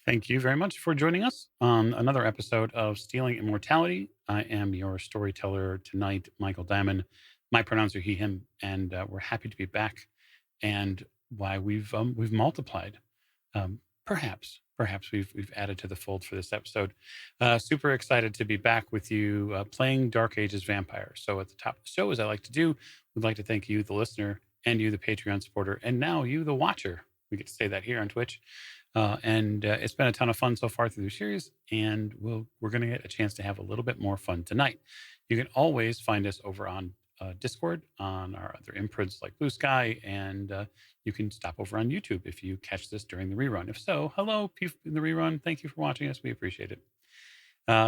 Thank you very much for joining us on another episode of Stealing Immortality. I am your storyteller tonight, Michael Diamond. My pronouns are he, him, and we're happy to be back. And why we've multiplied. Perhaps we've added to the fold for this episode. Super excited to be back with you playing Dark Ages Vampire. So at the top of the show, as I like to do, we'd like to thank you, the listener, and you, the Patreon supporter, and now you, the watcher. We get to say that here on Twitch. And it's been a ton of fun so far through the series, and we're going to get a chance to have a little bit more fun tonight. You can always find us over on Discord, on our other imprints like Blue Sky, and you can stop over on YouTube if you catch this during the rerun. If so, hello, people in the rerun. Thank you for watching us. We appreciate it.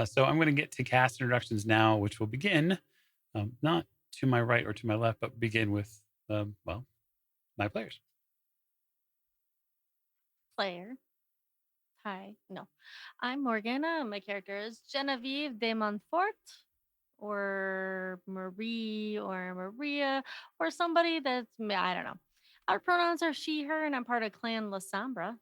So I'm going to get to cast introductions now, which will begin not to my right or to my left, but begin with, my players. Player. Hi. No. I'm Morgana. My character is Genevieve de Montfort or Marie or Maria or somebody I don't know. Our pronouns are she, her, and I'm part of Clan La Sombra.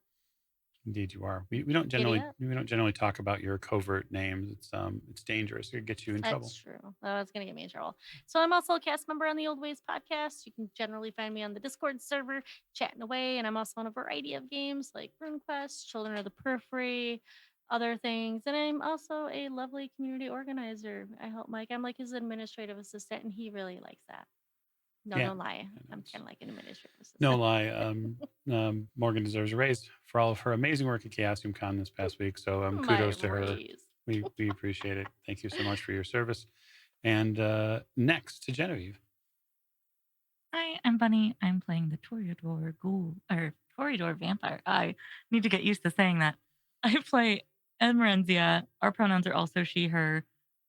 Indeed, you are. We don't Giddy generally up. we don't generally talk about your covert names. It's dangerous. It could get you in trouble. That's true. Oh, it's going to get me in trouble. So I'm also a cast member on the Old Ways podcast. You can generally find me on the Discord server chatting away. And I'm also on a variety of games like RuneQuest, Children of the Periphery, other things. And I'm also a lovely community organizer. I help Mike. I'm like his administrative assistant, and he really likes that. No, Yeah, don't lie. I know I'm it's kind of like an administrative no assistant. lie. Morgan deserves a raise for all of her amazing work at Chaosium Con this past week. So My kudos to her. raise. We appreciate it. Thank you so much for your service. And next to Genevieve. Hi, I'm Bunny. I'm playing the Toreador Ghoul or Toreador Vampire. I need to get used to saying that. I play Edmerenzia. Our pronouns are also she, her.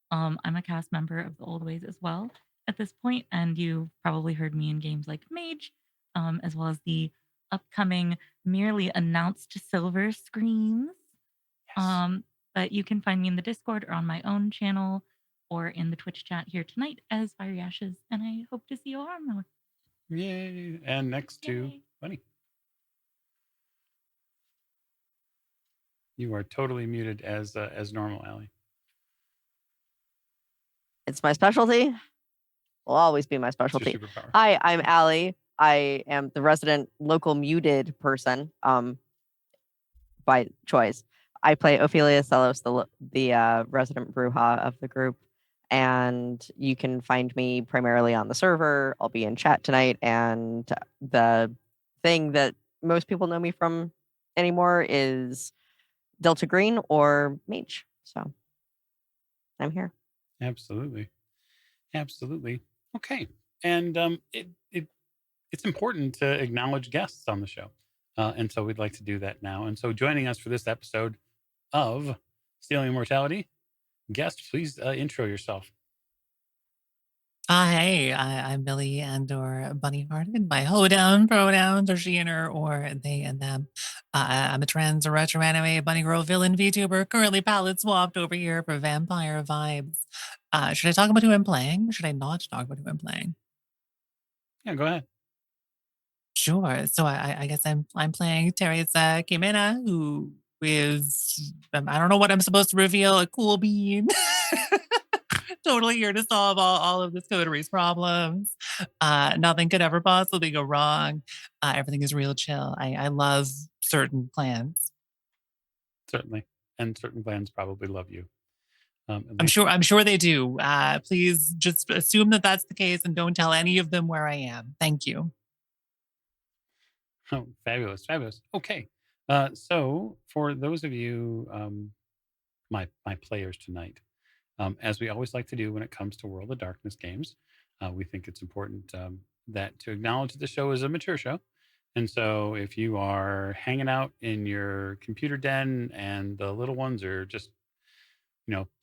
I'm a cast member of the Old Ways as well at this point, and you've probably heard me in games like Mage, as well as the upcoming merely announced Silver Screens. Yes. But you can find me in the Discord or on my own channel or in the Twitch chat here tonight as Fiery Ashes, and I hope to see you all more. Yay! And next to Yay. Bunny. You are totally muted as normal, Allie. It's my specialty. Will always be my It's your specialty. superpower. Hi, I'm Allie. I am the resident local muted person by choice. I play Ophelia Celos, the resident Bruja of the group. And you can find me primarily on the server. I'll be in chat tonight. And the thing that most people know me from anymore is Delta Green or Mage. So I'm here. Absolutely. Okay. And it's important to acknowledge guests on the show. And so we'd like to do that now. And so joining us for this episode of Stealing Immortality, guest, please intro yourself. Hey, I'm Billy and/or Bunny Hearted. My hoedown pronouns are she and her or they and them. I'm a trans or retro anime bunny girl villain VTuber, currently palette swapped over here for vampire vibes. Should I talk about who I'm playing? Should I not talk about who I'm playing? Yeah, go ahead. Sure. So I guess I'm playing Teresa Kimena, who is I don't know what I'm supposed to reveal, a cool bean. Totally here to solve all of this coteries problems. Nothing could ever possibly go wrong. Everything is real chill. I love certain plans. Certainly. And certain clans probably love you. At I'm least, sure they do. Please just assume that that's the case and don't tell any of them where I am. Thank you. oh, fabulous. Okay. So for those of you, my players tonight, as we always like to do when it comes to World of Darkness games, we think it's important that to acknowledge the show is a mature show. And so if you are hanging out in your computer den and the little ones are just,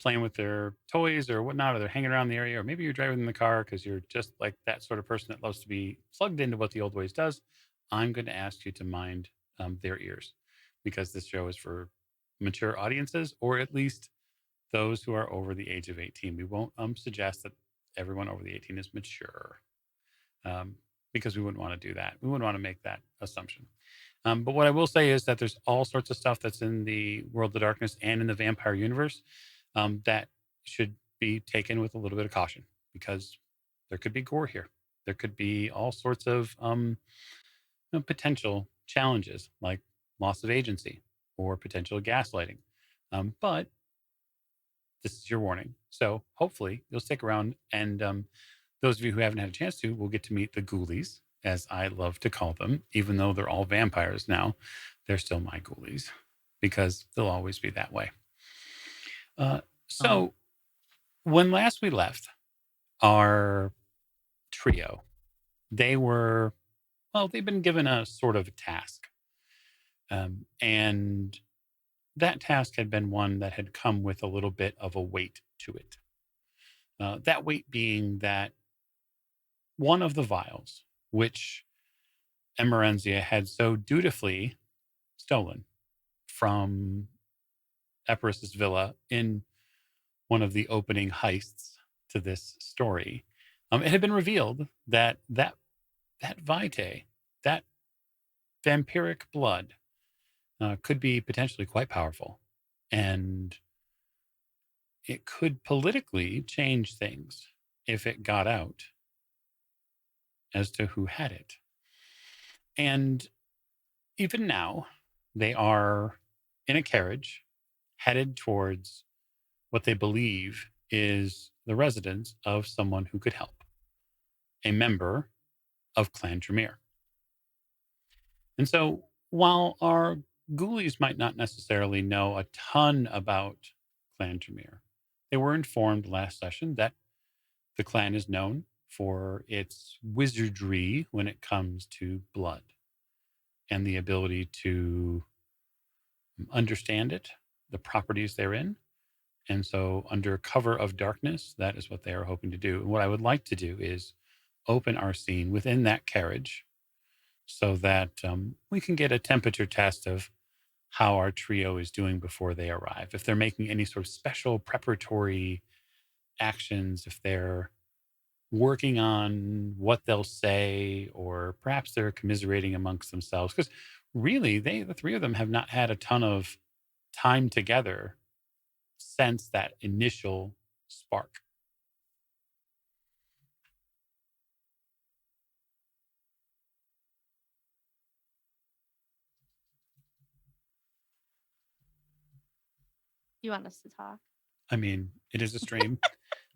playing with their toys or whatnot, or they're hanging around the area, or maybe you're driving in the car because you're just like that sort of person that loves to be plugged into what the old ways does, I'm going to ask you to mind their ears, because this show is for mature audiences, or at least those who are over the age of 18. We won't suggest that everyone over the 18 is mature, because we wouldn't want to do that. We wouldn't want to make that assumption. But what I will say is that there's all sorts of stuff that's in the World of Darkness and in the vampire universe that should be taken with a little bit of caution, because there could be gore here. There could be all sorts of potential challenges like loss of agency or potential gaslighting. But this is your warning. So hopefully you'll stick around. And those of you who haven't had a chance to will get to meet the ghoulies, as I love to call them. Even though they're all vampires now, they're still my ghoulies because they'll always be that way. So when last we left our trio, they've been given a sort of a task. And that task had been one that had come with a little bit of a weight to it. That weight being that one of the vials, which Emerenzia had so dutifully stolen from Epirus's villa in one of the opening heists to this story, it had been revealed that vitae, that vampiric blood, could be potentially quite powerful, and it could politically change things if it got out as to who had it. And even now, they are in a carriage headed towards what they believe is the residence of someone who could help, a member of Clan Tremere. And so while our ghoulies might not necessarily know a ton about Clan Tremere, they were informed last session that the clan is known for its wizardry when it comes to blood and the ability to understand it, the properties therein. And so, under cover of darkness, that is what they are hoping to do. And what I would like to do is open our scene within that carriage so that we can get a temperature test of how our trio is doing before they arrive. If they're making any sort of special preparatory actions, if they're working on what they'll say, or perhaps they're commiserating amongst themselves. Because really, the three of them have not had a ton of time together since that initial spark. You want us to talk? I mean, it is a stream.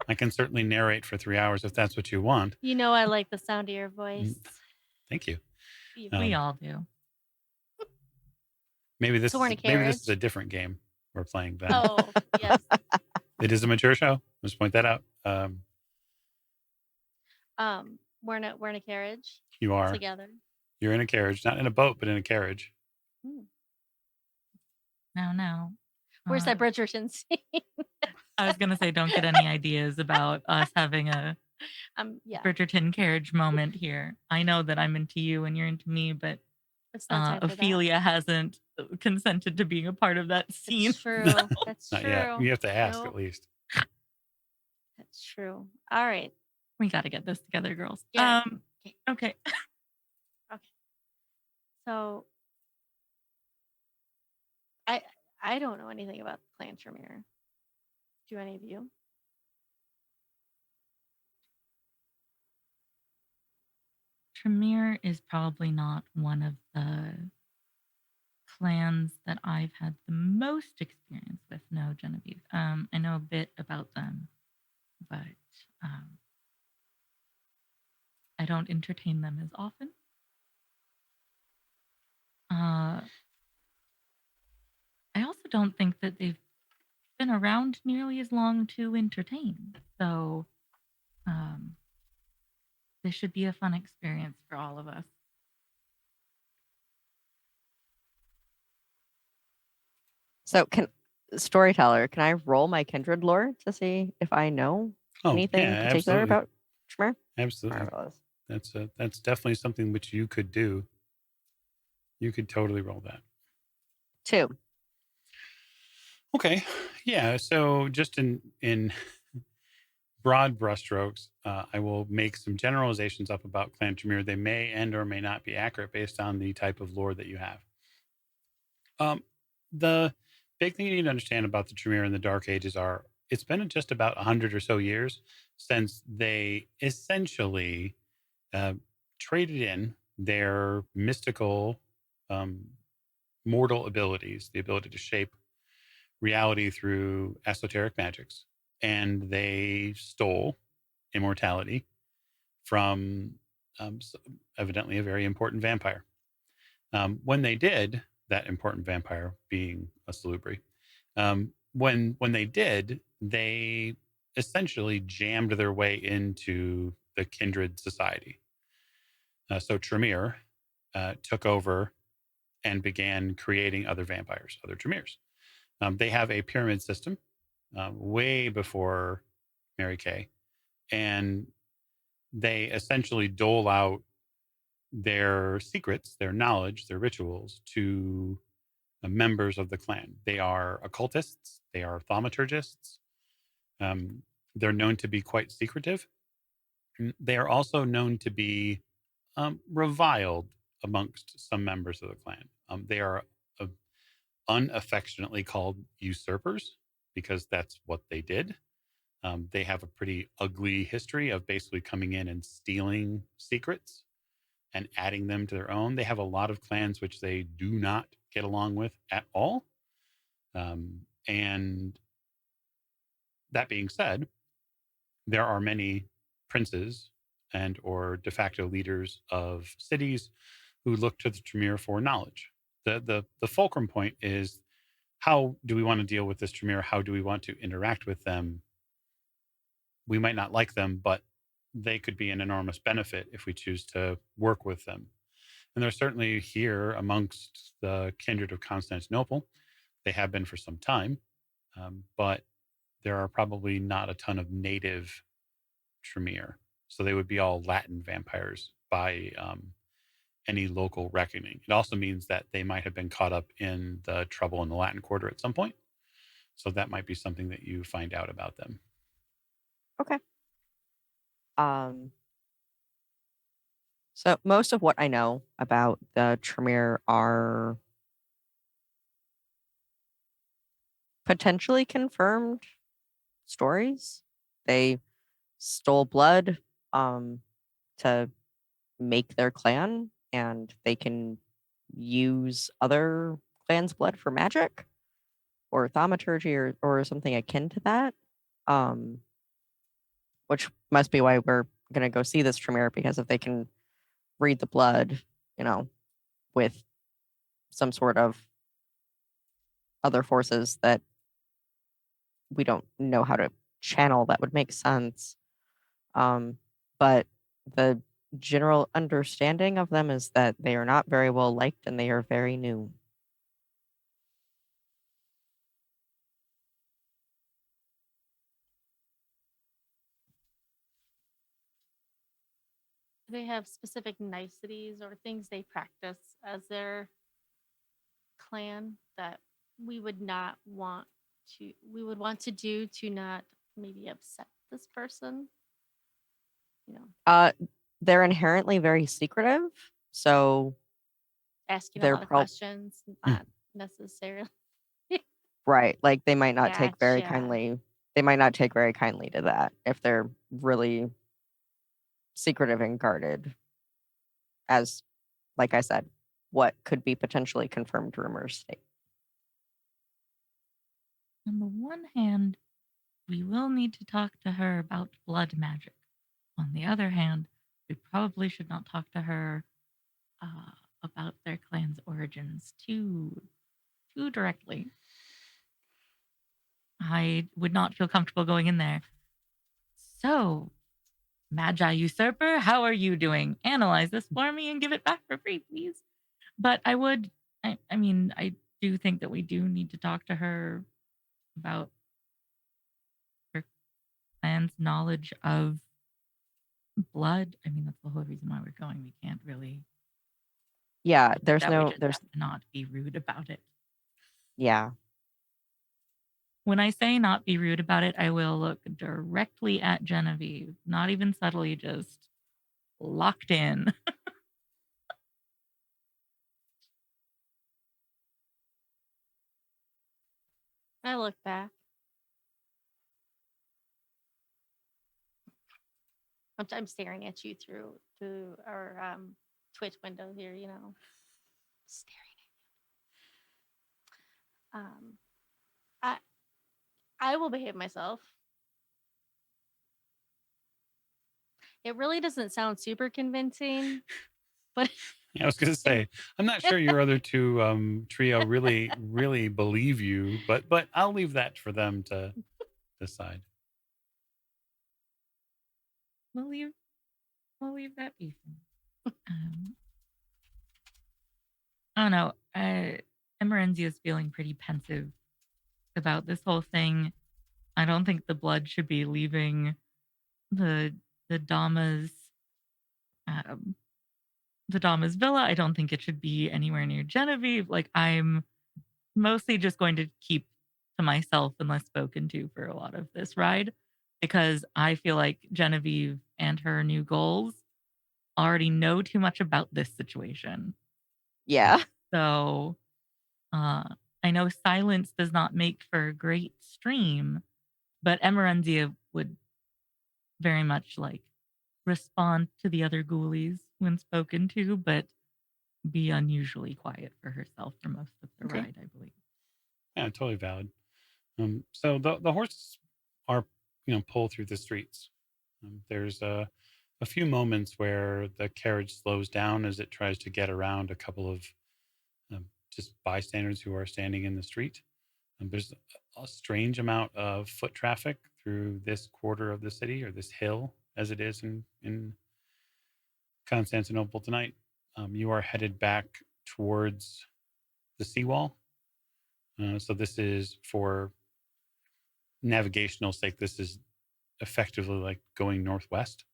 I can certainly narrate for 3 hours if that's what you want. You know I like the sound of your voice. Thank you. We all do. Maybe this So we're in a is carriage? a different game we're playing then. Oh, yes. It is a mature show. Let's point that out. We're in a carriage You are. together. You're in a carriage, not in a boat, but in a carriage. No. Where's that Bridgerton scene? I was gonna say, don't get any ideas about us having a Yeah. Bridgerton carriage moment here. I know that I'm into you and you're into me, but It's not time for that. Ophelia hasn't consented to being a part of that scene. That's true. That's Not true. yet. You have to ask Nope. at least. That's true. All right. We got to get this together, girls. Yeah. Okay. So I don't know anything about Clan Tremere. Do any of you? Tremere is probably not one of the clans that I've had the most experience with. No, Genevieve. I know a bit about them, but I don't entertain them as often. I also don't think that they've been around nearly as long to entertain. So this should be a fun experience for all of us. So storyteller, can I roll my kindred lore to see if I know anything particular absolutely. about Tremere? Absolutely. Marvelous. That's definitely something which you could do. You could totally roll that. 2. Okay. Yeah. So just in broad brushstrokes. I will make some generalizations up about Clan Tremere. They may and or may not be accurate based on the type of lore that you have. The big thing you need to understand about the Tremere and the Dark Ages are it's been just about 100 or so years since they essentially traded in their mystical mortal abilities, the ability to shape reality through esoteric magics, and they stole immortality from evidently a very important vampire. When they did, that important vampire being a salubri, when they did, they essentially jammed their way into the kindred society. So Tremere took over and began creating other vampires, other Tremeres. They have a pyramid system way before Mary Kay, and they essentially dole out their secrets, their knowledge, their rituals to members of the clan. They are occultists, they are thaumaturgists. They're known to be quite secretive. They are also known to be reviled amongst some members of the clan. They are uh, unaffectionately called usurpers because that's what they did. They have a pretty ugly history of basically coming in and stealing secrets and adding them to their own. They have a lot of clans which they do not get along with at all. And that being said, there are many princes and or de facto leaders of cities who look to the Tremere for knowledge. The fulcrum point is how do we want to deal with this Tremere? How do we want to interact with them? We might not like them, but they could be an enormous benefit if we choose to work with them. And they're certainly here amongst the kindred of Constantinople. They have been for some time, but there are probably not a ton of native Tremere. So they would be all Latin vampires by any local reckoning. It also means that they might have been caught up in the trouble in the Latin Quarter at some point. So that might be something that you find out about them. Okay. So most of what I know about the Tremere are potentially confirmed stories. They stole blood to make their clan, and they can use other clans' blood for magic or thaumaturgy or something akin to that. Which must be why we're gonna go see this Tremere, because if they can read the blood, with some sort of other forces that we don't know how to channel, that would make sense. But the general understanding of them is that they are not very well liked and they are very new. Do they have specific niceties or things they practice as their clan that we would not want we would want to do to not maybe upset this person? You know, They're inherently very secretive, so asking a they're lot of questions, not necessarily. right. Like they might not take very Gotcha. kindly. They might not take very kindly to that if they're really secretive and guarded, as, like I said, what could be potentially confirmed rumors state. On the one hand, we will need to talk to her about blood magic. On the other hand, we probably should not talk to her about their clan's origins too directly. I would not feel comfortable going in there. So, Magi Usurper, how are you doing? Analyze this for me and give it back for free, please. But I mean, I do think that we do need to talk to her about her clan's knowledge of blood. I mean, that's the whole reason why we're going. We can't really Yeah, that we just have to not be rude about it. yeah. When I say not be rude about it, I will look directly at Genevieve, not even subtly, just locked in. I look back. I'm staring at you through our Twitch window here. Staring. I I will behave myself. It really doesn't sound super convincing, but Yeah, I was going to say, I'm not sure your other two trio really believe you, but I'll leave that for them to decide. we'll leave we'll leave that be. Um, I don't know. Emerenzia is feeling pretty pensive about this whole thing. I don't think the blood should be leaving the the Dama's um, the Dama's villa. I don't think it should be anywhere near Genevieve. Like I'm mostly just going to keep to myself unless spoken to for a lot of this ride because I feel like Genevieve and her new goals already know too much about this situation. Yeah. So uh, I know silence does not make for a great stream, but Emerenzia would very much like respond to the other ghoulies when spoken to, but be unusually quiet for herself for most of the Okay. ride, I believe. Yeah, totally valid. So the horses are pull through the streets. There's a few moments where the carriage slows down as it tries to get around a couple of just bystanders who are standing in the street. There's a strange amount of foot traffic through this quarter of the city, or this hill as it is in Constantinople tonight. You are headed back towards the seawall. So this is for navigational sake. This is effectively like going northwest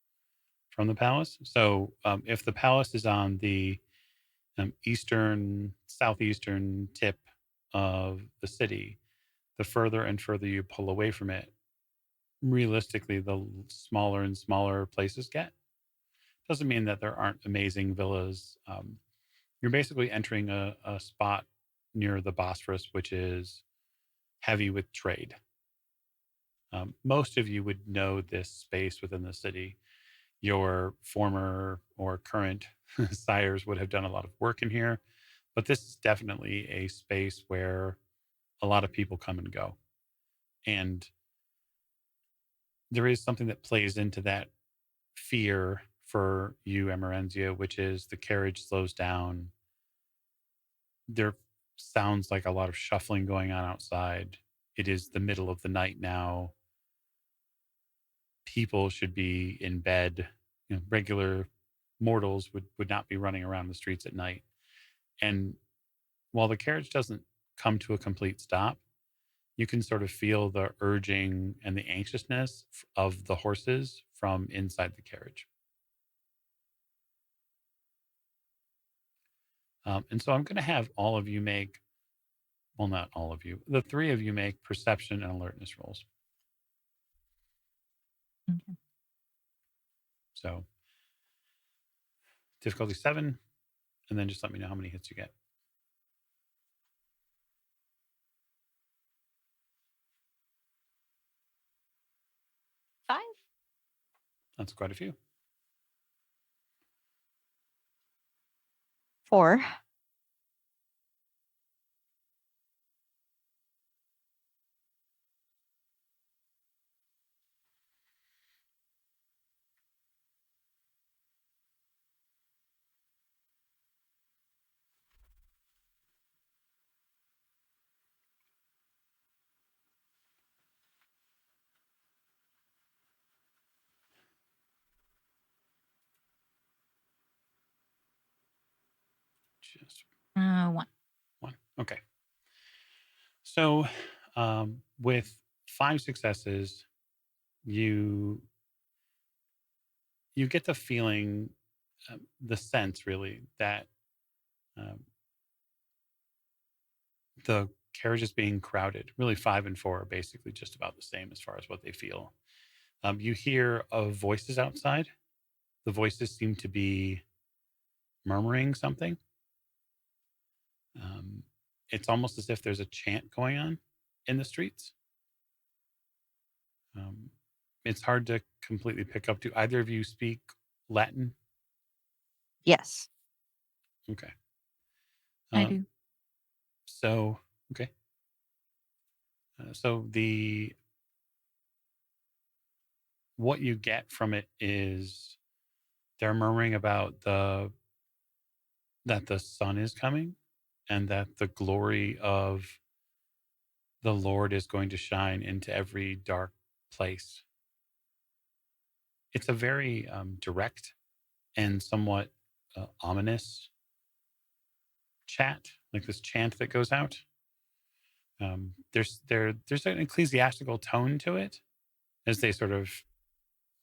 from the palace. So if the palace is on the southeastern tip of the city, the further and further you pull away from it, realistically, the smaller and smaller places get. Doesn't mean that there aren't amazing villas. You're basically entering a spot near the Bosphorus, which is heavy with trade. Most of you would know this space within the city. Your former or current sires would have done a lot of work in here, but this is definitely a space where a lot of people come and go. And there is something that plays into that fear for you, Emerenzia, which is the carriage slows down. There sounds like a lot of shuffling going on outside. It is the middle of the night now. People should be in bed. Regular mortals would not be running around the streets at night. And while the carriage doesn't come to a complete stop, you can sort of feel the urging and the anxiousness of the horses from inside the carriage. And so I'm going to have all of you make, well, not all of you, the three of you make perception and alertness rolls. Okay. So difficulty 7, and then just let me know how many hits you get. Five. That's quite a few. 4. Just 1. 1. Okay. So with 5 successes, you get the feeling, the sense really that um, the carriage is being crowded. Really, 5 and 4 are basically just about the same as far as what they feel. You hear of voices outside. The voices seem to be murmuring something. Um, it's almost as if there's a chant going on in the streets. Um, it's hard to completely pick up. Do either of you speak Latin? Yes. Okay. I Um, do. so, okay. So the what you get from it is they're murmuring about the sun is coming and that the glory of the Lord is going to shine into every dark place. It's a very direct and somewhat ominous chat, like this chant that goes out. There's an ecclesiastical tone to it as they sort of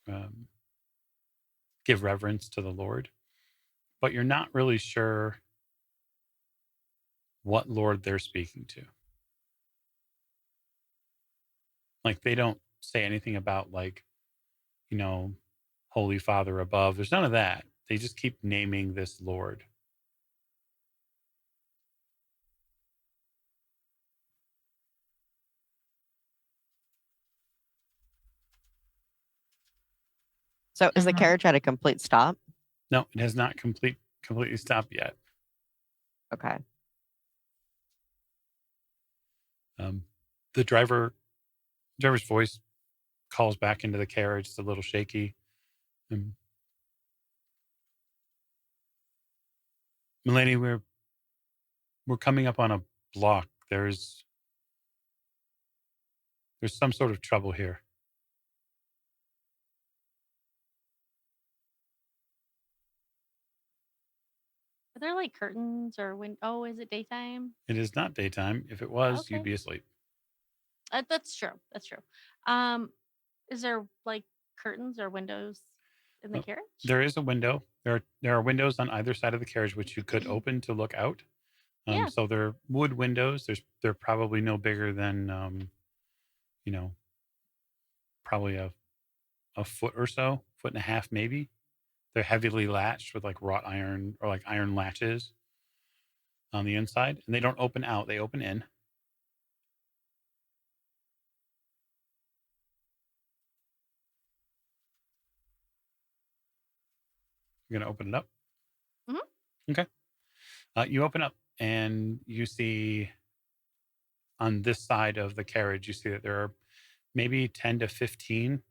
um, give reverence to the Lord, but you're not really sure what Lord they're speaking to. Like they don't say anything about like, you know, Holy Father above. There's none of that. They just keep naming this Lord. So is the Emerald. carriage at a complete stop? No, it has not completely stopped yet. Okay. Um, the driver's voice calls back into the carriage. It's a little shaky. Milady, we're coming up on a block. There's some sort of trouble here. Are there like curtains or oh, is it daytime? It is not daytime. If it was, you'd Okay. be asleep. That's true. That's true. Um, is there like curtains or windows in the Uh, carriage? There is a window. There are windows on either side of the carriage which you could open to look out. Yeah. So they're wood windows. They're probably no bigger than you know, probably a foot or so, foot and a half maybe. They're heavily latched with like wrought iron or like iron latches on the inside, and they don't open out; they open in. You're gonna open it up. Mhm. Okay. You open up and you see on this side of the carriage, you see that there are maybe 10 to 15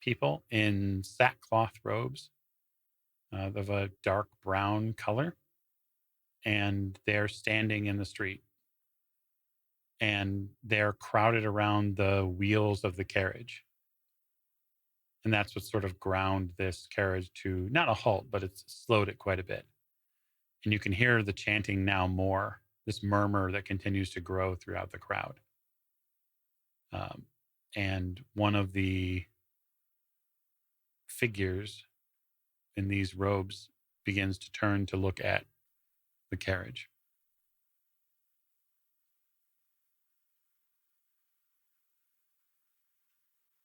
people in sackcloth robes of a dark brown color, and they're standing in the street and they're crowded around the wheels of the carriage. And that's what sort of ground this carriage to not a halt, but it's slowed it quite a bit. And you can hear the chanting now more, this murmur that continues to grow throughout the crowd. Um, and one of the figures in these robes begins to turn to look at the carriage.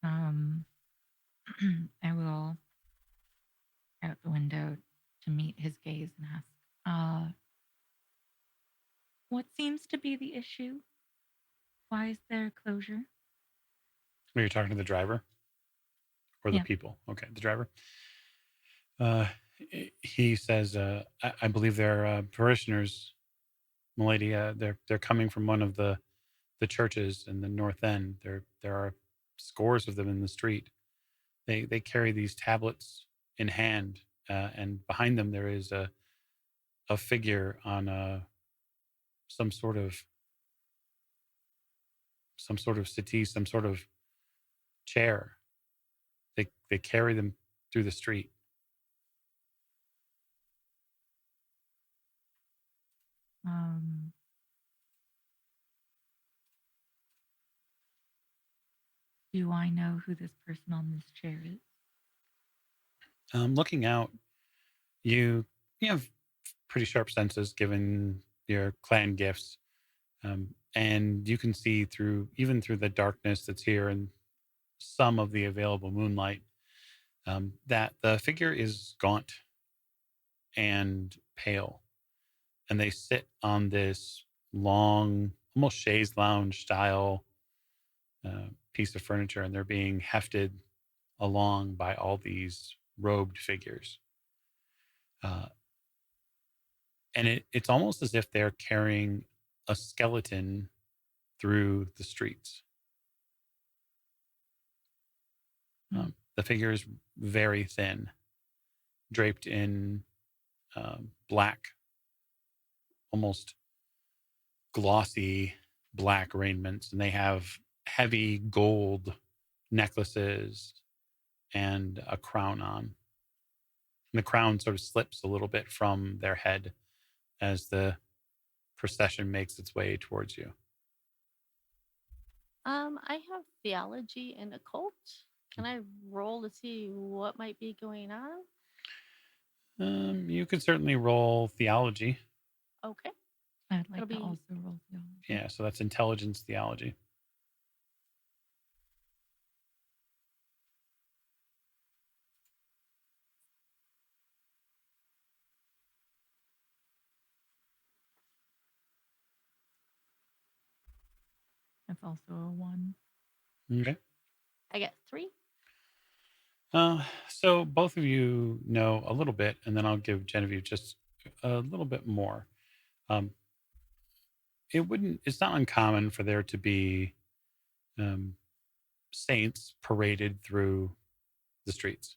Um, I will out the window to meet his gaze and ask, what seems to be the issue? Why is there closure? Are you talking to the driver or the Yeah. people? Okay, the driver. Uh, he says, I believe they're parishioners, milady. They're coming from one of the churches in the North End. There are scores of them in the street. They carry these tablets in hand, and behind them there is a figure on some sort of settee, some sort of chair. They carry them through the street. Um, do I know who this person on this chair is? Looking out, you have pretty sharp senses given your clan gifts. And you can see even through the darkness that's here and some of the available moonlight, that the figure is gaunt and pale. And they sit on this long, almost chaise lounge style piece of furniture, and they're being hefted along by all these robed figures. Uh, and it's almost as if they're carrying a skeleton through the streets. The figure is very thin, draped in black, almost glossy black raiments, and they have heavy gold necklaces and a crown on. And the crown sort of slips a little bit from their head as the procession makes its way towards you. I have theology and occult. Can I roll to see what might be going on? You could certainly roll theology. Okay. I'd It'll like to be also roll theology. Yeah, so that's intelligence theology. That's also a 1. Okay. I get 3. So both of you know a little bit, and then I'll give Genevieve just a little bit more. Um, it's not uncommon for there to be um, saints paraded through the streets.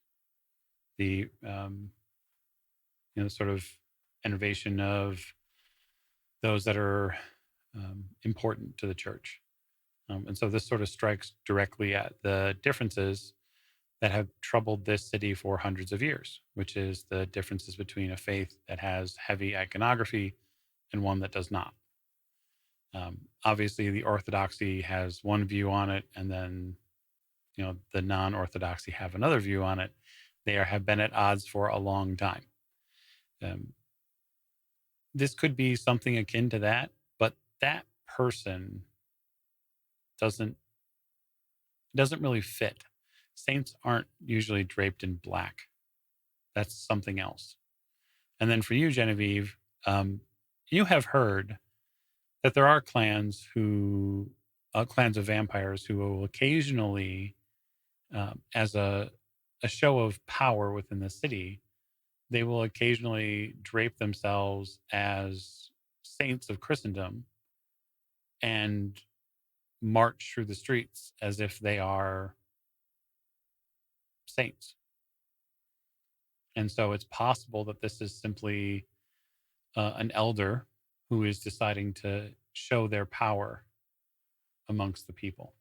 The sort of innovation of those that are important to the church. And so this sort of strikes directly at the differences that have troubled this city for hundreds of years, which is the differences between a faith that has heavy iconography and one that does not. Obviously, the Orthodoxy has one view on it, and then the non-Orthodoxy have another view on it. They have been at odds for a long time. This could be something akin to that, but that person doesn't really fit. Saints aren't usually draped in black. That's something else. And then for you, Genevieve, you have heard that there are clans clans of vampires who will occasionally, as a show of power within the city, they will occasionally drape themselves as saints of Christendom and march through the streets as if they are saints. And so it's possible that this is simply an elder who is deciding to show their power amongst the people.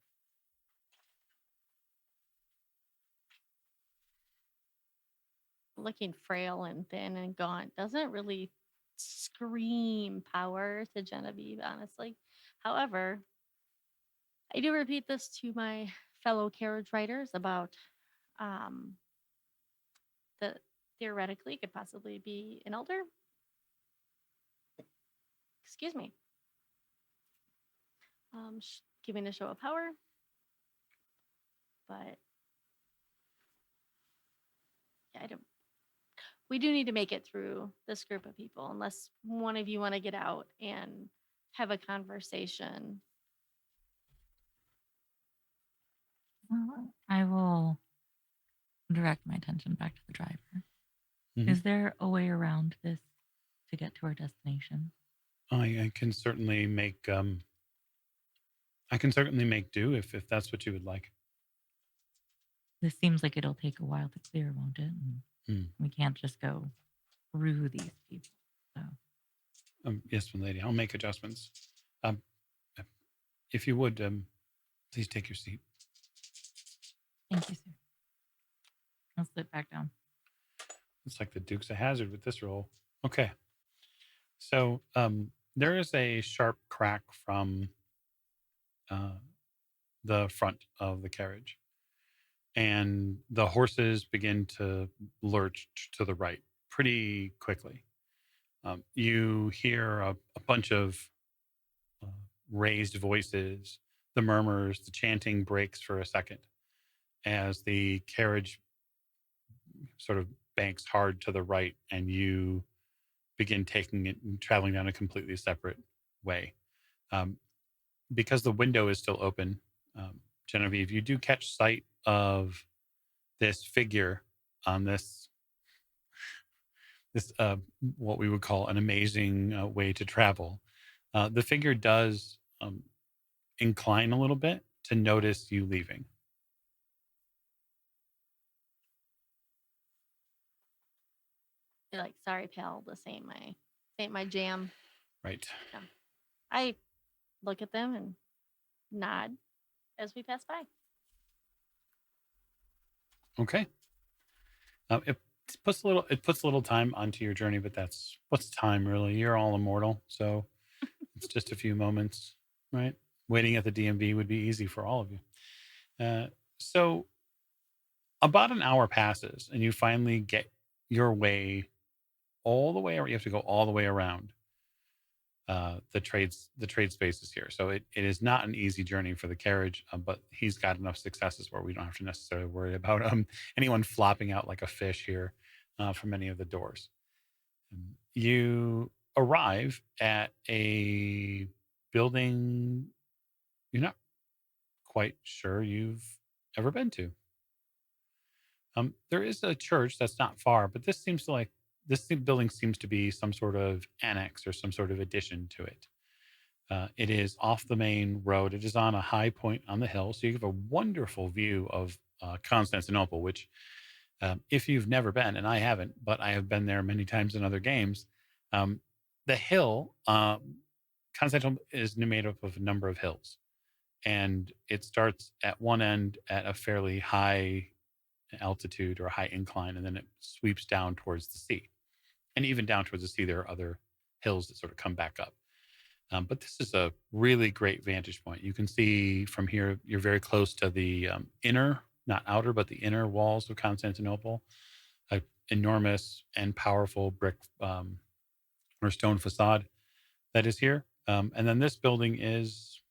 Looking frail and thin and gaunt doesn't really scream power to Genevieve, honestly. However, I do repeat this to my fellow carriage riders about um, that theoretically could possibly be an elder. Excuse me. Giving a show of power, but yeah, I don't. We do need to make it through this group of people, unless one of you want to get out and have a conversation. I will direct my attention back to the driver. Is there a way around this to get to our destination? I can certainly make do if that's what you would like. This seems like it'll take a while to clear, won't it? And we can't just go through these people. So. Yes, my lady, I'll make adjustments. If you would, please take your seat. Thank you, sir. I'll sit back down. It's like the Dukes of Hazzard with this roll. Okay. So there is a sharp crack from the front of the carriage, and the horses begin to lurch to the right pretty quickly. You hear a bunch of raised voices, the murmurs, the chanting breaks for a second as the carriage sort of banks hard to the right and you begin taking it and traveling down a completely separate way. Um, because the window is still open, Genevieve, you do catch sight of this figure on this what we would call an amazing way to travel. The figure does incline a little bit to notice you leaving. You're like, sorry, pal, this ain't my jam. Right. I look at them and nod as we pass by. Okay. It puts a little time onto your journey, but that's what's time really. You're all immortal, so it's just a few moments, right? Waiting at the DMV would be easy for all of you. So about an hour passes, and you finally get your way all the way. You have to go all the way around the trade spaces here. So it is not an easy journey for the carriage, but he's got enough successes where we don't have to necessarily worry about anyone flopping out like a fish here from any of the doors. You arrive at a building you're not quite sure you've ever been to. There is a church that's not far, but this building seems to be some sort of annex or some sort of addition to it. It is off the main road. It is on a high point on the hill, so you have a wonderful view of Constantinople. Which, if you've never been, and I haven't, but I have been there many times in other games, the hill Constantinople is made up of a number of hills, and it starts at one end at a fairly high altitude or a high incline, and then it sweeps down towards the sea. And even down towards the sea, there are other hills that sort of come back up. But this is a really great vantage point. You can see from here, you're very close to the inner, not outer, but the inner walls of Constantinople. An enormous and powerful brick or stone facade that is here. And then this building is,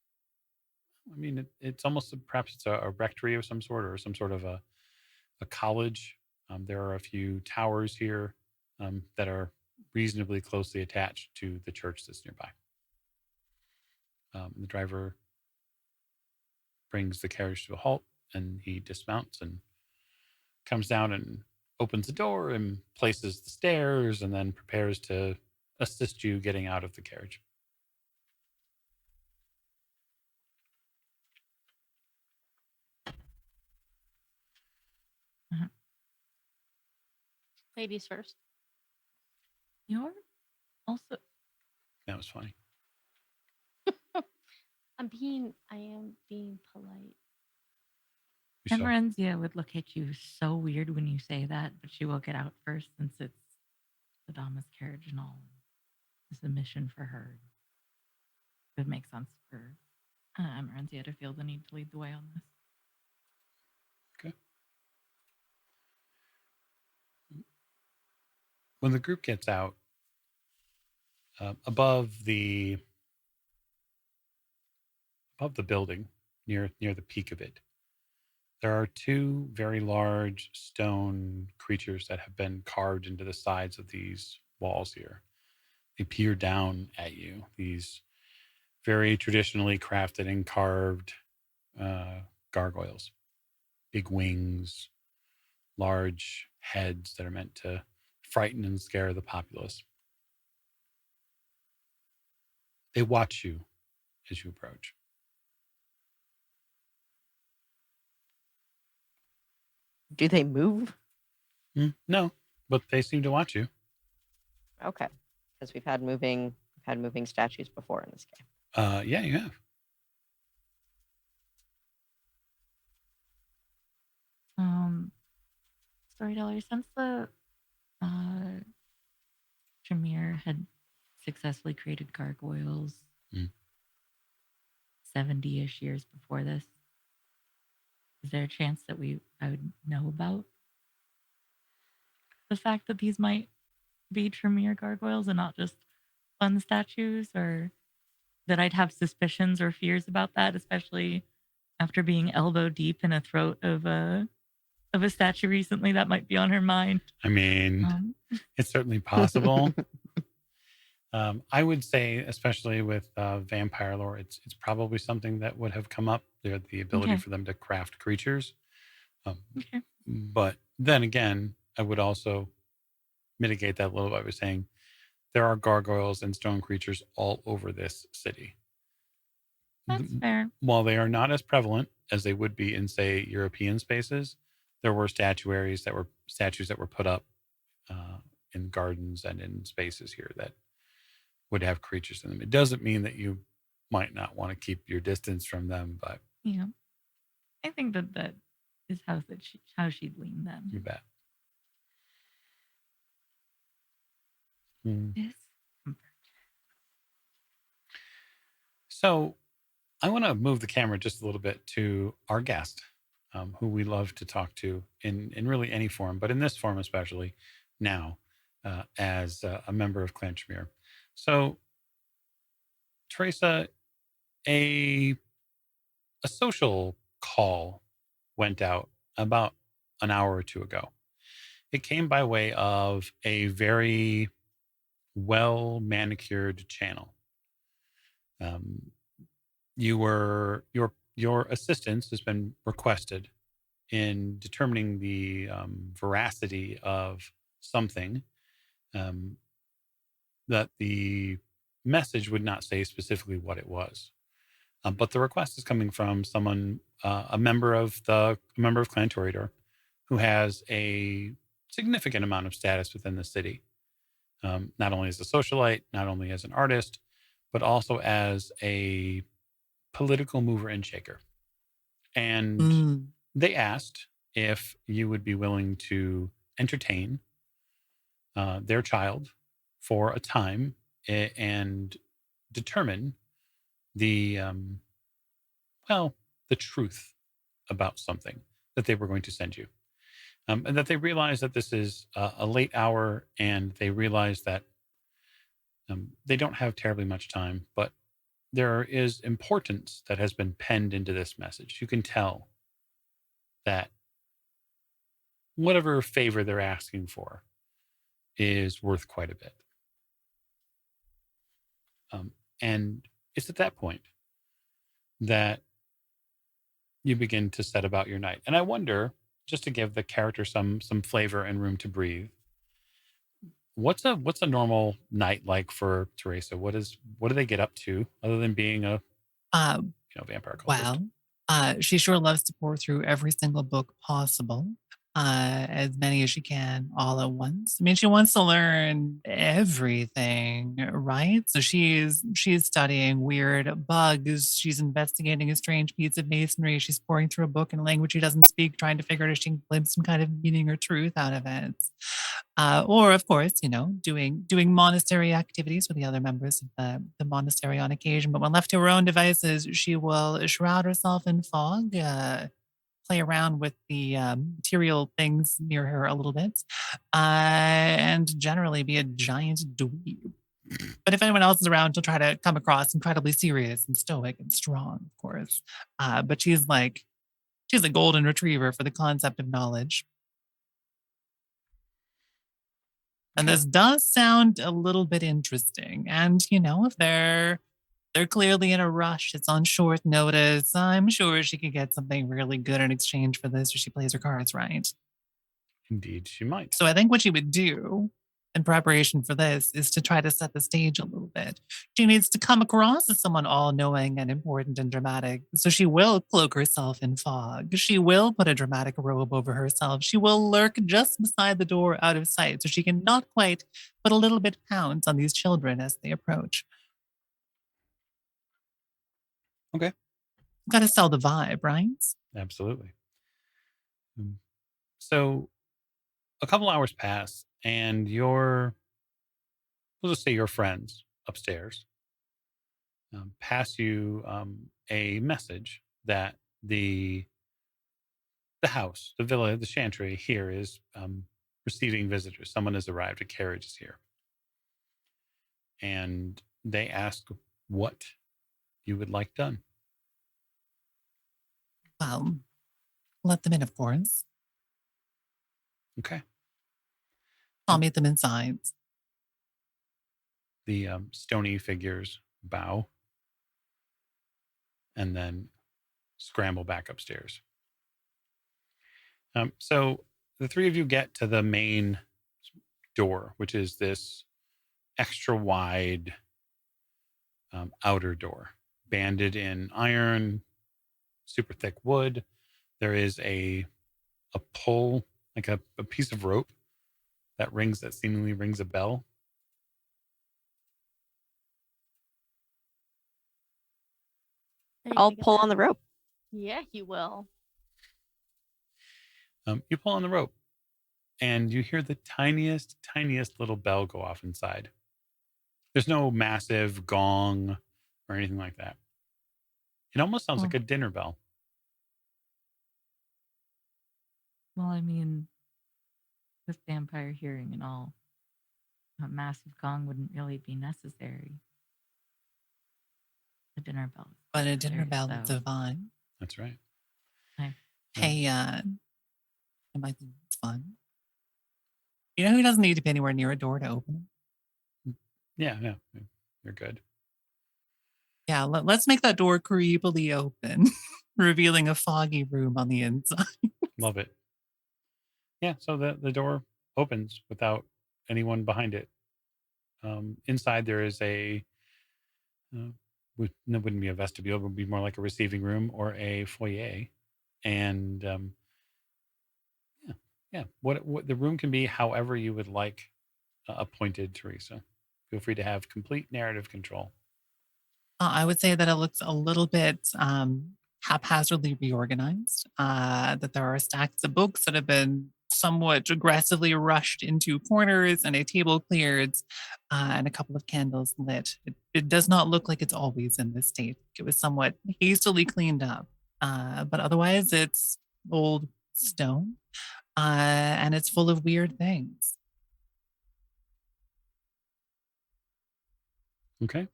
I mean, it's almost perhaps it's a rectory of some sort or some sort of a college. There are a few towers here that are reasonably closely attached to the church that's nearby. The driver brings the carriage to a halt and he dismounts and comes down and opens the door and places the stairs and then prepares to assist you getting out of the carriage. Ladies first. You're also That was funny. I am being polite. You saw- Emerenzia would look at you so weird when you say that, but she will get out first since it's the Dama's carriage and all. It's a mission for her. It would make sense for Emerenzia to feel the need to lead the way on this. Okay. When the group gets out, above the building, near the peak of it, there are two very large stone creatures that have been carved into the sides of these walls here. They peer down at you. These very traditionally crafted and carved gargoyles, big wings, large heads that are meant to frighten and scare the populace. They watch you as you approach. Do they move? No, but they seem to watch you. Okay, because we've had moving statues before in this game. Yeah, you have. Storyteller, since the Tremere had successfully created gargoyles 70-ish years before this, is there a chance that I would know about the fact that these might be Tremere gargoyles and not just fun statues? Or that I'd have suspicions or fears about that, especially after being elbow deep in a throat of a statue recently that might be on her mind. I mean, Um, it's certainly possible. I would say, especially with vampire lore, it's probably something that would have come up. The ability Okay. for them to craft creatures. Okay. But then again, I would also mitigate that a little bit by saying there are gargoyles and stone creatures all over this city. That's fair. While they are not as prevalent as they would be in, say, European spaces, there were statues that were put up in gardens and in spaces here that would have creatures in them. It doesn't mean that you might not want to keep your distance from them, but Yeah. I think that is how she'd lean you then. bet. Mm. Discomfort. So I want to move the camera just a little bit to our guest, who we love to talk to in really any form, but in this form especially now, as a member of Clan Tremere. So, Teresa, a social call went out about an hour or two ago. It came by way of a very well manicured channel. Your assistance has been requested in determining the veracity of something that the message would not say specifically what it was. But the request is coming from someone, a member of Clan Toreador, who has a significant amount of status within the city, not only as a socialite, not only as an artist, but also as a political mover and shaker. And they asked if you would be willing to entertain their child for a time and determine the the truth about something that they were going to send you, and that they realize that this is a late hour, and they realize that they don't have terribly much time, but there is importance that has been penned into this message. You can tell that whatever favor they're asking for is worth quite a bit. And it's at that point that you begin to set about your night. And I wonder, just to give the character some flavor and room to breathe, what's a normal night like for Teresa? What do they get up to other than being a Uh, vampire cultist? well, she sure loves to pour through every single book possible, as many as she can all at once. I mean, she wants to learn everything, right? So she's studying weird bugs. She's investigating a strange piece of masonry. She's pouring through a book in a language she doesn't speak, trying to figure out if she can glimpse some kind of meaning or truth out of it. Or, of course, doing monastery activities with the other members of the monastery on occasion. But when left to her own devices, she will shroud herself in fog, play around with the material things near her a little bit, and generally be a giant dweeb. But if anyone else is around, she'll try to come across incredibly serious and stoic and strong, of course. But she's a golden retriever for the concept of knowledge. And this does sound a little bit interesting. And, if they're clearly in a rush, it's on short notice, I'm sure she could get something really good in exchange for this if she plays her cards right. Indeed, she might. So I think what she would do in preparation for this is to try to set the stage a little bit. She needs to come across as someone all-knowing and important and dramatic. So she will cloak herself in fog. She will put a dramatic robe over herself. She will lurk just beside the door out of sight so she can not quite, but a little bit pounce on these children as they approach. Okay. Got to sell the vibe, right? Absolutely. So a couple hours pass, and we'll just say your friends upstairs pass you a message that the house, the villa, the chantry here is receiving visitors. Someone has arrived. A carriage is here. And they ask what you would like done. Well, let them in, of course. Okay. I'll meet them inside. The stony figures bow and then scramble back upstairs. So the three of you get to the main door, which is this extra wide outer door, banded in iron, super thick wood. There is a pull, like a piece of rope that seemingly rings a bell. Are you I'll gonna get pull that? on the rope. Yeah, you will. You pull on the rope and you hear the tiniest little bell go off inside. There's no massive gong or anything like that. It almost sounds like a dinner bell. Well, I mean, with vampire hearing and all, a massive gong wouldn't really be necessary. A dinner bell. But a dinner Very bell is so. divine. That's right. Hey, it might be fun. You know who doesn't need to be anywhere near a door to open it? Yeah, you're good. Yeah, let's make that door creepily open, revealing a foggy room on the inside. Love it. Yeah, so the door opens without anyone behind it. Inside there is a it wouldn't be a vestibule, it would be more like a receiving room or a foyer. And what the room can be however you would like appointed, Teresa. Feel free to have complete narrative control. I would say that it looks a little bit haphazardly reorganized, that there are stacks of books that have been somewhat aggressively rushed into corners and a table cleared and a couple of candles lit. It does not look like it's always in this state. It was somewhat hastily cleaned up, but otherwise it's old stone and it's full of weird things. Okay.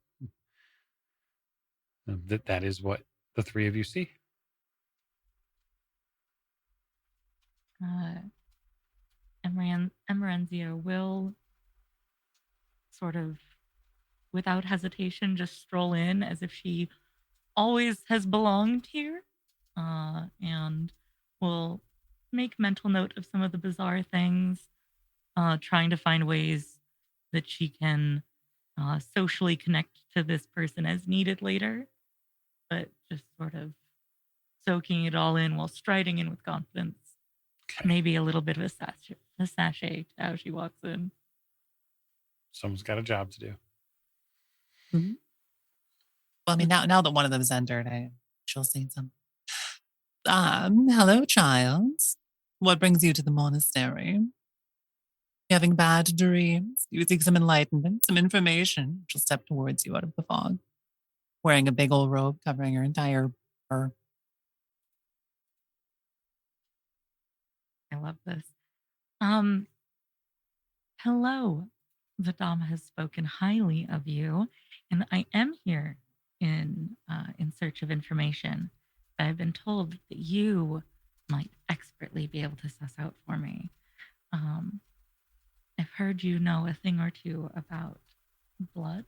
That is what the three of you see. Emerenzia will sort of, without hesitation, just stroll in as if she always has belonged here, and will make mental note of some of the bizarre things, trying to find ways that she can socially connect to this person as needed later, but just sort of soaking it all in while striding in with confidence. Okay. Maybe a little bit of a sachet to how she walks in. Someone's got a job to do. Mm-hmm. Well, I mean, now that one of them has entered, she'll see some. Hello, child. What brings you to the monastery? You having bad dreams? You seek some enlightenment, some information? She'll step towards you out of the fog, wearing a big old robe covering her entire fur. I love this. Hello. The Dama has spoken highly of you, and I am here in search of information. I've been told that you might expertly be able to suss out for me. I've heard you know a thing or two about blood.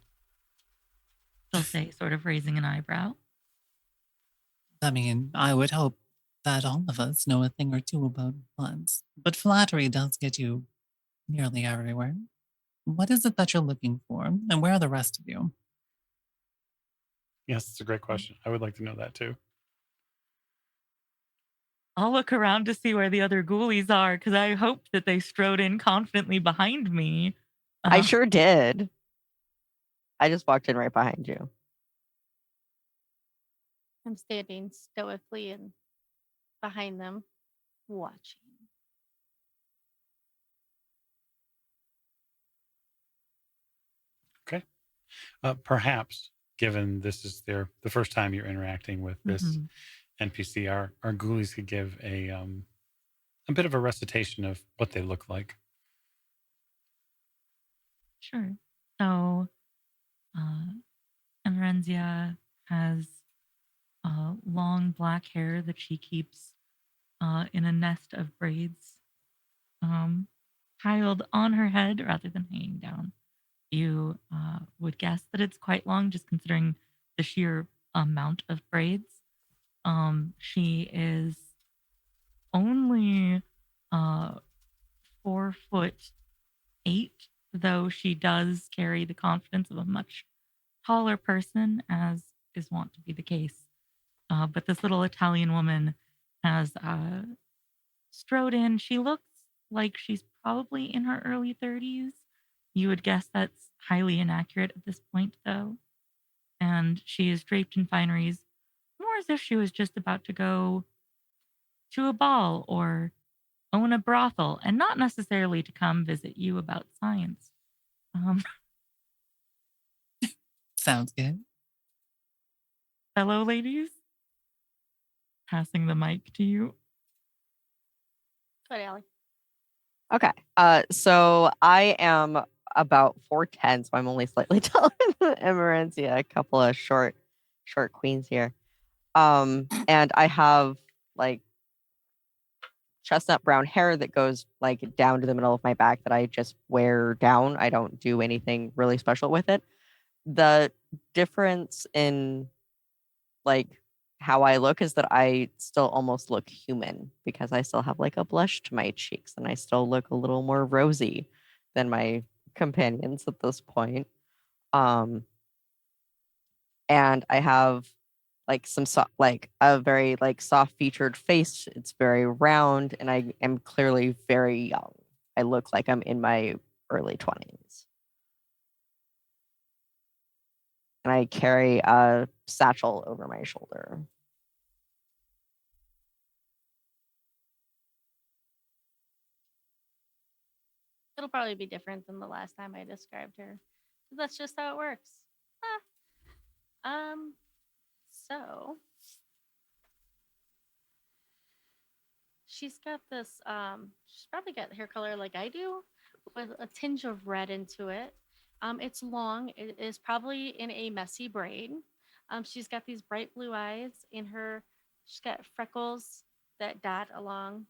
She'll say, sort of raising an eyebrow. I mean, I would hope that all of us know a thing or two about bloods, but flattery does get you nearly everywhere. What is it that you're looking for, and where are the rest of you? Yes, it's a great question. I would like to know that too. I'll look around to see where the other ghoulies are, because I hoped that they strode in confidently behind me. I sure did. I just walked in right behind you. I'm standing stoically and behind them, watching. Okay. Perhaps, given this is the first time you're interacting with this NPC, our ghoulies could give a bit of a recitation of what they look like. Sure. So, Emerenzia has long black hair that she keeps in a nest of braids piled on her head rather than hanging down. You would guess that it's quite long, just considering the sheer amount of braids. She is only 4'8", though she does carry the confidence of a much taller person, as is wont to be the case. But this little Italian woman has strode in. She looks like she's probably in her early 30s. You would guess that's highly inaccurate at this point, though. And she is draped in fineries, more as if she was just about to go to a ball or own a brothel, and not necessarily to come visit you about science. Sounds good. Fellow ladies, passing the mic to you. Go ahead, Allie. Okay. So I am about 4'10", so I'm only slightly taller than Emerencia. A couple of short queens here. And I have like chestnut brown hair that goes like down to the middle of my back that I just wear down. I don't do anything really special with it. The difference in like how I look is that I still almost look human because I still have like a blush to my cheeks and I still look a little more rosy than my companions at this point. And I have like like a very like soft featured face. It's very round and I am clearly very young. I look like I'm in my early 20s. And I carry a satchel over my shoulder. It'll probably be different than the last time I described her. That's just how it works. So she's got this she's probably got hair color like I do with a tinge of red into it. It's long. It is probably in a messy braid. She's got these bright blue eyes in her. She's got freckles that dot along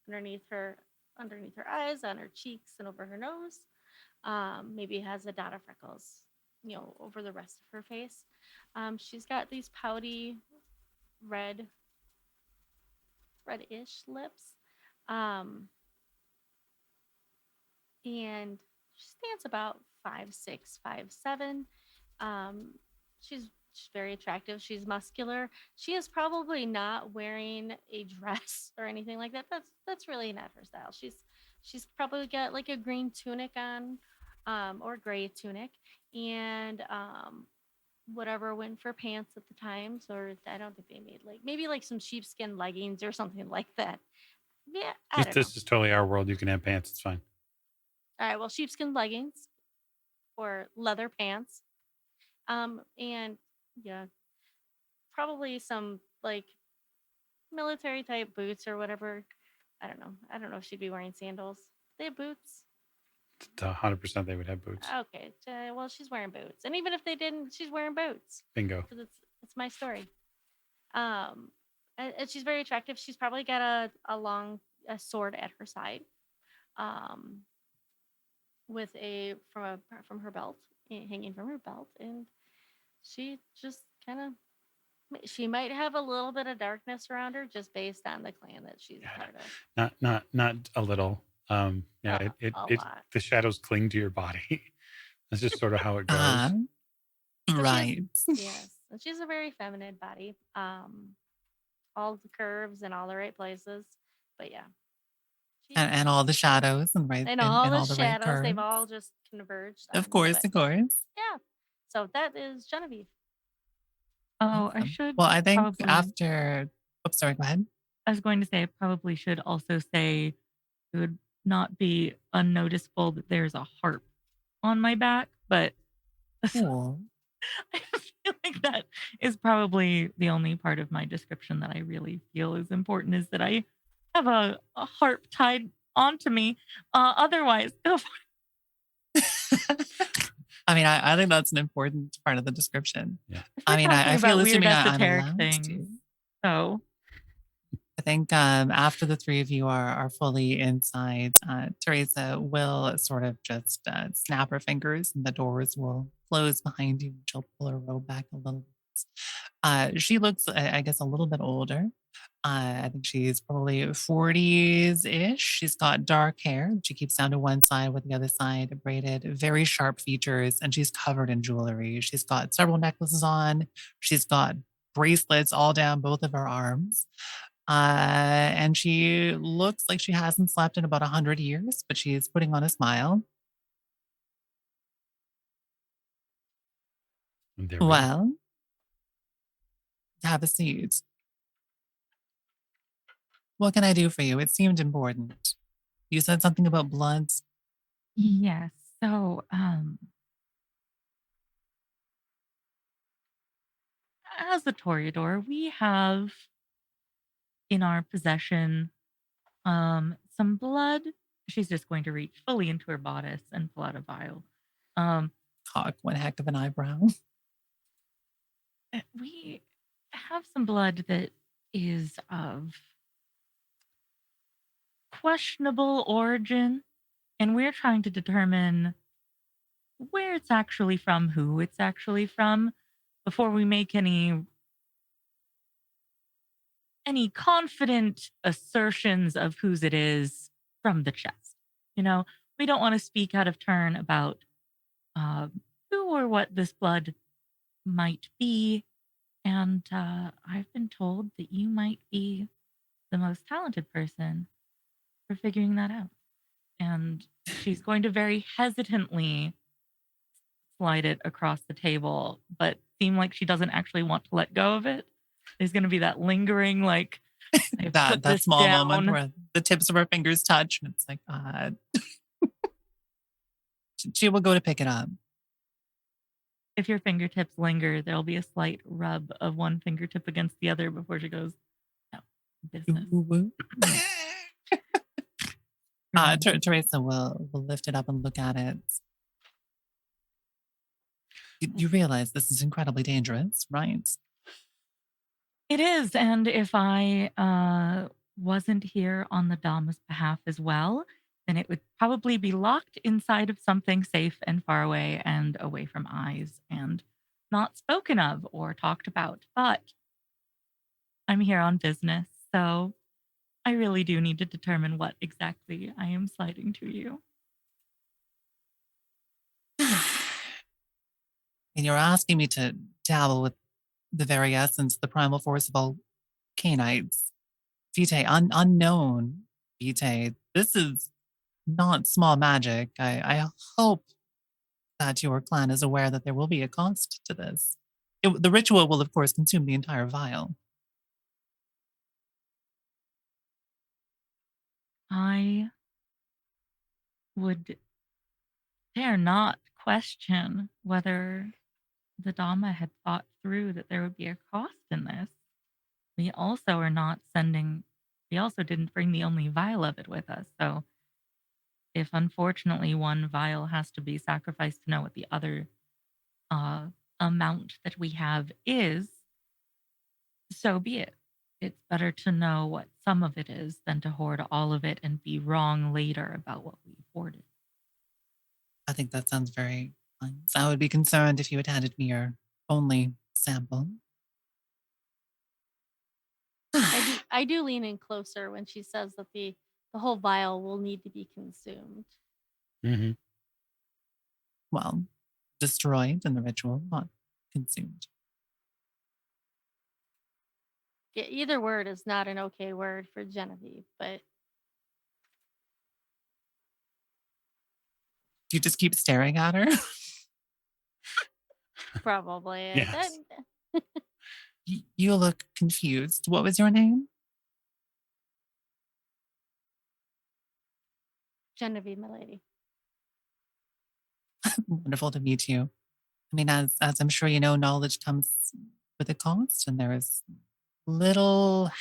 underneath her eyes, on her cheeks, and over her nose. Maybe has a dot of freckles, over the rest of her face. She's got these pouty reddish lips. And she stands about 5'6", 5'7". She's very attractive. She's muscular. She is probably not wearing a dress or anything like that. That's really not her style. She's probably got like a green tunic on, or gray tunic, and whatever went for pants at the times, or I don't think they made maybe some sheepskin leggings or something like that. Yeah, I don't know. This is totally our world. You can have pants. It's fine. All right, well, sheepskin leggings or leather pants. And yeah, probably some military type boots or whatever. I don't know. I don't know if she'd be wearing sandals. They have boots. 100% they would have boots. Okay. Well, she's wearing boots. And even if they didn't, she's wearing boots. Bingo. Because it's my story. And she's very attractive. She's probably got a long sword at her side. With from her belt, hanging from her belt, and she just kind of she might have a little bit of darkness around her just based on the clan that she's a part of. Not a little. A lot. The shadows cling to your body. That's just sort of how it goes. Right. Yes, and she's a very feminine body. All the curves in all the right places, but yeah. And all the shadows and right And all the right shadows, they've curves. all just converged. Of course. Yeah. So that is Genevieve. Oh, I Awesome. should. Well, I think probably- after. Oops, sorry. Go ahead. I was going to say I probably should also say it would not be unnoticeable that there's a harp on my back, but Cool. I feel like that is probably the only part of my description that I really feel is important, is that I have a harp tied onto me. Otherwise, go for I mean, I think that's an important part of the description. Yeah. If I we're mean, talking I feel about weird assuming I'm esoteric allowed things, to. so I think after the three of you are fully inside, Teresa will sort of just snap her fingers and the doors will close behind you. She'll pull her robe back a little bit. She looks, I guess, a little bit older. I think she's probably 40s ish. She's got dark hair. She keeps down to one side with the other side braided, very sharp features, and she's covered in jewelry. She's got several necklaces on. She's got bracelets all down both of her arms. And she looks like she hasn't slept in about 100 years, but she's putting on a smile. And there we are. Well, have a seat. What can I do for you? It seemed important. You said something about bloods. yes. So, as a Toreador, we have in our possession some blood. She's just going to reach fully into her bodice and pull out a vial. Um, Cock, one heck of an eyebrow. we have some blood that is of questionable origin, and we're trying to determine where it's actually from, who it's actually from, before we make any confident assertions of whose it is from the chest. You know, we don't want to speak out of turn about who or what this blood might be. And I've been told that you might be the most talented person for figuring that out. And she's going to very hesitantly slide it across the table, but seem like she doesn't actually want to let go of it. There's going to be that lingering, like, I put That this small moment down. where the tips of her fingers touch and it's like, she will go to pick it up. If your fingertips linger, there'll be a slight rub of one fingertip against the other before she goes, no, business. Teresa will lift it up and look at it. You realize this is incredibly dangerous, right? It is. And if I wasn't here on the Dhamma's behalf as well, then it would probably be locked inside of something safe and far away and away from eyes and not spoken of or talked about. But I'm here on business, so I really do need to determine what exactly I am sliding to you. And you're asking me to dabble with the very essence, the primal force of all canites. Vitae, unknown vitae. This is not small magic. I hope that your clan is aware that there will be a cost to this. The ritual will, of course, consume the entire vial. I would dare not question whether the Dhamma had thought through that there would be a cost in this. We also are not sending, we also didn't bring the only vial of it with us. So if unfortunately one vial has to be sacrificed to know what the other uh, amount that we have is, so be it. It's better to know what some of it is than to hoard all of it and be wrong later about what we hoarded. I think that sounds very nice. I would be concerned if you had handed me your only sample. I do lean in closer when she says that the whole vial will need to be consumed. Mm-hmm. Well, destroyed in the ritual, not consumed. Yeah, either word is not an okay word for Genevieve, but You just keep staring at her. probably. Yes. You look confused. What was your name? Genevieve, my lady. Wonderful to meet you. I mean, as I'm sure you know, knowledge comes with a cost, and there is little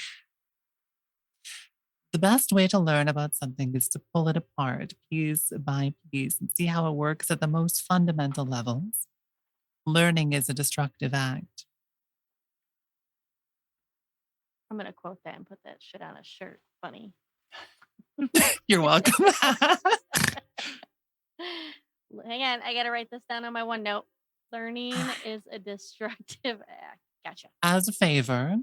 The best way to learn about something is to pull it apart piece by piece and see how it works at the most fundamental levels. Learning is a destructive act. I'm gonna quote that and put that shit on a shirt. Funny. You're welcome. Hang on, I gotta write this down on my OneNote. Learning is a destructive act. Gotcha. As a favor,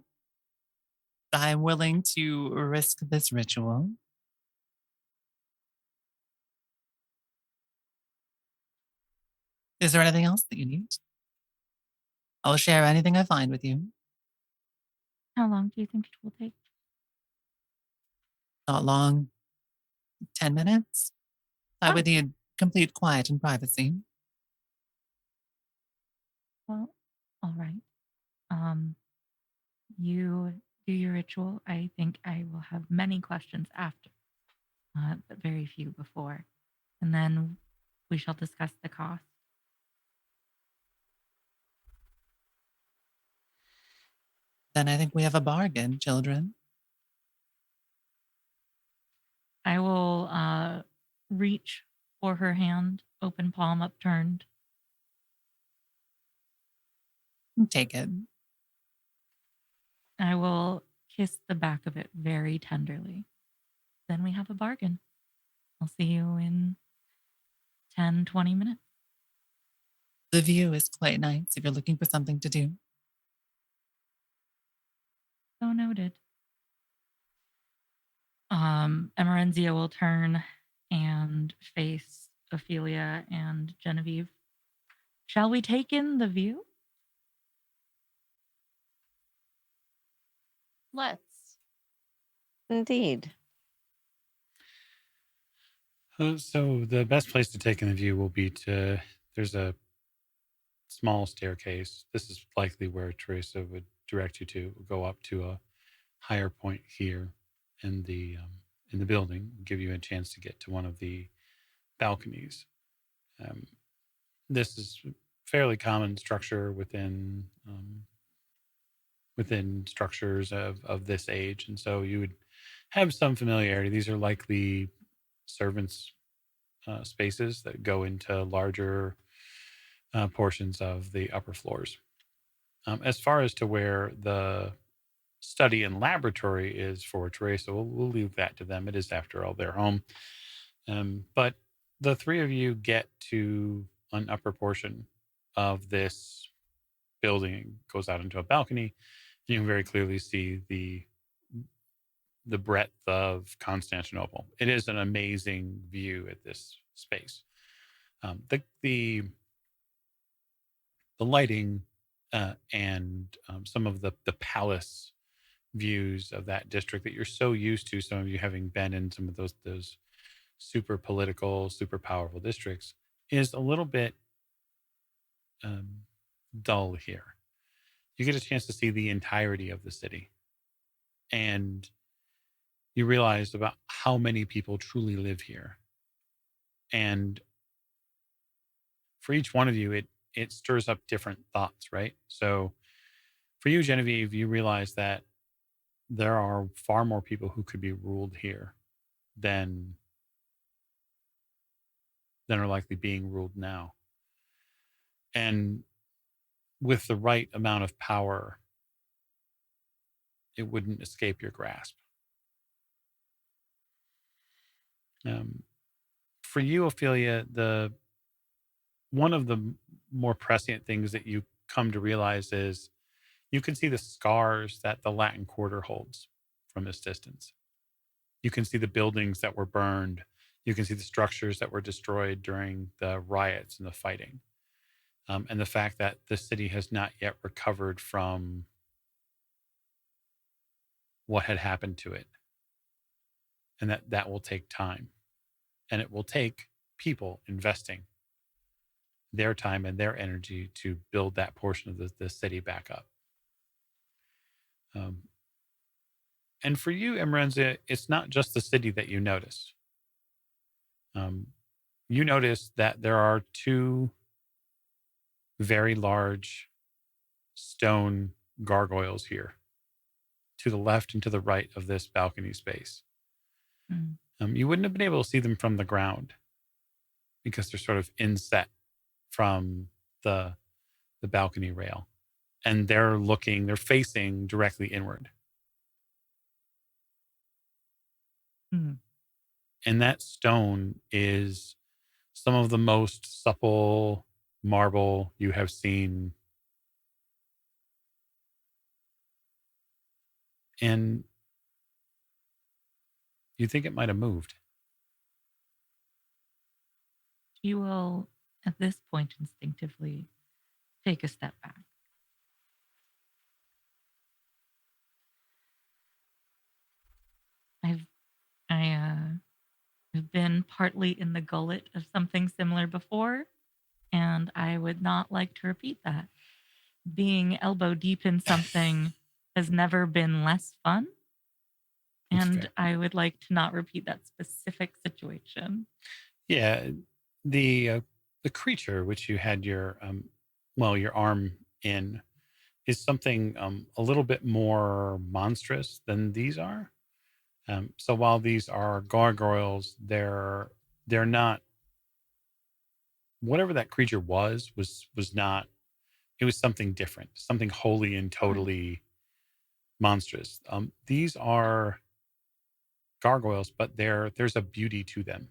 I'm willing to risk this ritual. Is there anything else that you need? I'll share anything I find with you. How long do you think it will take? Not long. 10 minutes. I Oh. would need complete quiet and privacy. Well, all right. You do your ritual. I think I will have many questions after, but very few before. And then we shall discuss the cost. Then I think we have a bargain, children. I will reach for her hand, open palm upturned. Take it. I will kiss the back of it very tenderly. Then we have a bargain. I'll see you in 10, 20 minutes. The view is quite nice if you're looking for something to do. So noted. Emerenzia will turn and face Ophelia and Genevieve. Shall we take in the view? Let's. Indeed. So the best place to take in the view will be there's a small staircase. This is likely where Teresa would direct you to. Go up to a higher point here in the building, give you a chance to get to one of the balconies. This is fairly common structure within structures of this age, and so you would have some familiarity. These are likely servants' spaces that go into larger portions of the upper floors. As far as to where the study and laboratory is for Teresa, we'll leave that to them. It is, after all, their home. But the three of you get to an upper portion of this building. It goes out into a balcony. You can very clearly see the breadth of Constantinople. It is an amazing view at this space. The lighting and some of the palace views of that district that you're so used to, some of you having been in some of those super political, super powerful districts, is a little bit dull here. You get a chance to see the entirety of the city, and you realize about how many people truly live here. And for each one of you, it stirs up different thoughts, right? So for you, Genevieve, you realize that there are far more people who could be ruled here than are likely being ruled now. And with the right amount of power, it wouldn't escape your grasp. For you, Ophelia, one of the more prescient things that you come to realize is you can see the scars that the Latin Quarter holds from this distance. You can see the buildings that were burned. You can see the structures that were destroyed during the riots and the fighting. And the fact that the city has not yet recovered from what had happened to it. And that will take time. And it will take people investing their time and their energy to build that portion of the city back up. And for you, Emerenzia, it's not just the city that you notice. You notice that there are two very large stone gargoyles here, to the left and to the right of this balcony space. Mm. You wouldn't have been able to see them from the ground because they're sort of inset from the balcony rail, and they're facing directly inward. Mm. And that stone is some of the most supple marble you have seen. And you think it might have moved. She will, at this point, instinctively take a step back. I've been partly in the gullet of something similar before, and I would not like to repeat that. Being elbow deep in something has never been less fun, That's and fair. I would like to not repeat that specific situation. Yeah, the creature which you had your your arm in is something a little bit more monstrous than these are. So while these are gargoyles, they're not. Whatever that creature was not. It was something different, something wholly and totally monstrous. These are gargoyles, but there's a beauty to them.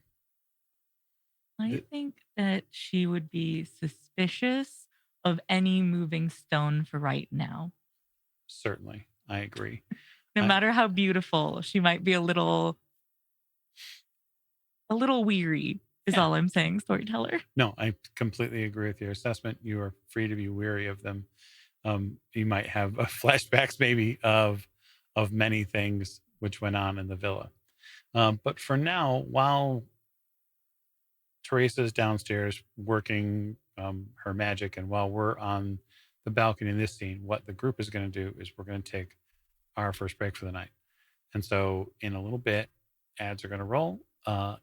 I think that she would be suspicious of any moving stone for right now. Certainly, I agree. No I- matter how beautiful, she might be a little weary, is Yeah. all I'm saying, storyteller. No, I completely agree with your assessment. You are free to be weary of them. You might have flashbacks, maybe of many things which went on in the villa. But for now, while Teresa's downstairs working her magic, and while we're on the balcony in this scene, what the group is going to do is we're going to take our first break for the night. And so, in a little bit, ads are going to roll,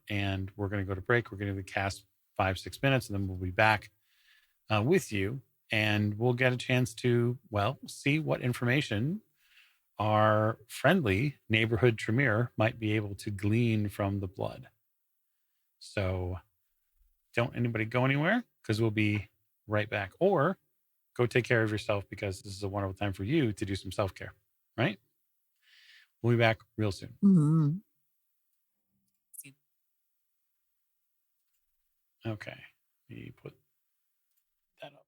and we're going to go to break. We're going to cast 5-6 minutes, and then we'll be back with you, and we'll get a chance to see what information our friendly neighborhood Tremere might be able to glean from the blood. So don't anybody go anywhere, because we'll be right back. Or go take care of yourself, because this is a wonderful time for you to do some self-care, right? We'll be back real soon. Mhm. Okay. Let me put that up.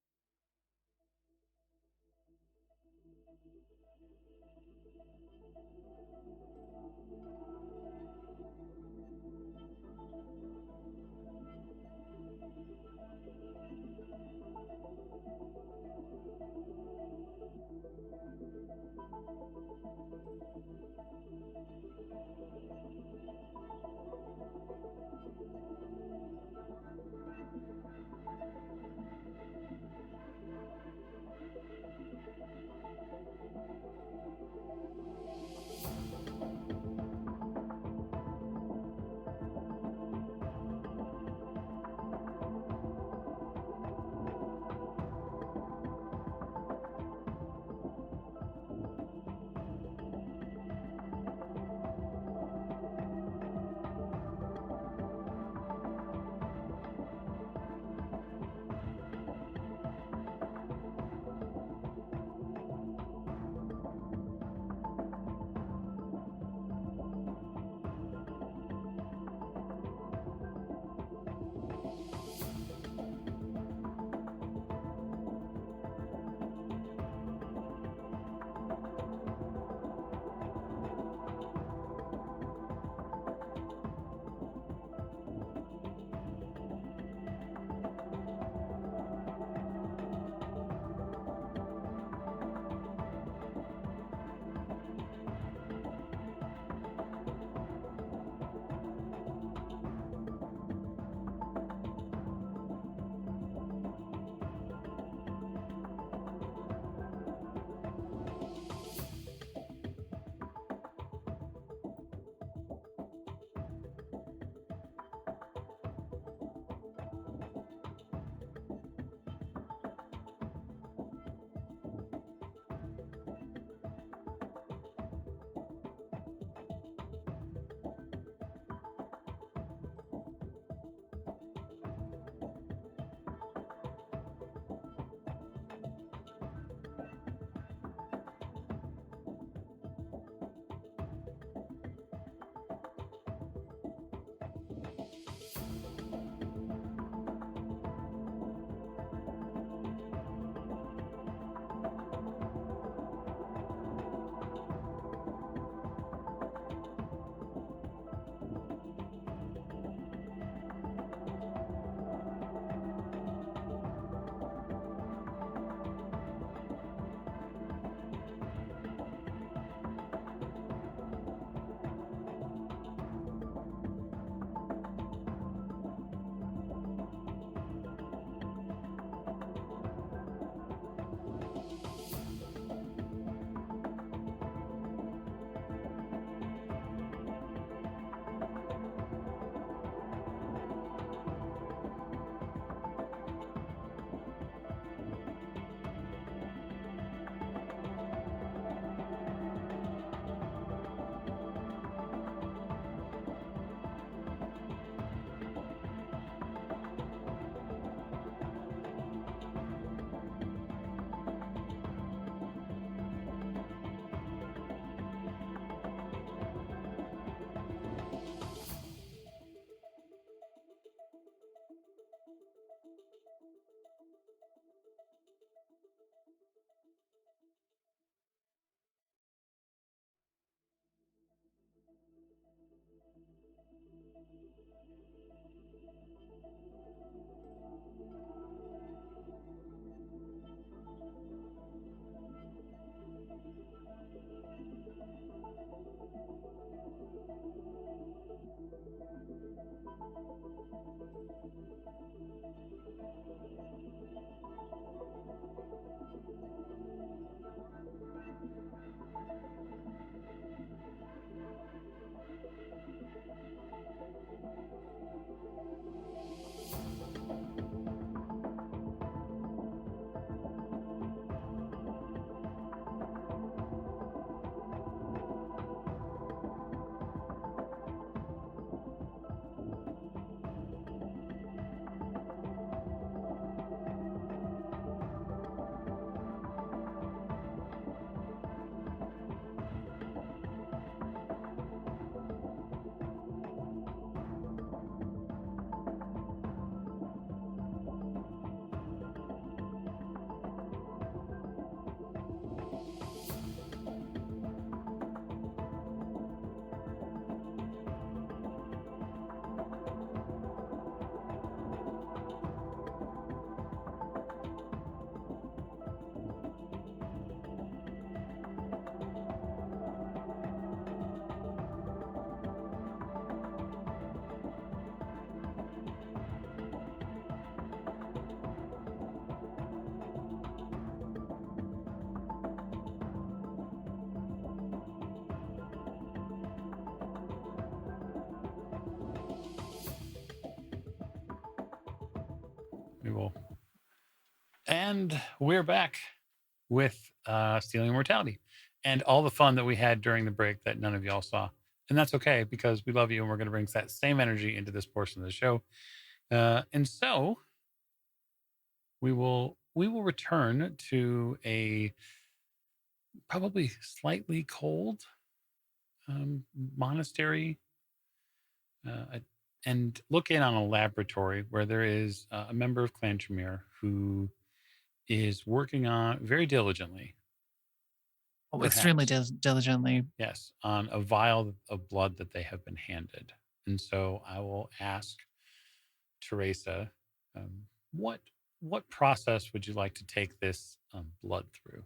We will. And we're back with Stealing Immortality and all the fun that we had during the break that none of y'all saw. And that's okay because we love you and we're going to bring that same energy into this portion of the show. And so we will return to a probably slightly cold monastery and look in on a laboratory where there is a member of Clan Tremere who is working on very diligently. Extremely perhaps, diligently. yes, on a vial of blood that they have been handed. And so I will ask Teresa, what process would you like to take this blood through?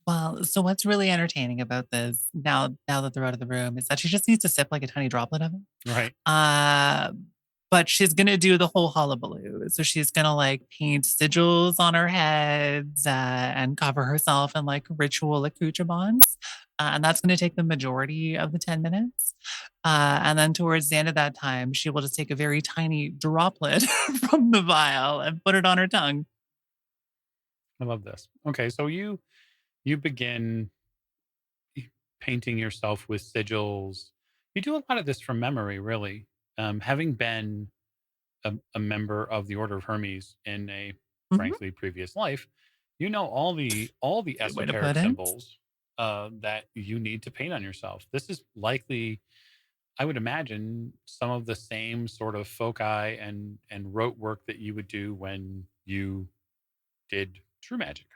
Well, so what's really entertaining about this now that they're out of the room is that she just needs to sip like a tiny droplet of it. Right. Uh, but she's gonna do the whole hullabaloo. So she's gonna like paint sigils on her heads and cover herself in like ritual accoutrements. And that's gonna take the majority of the 10 minutes. And then towards the end of that time, she will just take a very tiny droplet from the vial and put it on her tongue. I love this. Okay, so you begin painting yourself with sigils. You do a lot of this from memory, really. Having been a member of the Order of Hermes in a Mhm. frankly previous life, you know all the Good way to esoteric put it. symbols that you need to paint on yourself. This is likely, I would imagine, some of the same sort of foci and rote work that you would do when you did true magic.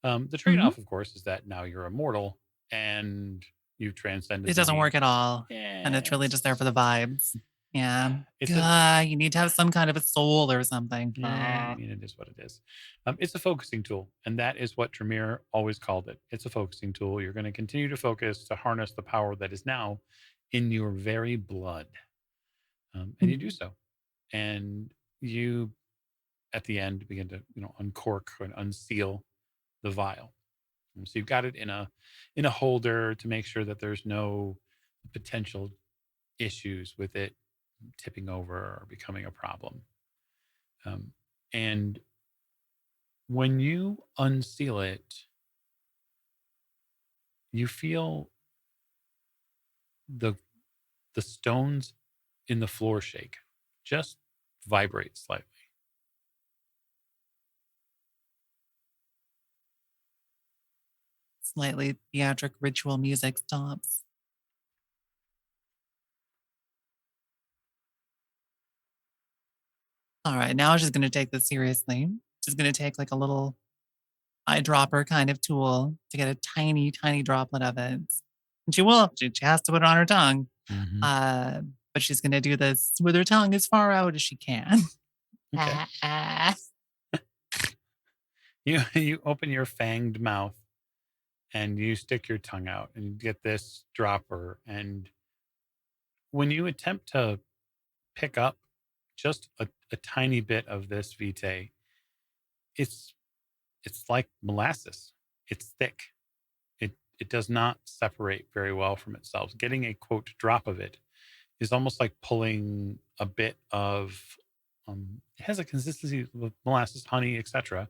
The trade Mhm. off, of course, is that now you're immortal and you've transcended It the doesn't need. work at all. And it's really just there for Yes. the vibes. Yeah. It's a You need to have some kind of a soul or something. Yeah, I mean, it is what it is. It's a focusing tool, and that is what Tremere always called it. It's a focusing tool. You're going to continue to focus to harness the power that is now in your very blood, and you do Mhm. so. And you, at the end, begin to uncork and unseal the vial. So you've got it in a holder to make sure that there's no potential issues with it tipping over or becoming a problem. Um, and when you unseal it, you feel the stones in the floor shake, just vibrate slightly. Slightly theatric ritual music stops. All right, now she's going to take this seriously. She's going to take like a little eyedropper kind of tool to get a tiny, tiny droplet of it. And she will. She has to put it on her tongue. Mm-hmm. Uh, but she's going to do this with her tongue as far out as she can. Okay. You open your fanged mouth and you stick your tongue out and you get this dropper. And when you attempt to pick up just a tiny bit of this vitae, it's it's like molasses. It's thick. It does not separate very well from itself. Getting a quote drop of it is almost like pulling a bit of it has a consistency of molasses, honey, etc.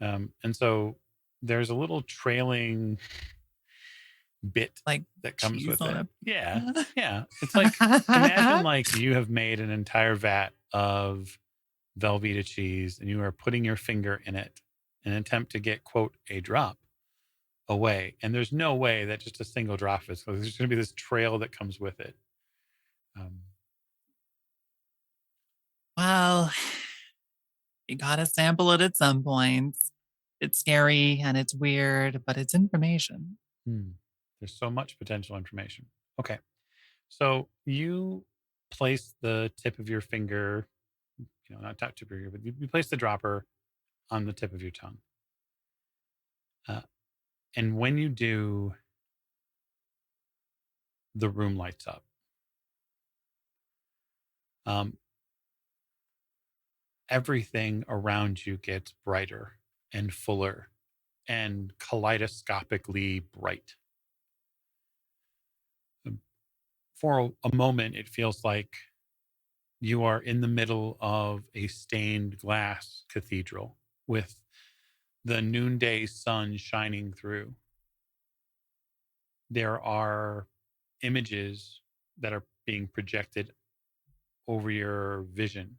And so there's a little trailing bit Like that comes cheese with on it. a Yeah. Yeah. It's like imagine like you have made an entire vat of Velveeta cheese and you are putting your finger in it in an attempt to get quote a drop away. And there's no way that just a single drop is. So there's going to be this trail that comes with it. Um, Well, you gotta sample it at some point. It's scary and it's weird, but it's information. there's so much potential information. Okay. So you place the tip of your finger, not tip of your finger, but you place the dropper on the tip of your tongue. And when you do, the room lights up. Um, everything around you gets brighter and fuller and kaleidoscopically bright. For a moment, it feels like you are in the middle of a stained glass cathedral with the noonday sun shining through. There are images that are being projected over your vision,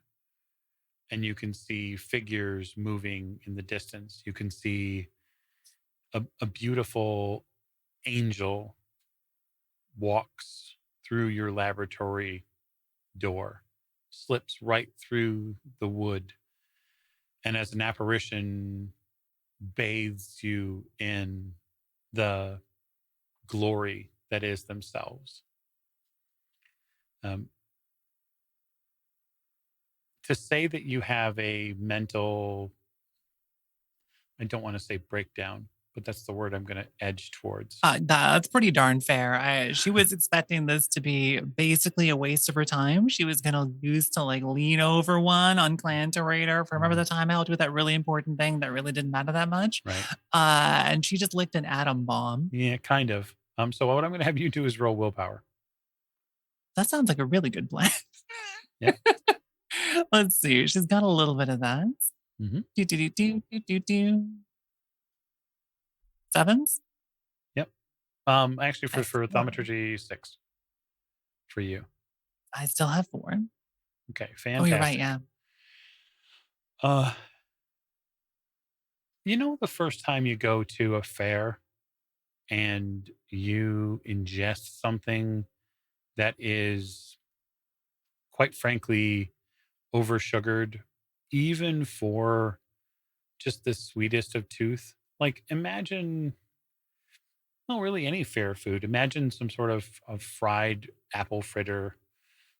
and you can see figures moving in the distance. You can see a beautiful angel walks through your laboratory door, slips right through the wood, and as an apparition bathes you in the glory that is themselves. Um, to say that you have a mental, I don't want to say breakdown, but that's the word I'm going to edge towards. That's pretty darn fair. She was expecting this to be basically a waste of her time. She was gonna use to like lean over one on Clan Tremere. Remember the time I helped with that really important thing that really didn't matter that much? Right. And she just licked an atom bomb. Yeah, kind of. So what I'm going to have you do is roll willpower. That sounds like a really good plan. Yeah. Let's see. She's got a little bit of that. Mm-hmm. Do. Sevens? Yep. Actually, I for swore. thaumaturgy, 6 for you. I still have 4. Okay, Oh, you're right. fantastic. Yeah. The first time you go to a fair and you ingest something that is, quite frankly, oversugared, even for just the sweetest of tooth. Like imagine, well, really any fair food. Imagine some sort of fried apple fritter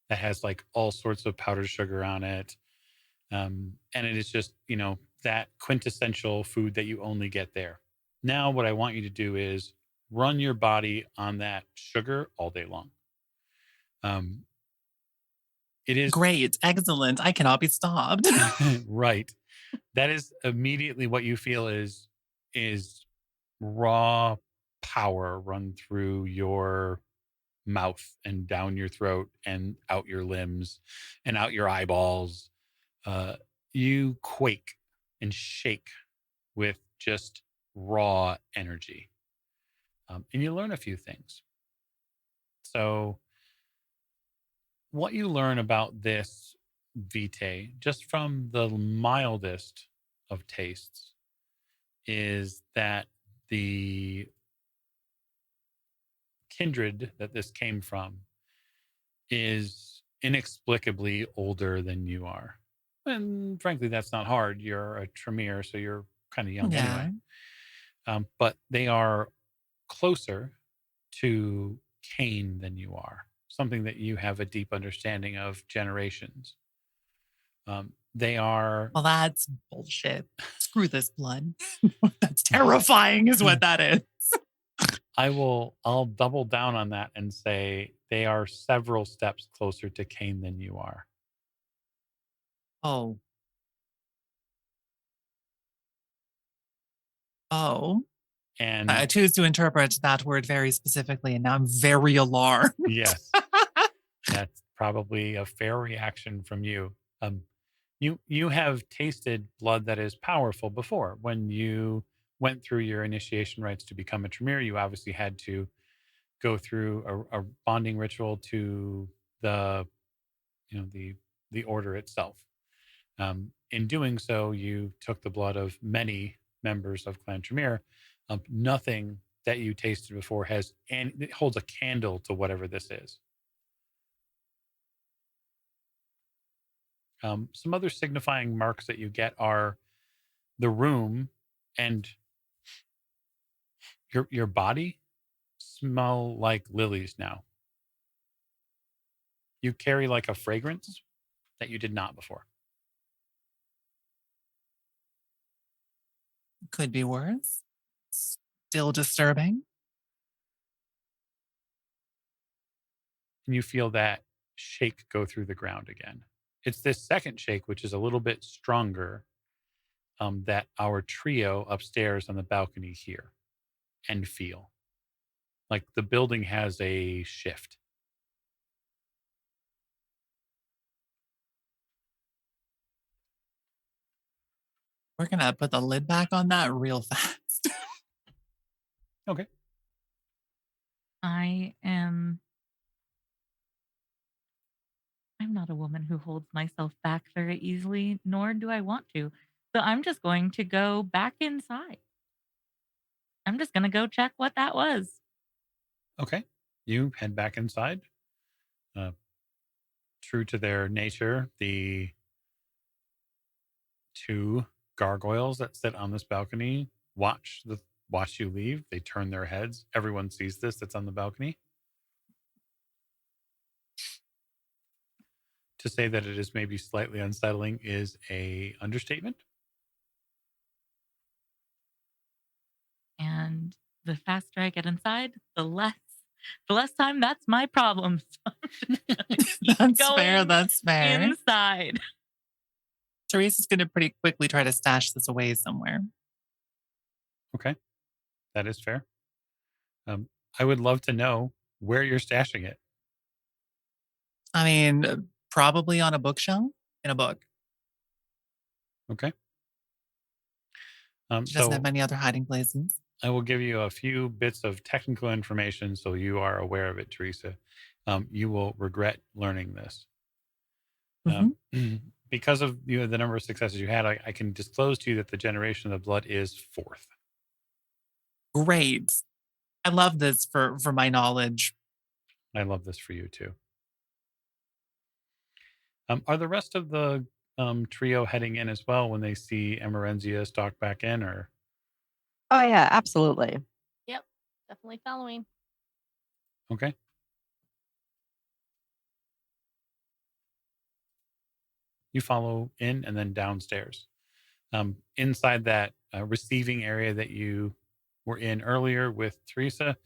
that has like all sorts of powdered sugar on it. And it is just, that quintessential food that you only get there. Now, what I want you to do is run your body on that sugar all day long. It is Great. Excellent. I cannot be stopped. right. That is immediately what you feel is raw power run through your mouth and down your throat and out your limbs and out your eyeballs. You quake and shake with just raw energy. And you learn a few things. So, what you learn about this vitae, just from the mildest of tastes, is that the kindred that this came from is inexplicably older than you are. And frankly, that's not hard. You're a Tremere, so you're kind of young Yeah. anyway. But they are closer to Cain than you are, something that you have a deep understanding of generations. They are. Well, that's bullshit. Screw this blood. That's terrifying, is what that is. I'll double down on that and say they are several steps closer to Cain than you are. Oh. Oh. I And choose to interpret that word very specifically, and now I'm very alarmed. yes, that's probably a fair reaction from you. You have tasted blood that is powerful before. When you went through your initiation rites to become a Tremere, you obviously had to go through a bonding ritual to the the order itself. In doing so, you took the blood of many members of Clan Tremere. Nothing that you tasted before has, and it holds a candle to whatever this is. Some other signifying marks that you get are the room and your body smell like lilies now. You carry like a fragrance that you did not before. Could be worse. Still disturbing. And you feel that shake go through the ground again. It's this second shake, which is a little bit stronger, that our trio upstairs on the balcony hear and feel. Like the building has a shift. We're gonna put the lid back on that real fast. Okay. I'm not a woman who holds myself back very easily, nor do I want to. So I'm just going to go back inside. I'm just going to go check what that was. Okay. You head back inside. Uh, True to their nature, the two gargoyles that sit on this balcony watch you leave. They turn their heads. Everyone sees this that's on the balcony. To say that it is maybe slightly unsettling is a understatement. And the faster I get inside, the less time that's my problem. So I'm just gonna keep That's fair. going That's fair. inside. Teresa's gonna pretty quickly try to stash this away somewhere. Okay. That is fair. Um, I would love to know where you're stashing it. I mean, probably on a bookshelf in a book. Okay. She doesn't have So many other hiding places. I will give you a few bits of technical information so you are aware of it, Teresa. You will regret learning this. Mhm. Because of the number of successes you had, I can disclose to you that the generation of the blood is fourth. Great. I love this for my knowledge. I love this for you too. Are the rest of the trio heading in as well when they see Emerenzia stalk back in, or Oh yeah, absolutely. Yep, definitely following. okay? You follow in and then downstairs. Inside that receiving area that you were in earlier with Teresa,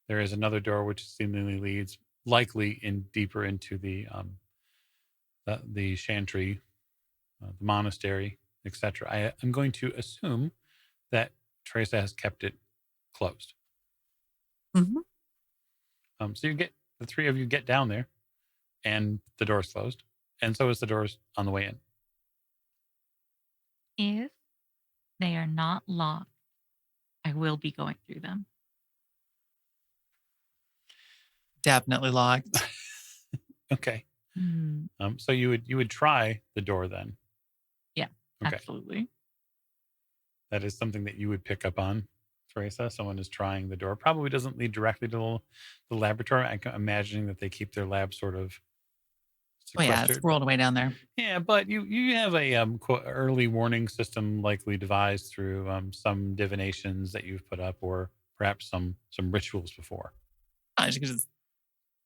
there is another door which seemingly leads likely in deeper into the chantry, the monastery, etc. I'm going to assume that Teresa has kept it closed. Mhm. So the three of you get down there, and the door's closed, and so is the doors on the way in. If they are not locked, I will be going through them. Definitely locked. Okay. Hmm. So you would try the door then. Yeah, Okay. absolutely. That is something that you would pick up on, Teresa. Someone is trying the door. Probably doesn't lead directly to the laboratory. I'm imagining that they keep their lab sort of Oh yeah, it's sequestered. squirreled away down there. Yeah, but you have a quote, early warning system likely devised through some divinations that you've put up, or perhaps some rituals before. I should just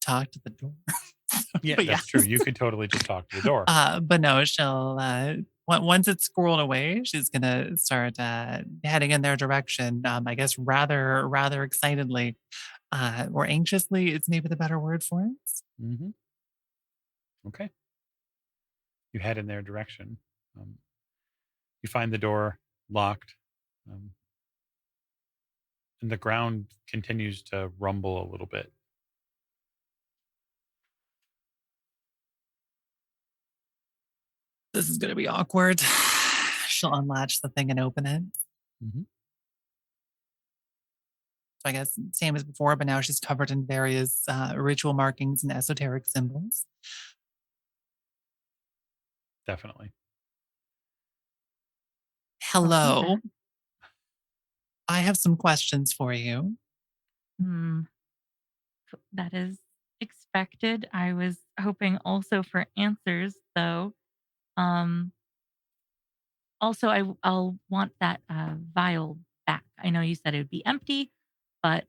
talk to the door. Yeah, But that's true. You could totally just talk to the door. But no, she'll once it's squirreled away, she's gonna start heading in their direction. I guess rather excitedly, or anxiously is maybe the better word for it. Hmm. Okay. You head in their direction. Um, you find the door locked, um, and the ground continues to rumble a little bit. This is gonna be awkward. She'll unlatch the thing and open it. Hmm. So I guess same as before, but now she's covered in various ritual markings and esoteric symbols. Definitely. Welcome back. Hello, I have some questions for you. Hmm. That is expected. I was hoping also for answers, though. Um, Also, I'll want that, vial back. I know you said it would be empty, but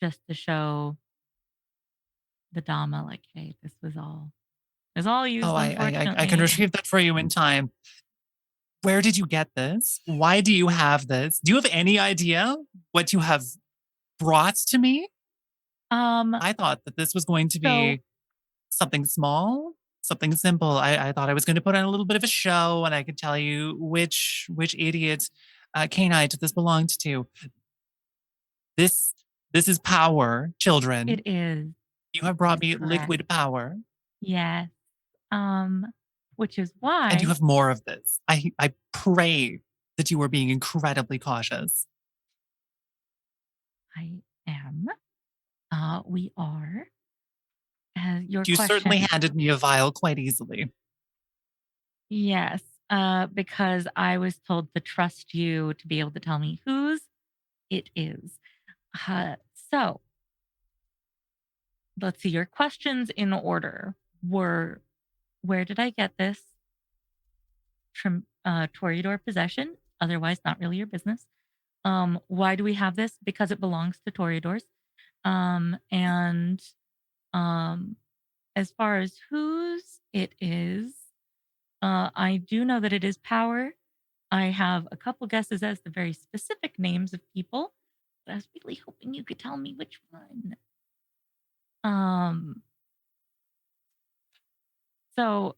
just to show the Dama, like, "Hey, this was all Oh, used, I can unfortunately." retrieve that for you in time. Where did you get this? Why do you have this? Do you have any idea what you have brought to me? Um, I thought that this was going to so be something small, something simple. I thought I was going to put on a little bit of a show, and I could tell you which idiot canite this belonged to. This this is power, it children. is. You have It brought is me correct. liquid power, Yes. Which is and you why have more of this. I pray that you are being incredibly cautious. I am. We are. Your You certainly question. handed me a vial quite easily. Yes, because I was told to trust you to be able to tell me whose it is. Uh, so let's see. Your questions in order were: where did I get this? From Toreador possession, otherwise not really your business. Why do we have this? Because it belongs to Toreadors. And um, as far as whose it is, I do know that it is power. I have a couple guesses as to very specific names of people, but I was really hoping you could tell me which one. Um, so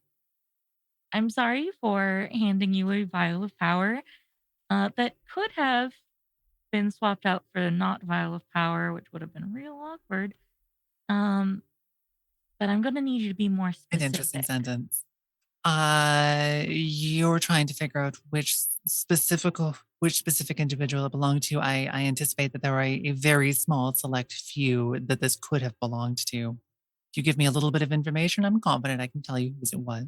I'm sorry for handing you a vial of power that could have been swapped out for a not vial of power, which would have been real awkward. Um, but I'm gonna need you to be more An interesting specific. sentence. You're trying to figure out which specific individual it belonged to. I anticipate that there are a very small select few that this could have belonged to. If you give me a little bit of information, I'm confident I can tell you whose it was.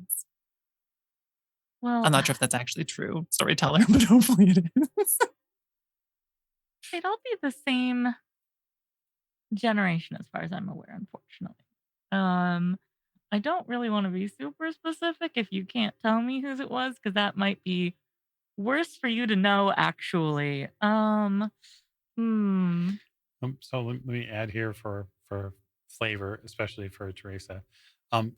Well, I'm not sure if that's actually true, storyteller, but hopefully it is. they'd all be the same generation as far as I'm aware, unfortunately. Um, I don't really want to be super specific if you can't tell me whose it was, because that might be worse for you to know actually. Hmm. So let me add here for flavor, especially for Teresa.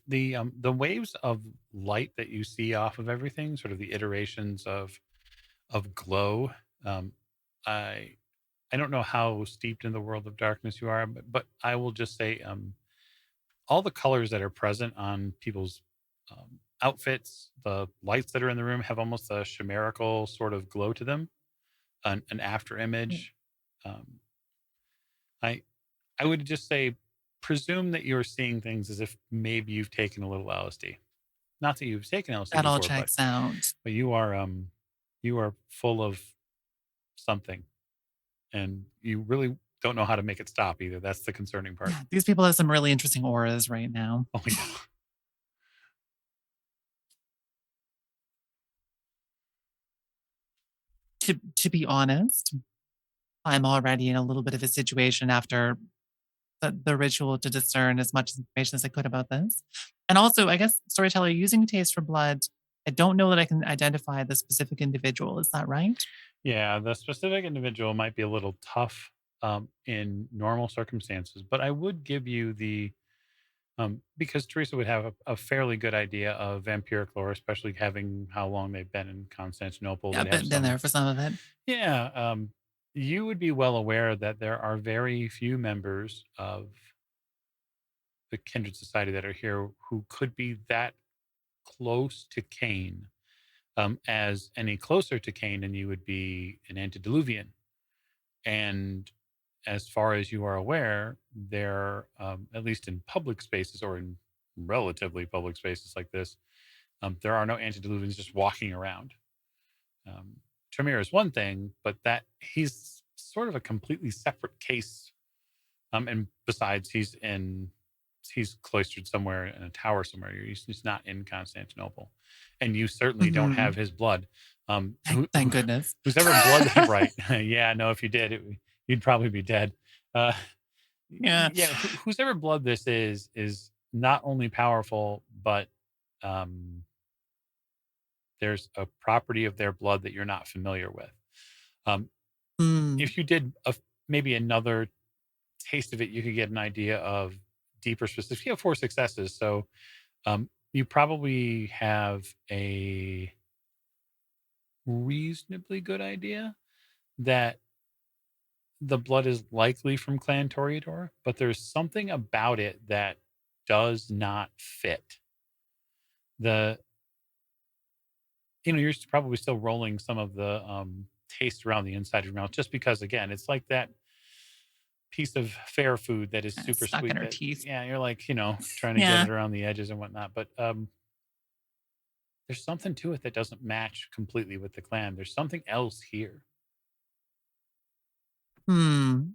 The waves of light that you see off of everything, sort of the iterations of glow. Um, I I don't know how steeped in the world of darkness you are, but I will just say all the colors that are present on people's outfits, the lights that are in the room have almost a chimerical sort of glow to them, an after image. Um, I I would just say presume that you're seeing things as if maybe you've taken a little LSD. Not that you've taken LSD That all before, checks out. but you are full of something, and you really don't know how to make it stop either. That's the concerning part. Yeah, these people have some really interesting auras right now. Oh yeah. To be honest, I'm already in a little bit of a situation after the ritual to discern as much information as I could about this. And also, I guess, storyteller, using taste for blood, I don't know that I can identify the specific individual. Is that right? Yeah, the specific individual might be a little tough in normal circumstances, but I would give you Because Teresa would have a fairly good idea of vampiric lore, especially having how long they've been in Constantinople. Yeah, They'd have been there some, for some of it. yeah. You would be well aware that there are very few members of the Kindred Society that are here who could be that close to Cain. As any closer to Cain, and you would be an antediluvian. And as far as you are aware, there, at least in public spaces or in relatively public spaces like this, there are no antediluvians just walking around. Tremere is one thing, but that he's sort of a completely separate case. And besides, he's cloistered somewhere in a tower somewhere. He's not in Constantinople, and you certainly don't have Mhm. his blood. Thank goodness. Whose ever blood, right? Yeah, no. If you did, you'd probably be dead. Uh, Yeah. yeah, whose ever blood this is not only powerful, but um, there's a property of their blood that you're not familiar with. Um, Mm. if you did maybe another taste of it, you could get an idea of deeper specifics. You have 4 successes, so you probably have a reasonably good idea that the blood is likely from Clan Toreador, but there's something about it that does not fit. The you're probably still rolling some of the taste around the inside of your mouth, just because again, it's like that piece of fair food that is super Stuck in sweet. her That teeth. yeah, you're like trying to get Yeah. it around the edges and whatnot, but there's something to it that doesn't match completely with the clan. There's something else here. Hmm.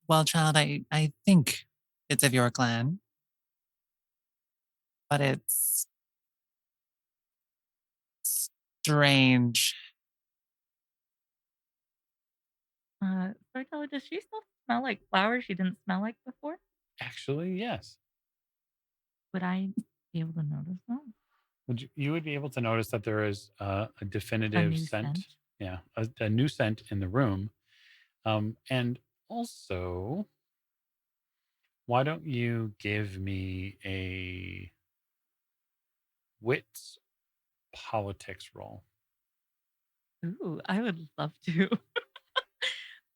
Well, child, I think it's of your clan, but it's strange. Storyteller, does she still smell like flowers she didn't smell like before? Actually, yes. Would I be able to notice that? You would be able to notice that there is a A definitive new scent. scent? Yeah, a new scent in the room. And also, why don't you give me a wits politics roll? Ooh, I would love to.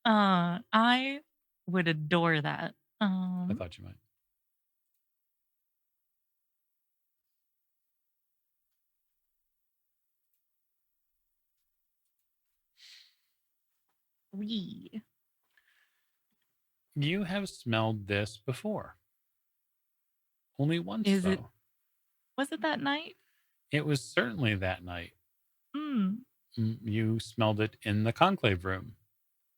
I would adore that. I thought you might. 3. You have smelled this before. Only once, Is it though. was it that night? It was certainly that night. Mm. You smelled it in the conclave room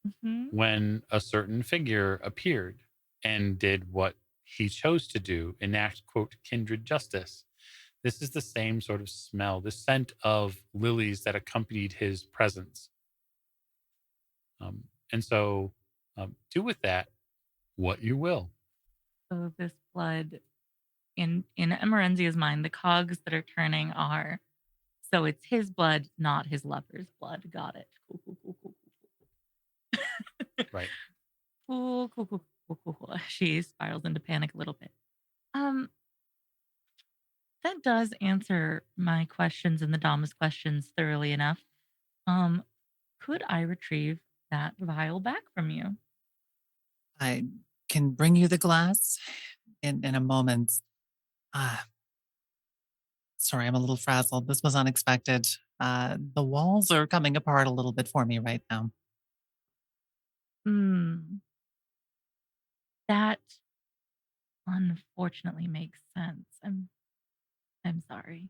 Mhm. when a certain figure appeared and did what he chose to do, enact, quote, kindred justice. This is the same sort of smell, the scent of lilies that accompanied his presence. And so do with that what you will. So this blood in Emerenzia's mind, the cogs that are turning are so it's his blood, not his lover's blood. Got it. Cool, cool, cool, cool, cool, cool. Right. Cool, cool, cool, cool, cool, cool. She spirals into panic a little bit. Um, that does answer my questions and the Dom's questions thoroughly enough. Um, could I retrieve that vial back from you? I can bring you the glass in a moment. Ah, sorry, I'm a little frazzled. This was unexpected. The walls are coming apart a little bit for me right now. Hmm. That unfortunately makes sense. I'm sorry.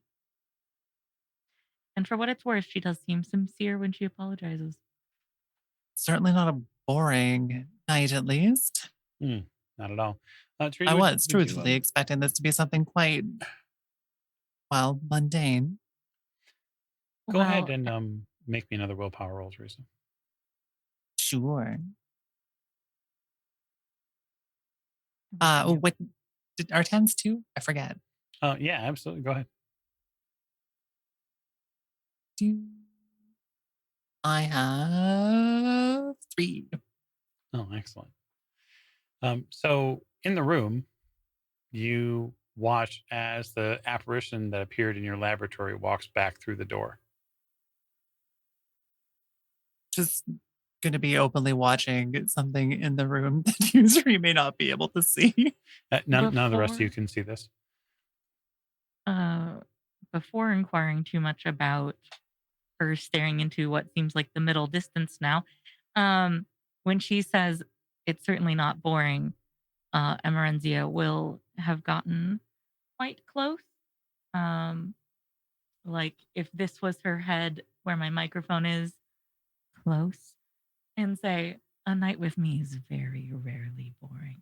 And for what it's worth, she does seem sincere when she apologizes. Certainly not a boring night, at least. Not at all. I Teresa, was would you truthfully expecting this to be something quite, well, mundane. go ahead Well, and make me another willpower roll, Teresa? Sure. yeah. What are tens too? I forget. Yeah, absolutely. Go ahead. Do I have 3? Oh, excellent. So in the room, you watch as the apparition that appeared in your laboratory walks back through the door. Just going to be openly watching something in the room that user may not be able to see. None of the rest of you Before can see this. uh before inquiring too much about her staring into what seems like the middle distance now, um, when she says it's certainly not boring, Emerenzia will have gotten quite close. Um, like if this was her head where my microphone is, close, and say, "A night with me is very rarely boring."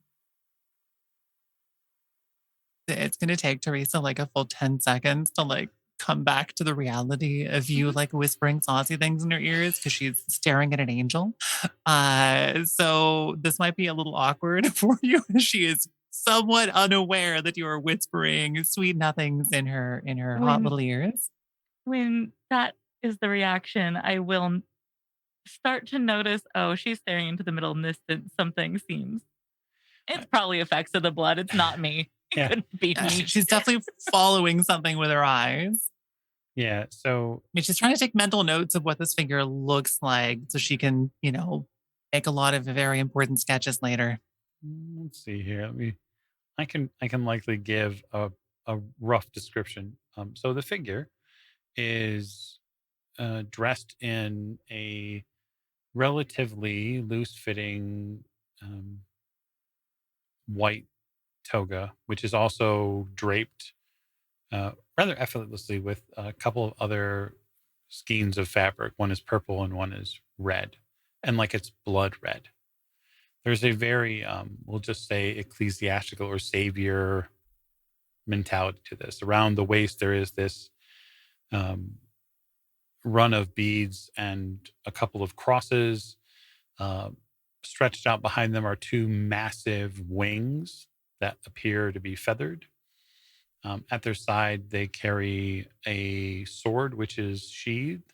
It's going to take Teresa like a full 10 seconds to like come back to the reality of you like whispering saucy things in her ears because she's staring at an angel. So this might be a little awkward for you. She is somewhat unaware that you are whispering sweet nothings in her hot When little ears. when that is the reaction, I will start to notice, oh, she's staring into the middle distance. Something seems. Uh, It's probably effects of the blood. It's not me. It Yeah. couldn't be Yeah, me. she's definitely following something with her eyes. Yeah. So I mean, she's trying to take mental notes of what this figure looks like so she can, make a lot of very important sketches later. let's see here. I can likely give a rough description. So the figure is dressed in a relatively loose fitting um, white toga, which is also draped rather effortlessly with a couple of other skeins of fabric. One is purple and one is red, and like it's blood red. There's a very, we'll just say, ecclesiastical or savior mentality to this. Around the waist, there is this um, run of beads and a couple of crosses. Uh, Stretched out behind them are two massive wings that appear to be feathered. At their side, they carry a sword, which is sheathed.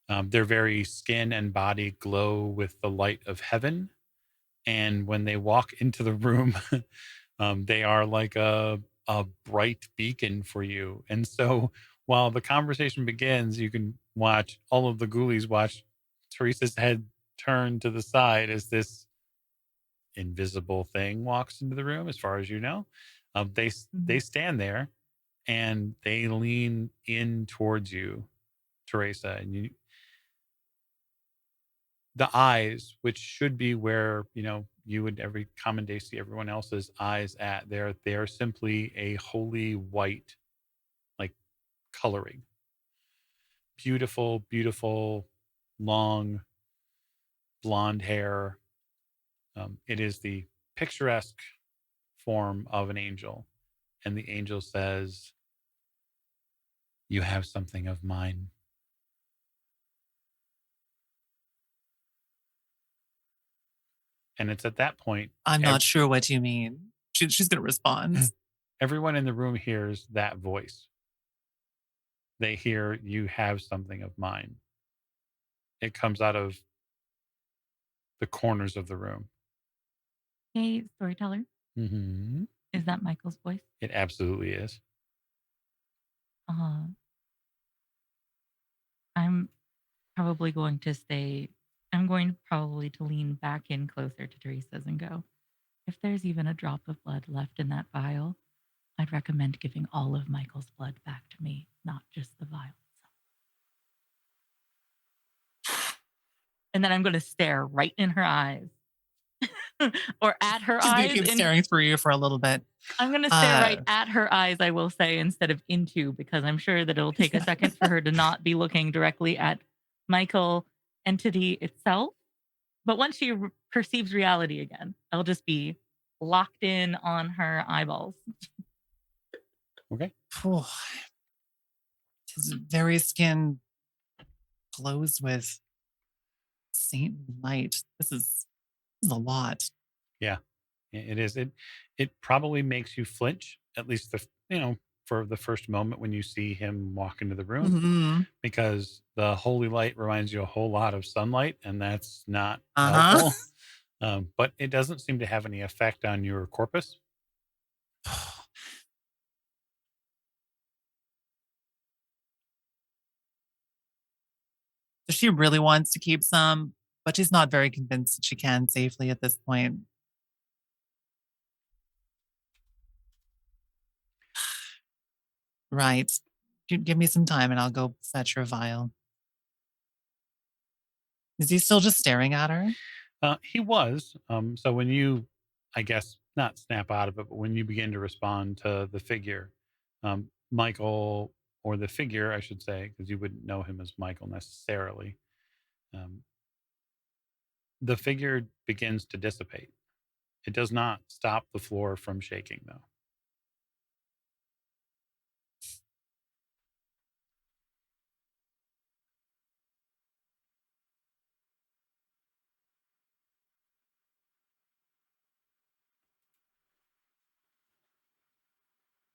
Their very skin and body glow with the light of heaven. And when they walk into the room, they are like a bright beacon for you. And so while the conversation begins, you can watch all of the ghoulies watch Teresa's head turn to the side as this invisible thing walks into the room, as far as you know. They Mhm. stand there and they lean in towards you, Teresa, and the eyes, which should be where you would every common day see everyone else's eyes at. They're simply a holy white, like coloring. Beautiful, beautiful, long blonde hair. It is the picturesque form of an angel, and the angel says, "You have something of mine." And it's at that point I'm not sure what you mean. She's going to respond. everyone in the room hears that voice. They hear, "You have something of mine." It comes out of the corners of the room. Hey, storyteller, Hmm. is that Michael's voice? It absolutely is. Uh, I'm probably going to stay. I'm going probably to lean back in closer to Teresa's and go, if there's even a drop of blood left in that vial, I'd recommend giving all of Michael's blood back to me, not just the vial itself. And then I'm going to stare right in her eyes or at her She's going to eyes. keep And staring through you for a little bit. I'm going to stare right at her eyes, I will say, instead of into, because I'm sure that it'll take a second for her to not be looking directly at Michael entity itself. But once she perceives reality again, I'll just be locked in on her eyeballs. Okay. His very skin glows with saint light. This is a lot. Yeah, it is. It probably makes you flinch, at least for the first moment when you see him walk into the room, Hmm. because the holy light reminds you a whole lot of sunlight, and that's not Uh huh. helpful. But it doesn't seem to have any effect on your corpus. So she really wants to keep some, but she's not very convinced that she can safely at this point. Right. Give me some time and I'll go fetch her vial. Is he still just staring at her? He was. So when you, I guess, not snap out of it, but when you begin to respond to the figure, Michael, or the figure, I should say, because you wouldn't know him as Michael necessarily, um, the figure begins to dissipate. It does not stop the floor from shaking, though.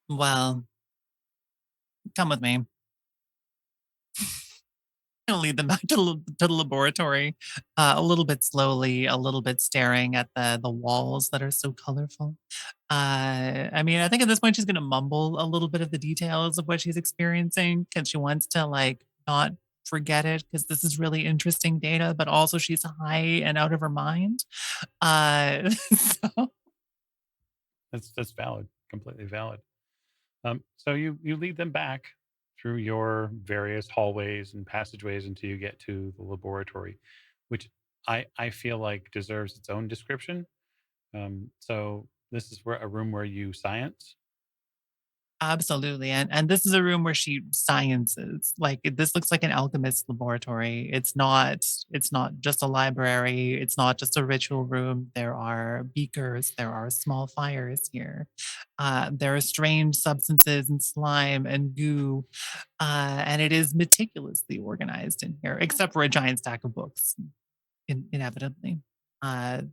Well, come with me. I'll lead them back to the laboratory, a little bit slowly, a little bit staring at the walls that are so colorful. I mean, I think at this point she's going to mumble a little bit of the details of what she's experiencing because she wants to like not forget it because this is really interesting data, but also she's high and out of her mind. So That's valid, completely valid. So you lead them back through your various hallways and passageways until you get to the laboratory, which I feel like deserves its own description. So this is where a room where you science. absolutely. And this is a room where she sciences. Like this looks like an alchemist laboratory. It's not just a library. It's not just a ritual room. There are beakers, there are small fires here. There are strange substances and slime and goo. And it is meticulously organized in here, except for a giant stack of books, inevitably. Uh,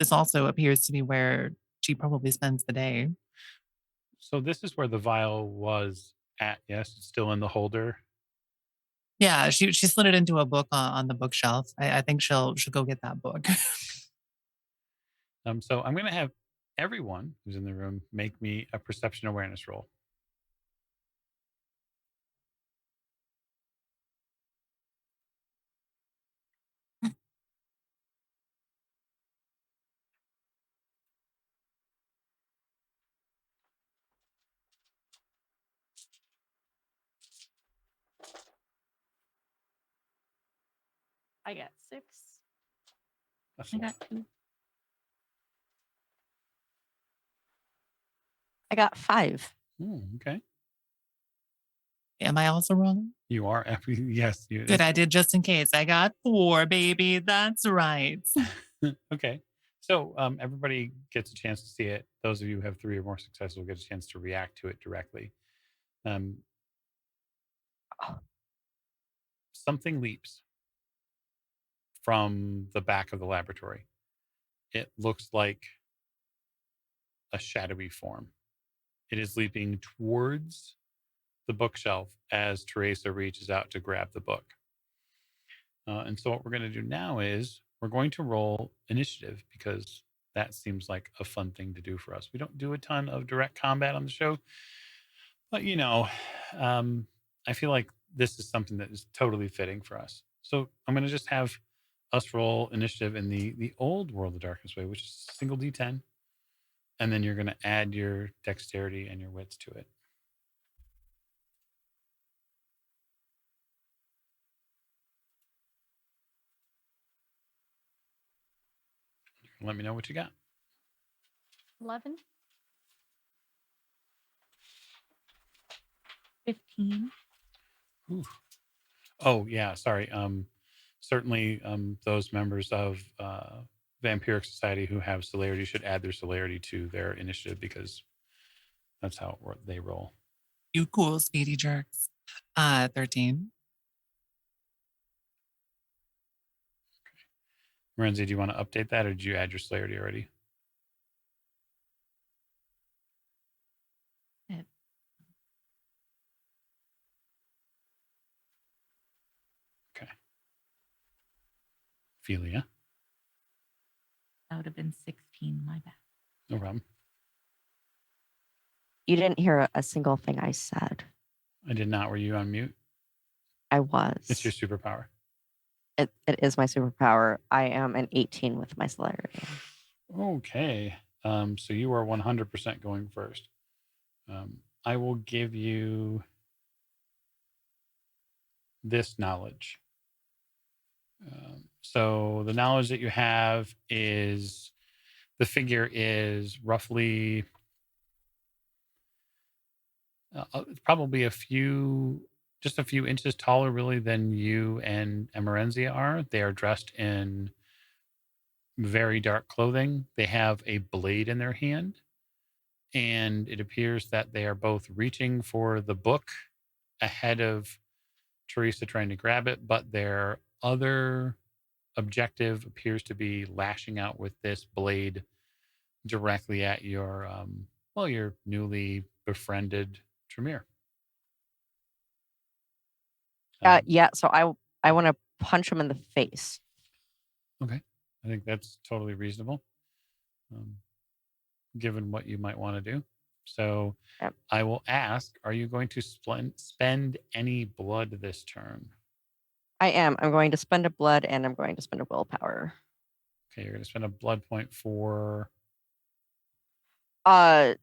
this also appears to be where she probably spends the day. So this is where the vial was at. Yes, it's still in the holder. Yeah, she slid it into a book on the bookshelf. I think she'll go get that book. So I'm going to have everyone who's in the room make me a perception awareness roll. I got 6. That's I a lot. got 2. I got 5. Okay. Am I also wrong? You are. Yes. Good, I did just in case. I got 4, baby. That's right. Okay. So everybody gets a chance to see it. Those of you who have 3 or more successes will get a chance to react to it directly. Um, Something leaps from the back of the laboratory. It looks like a shadowy form. It is leaping towards the bookshelf as Teresa reaches out to grab the book. And so, what we're going to do now is we're going to roll initiative because that seems like a fun thing to do for us. We don't do a ton of direct combat on the show, but um, I feel like this is something that is totally fitting for us. So, I'm going to just have us roll initiative in the old World of Darkness way, which is single D10. And then you're going to add your dexterity and your wits to it. Let me know what you got. 11. 15. Ooh. Oh yeah, sorry. Certainly, those members of Vampiric Society who have celerity should add their celerity to their initiative because that's how they roll. You cool, speedy jerks. 13. Renzi, do you want to update that, or did you add your celerity already? It- Okay. Philia. That would have been 16. My bad. No problem. You didn't hear a single thing I said. I did not. Were you on mute? I was. It's your superpower. It is my superpower. I am an 18 with my celerity. Okay. So you are 100% going first. I will give you this knowledge. So the knowledge that you have is the figure is roughly probably just a few inches taller really than you and Emerenzia are. They are dressed in very dark clothing. They have a blade in their hand, and it appears that they are both reaching for the book ahead of Teresa trying to grab it, but their other objective appears to be lashing out with this blade directly at your newly befriended Tremere. Yeah, so I want to punch him in the face. Okay. I think that's totally reasonable, given what you might want to do. So Yep. I will ask, are you going to spend any blood this turn? I am. I'm going to spend a blood and I'm going to spend a willpower. Okay, you're going to spend a blood point for... Oh,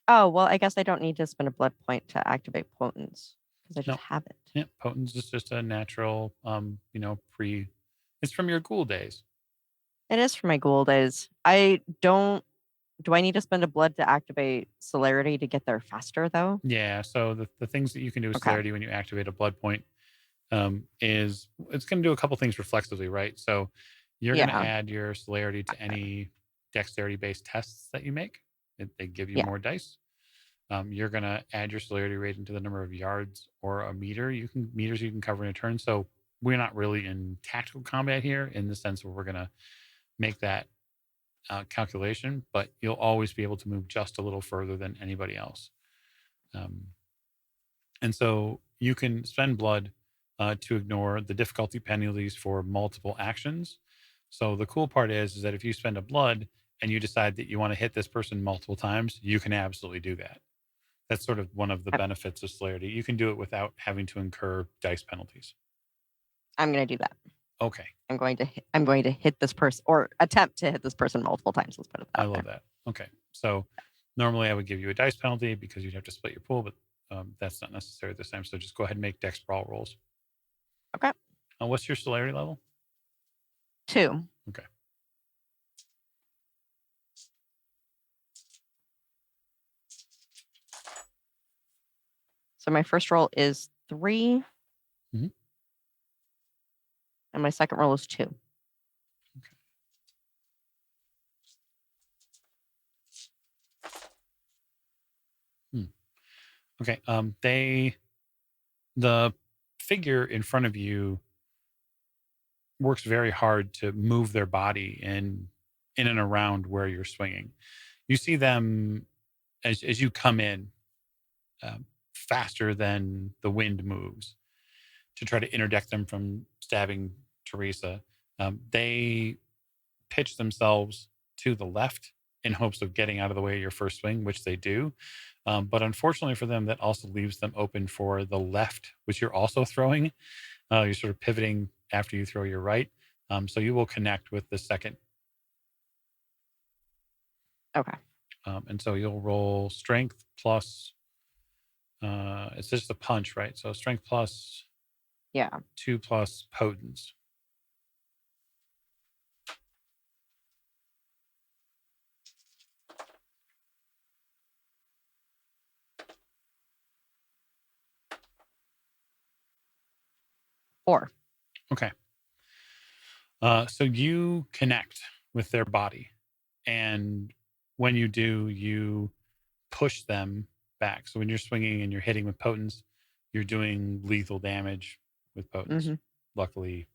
well, I guess I don't need to spend a blood point to activate potence because I just have it. Yeah, potence is just a natural, it's from your ghoul days. It is for my ghoul days. Do I need to spend a blood to activate celerity to get there faster, though? Yeah, so the things that you can do with celerity when you activate a blood point is it's going to do a couple things reflexively, right? So you're going to add your celerity to any dexterity-based tests that you make. They give you more dice. You're going to add your celerity rate into the number of yards or a meter meters you can cover in a turn. So we're not really in tactical combat here in the sense where we're going to make that calculation, but you'll always be able to move just a little further than anybody else. And so you can spend blood to ignore the difficulty penalties for multiple actions. So the cool part is that if you spend a blood and you decide that you want to hit this person multiple times, you can absolutely do that. That's sort of one of the benefits of celerity. You can do it without having to incur dice penalties. I'm going to do that. Okay. I'm going to hit this person or attempt to hit this person multiple times. Let's put it that way. I love that. Okay. So normally I would give you a dice penalty because you'd have to split your pool, but that's not necessary this time. So just go ahead and make dex brawl rolls. Okay. What's your celerity level? 2. Okay. So my first roll is 3. Mm-hmm. And my second roll is 2. Okay. The figure in front of you works very hard to move their body in and around where you're swinging. You see them as you come in faster than the wind moves to try to interdict them from stabbing Teresa. They pitch themselves to the left in hopes of getting out of the way of your first swing, which they do. But unfortunately for them, that also leaves them open for the left, which you're also throwing. You're sort of pivoting after you throw your right. So you will connect with the second. Okay. And so you'll roll strength plus, it's just a punch, right? So strength plus 2 plus potence. Four. Okay. So you connect with their body. And when you do, you push them back. So when you're swinging and you're hitting with potence, you're doing lethal damage with potence. Mm-hmm. Luckily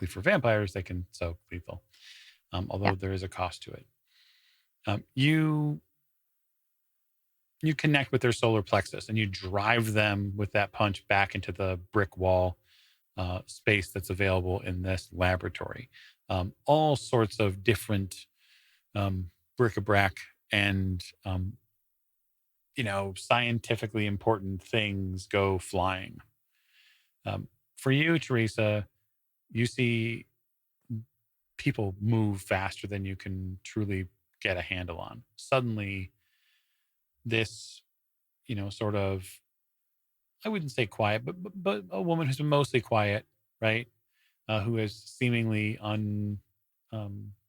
for vampires, they can soak lethal, although there is a cost to it. You connect with their solar plexus and you drive them with that punch back into the brick wall space that's available in this laboratory. All sorts of different bric-a-brac and scientifically important things go flying. For you, Teresa, you see people move faster than you can truly get a handle on. Suddenly, this, sort of, I wouldn't say quiet, but a woman who's been mostly quiet, right? Who is seemingly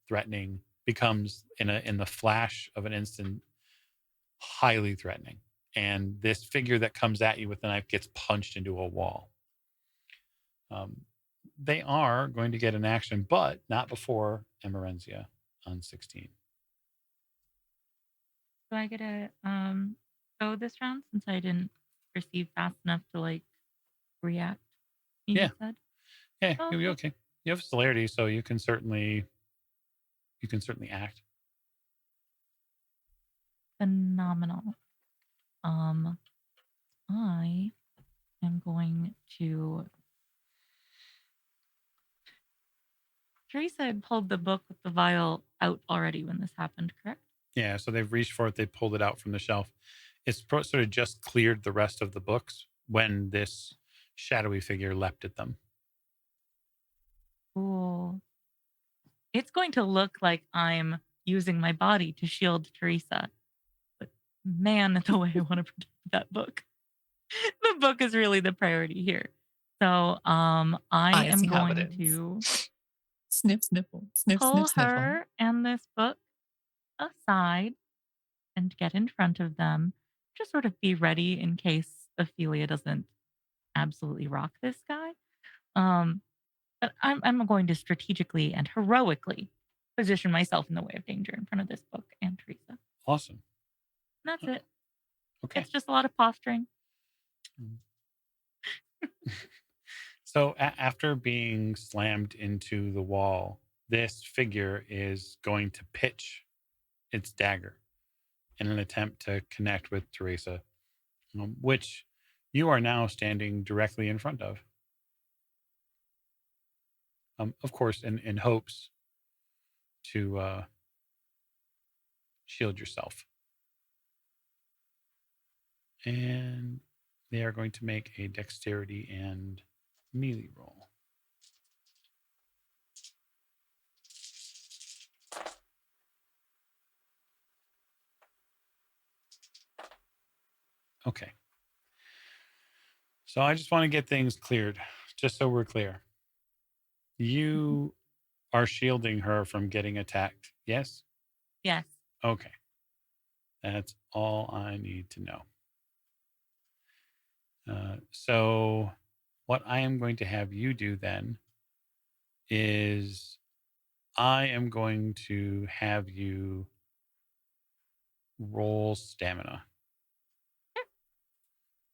threatening becomes in the flash of an instant highly threatening. And this figure that comes at you with the knife gets punched into a wall. They are going to get an action, but not before Emerenzia on 16. Do I get a go this round since I didn't receive fast enough to like react? You Yeah. just said. Yeah, Oh, you'll be okay. You have celerity, so you can certainly act. Phenomenal. I am going to. Teresa had pulled the book with the vial out already when this happened, correct? Yeah, so they've reached for it. They pulled it out from the shelf. It's sort of just cleared the rest of the books when this shadowy figure leapt at them. Cool. It's going to look like I'm using my body to shield Teresa. But man, the way I want to protect that book. The book is really the priority here. So I am see how it going is. to Sniff, sniffle, sniff, pull sniff, sniffle. her and this book aside and get in front of them. Just sort of be ready in case Ophelia doesn't absolutely rock this guy. But I'm going to strategically and heroically position myself in the way of danger in front of this book and Teresa. And Awesome. that's it. Okay. It's just a lot of posturing. So after being slammed into the wall, this figure is going to pitch its dagger in an attempt to connect with Teresa, which you are now standing directly in front of. Of course, in hopes to shield yourself. And they are going to make a dexterity and melee roll. Okay. So I just want to get things cleared, just so we're clear. You are shielding her from getting attacked, yes? Yes. Okay. That's all I need to know. So what I am going to have you do then is I am going to have you roll stamina.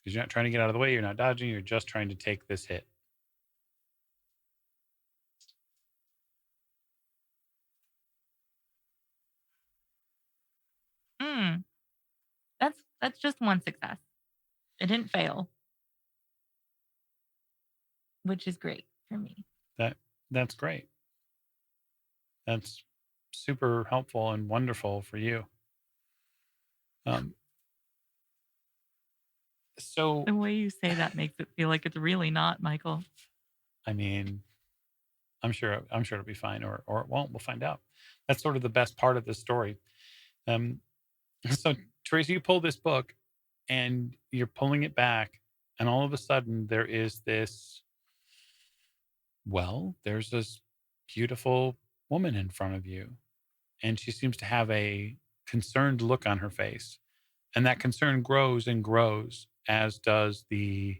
Because you're not trying to get out of the way, you're not dodging, you're just trying to take this hit. That's just one success. It didn't fail, which is great for me. That's great. That's super helpful and wonderful for you. So The way you say that makes it feel like it's really not, Michael. I mean, I'm sure it'll be fine, or it won't. We'll find out. That's sort of the best part of this story. So Teresa, you pull this book and you're pulling it back, and all of a sudden there's this beautiful woman in front of you, and she seems to have a concerned look on her face, and that concern grows and grows, as does the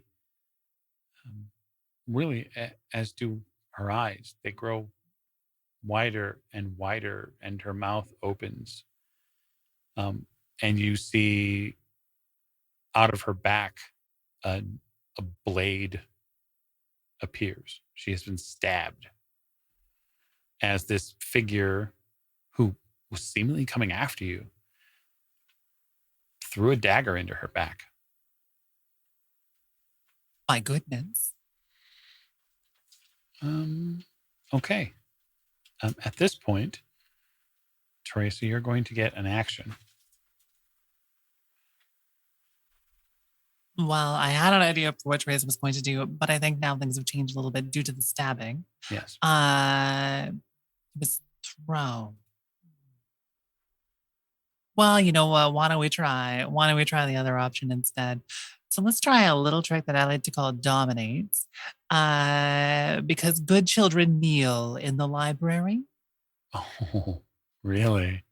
as do her eyes. They grow wider and wider, and her mouth opens, and you see out of her back a blade appears. She has been stabbed as this figure who was seemingly coming after you threw a dagger into her back. My goodness. Okay. At this point, Teresa, you're going to get an action. Well, I had an idea for what Teresa was going to do, but I think now things have changed a little bit due to the stabbing. Yes. It was thrown. Well, you know what? Why don't we try? Why don't we try the other option instead? So let's try a little trick that I like to call dominates. Because good children kneel in the library. Oh, really?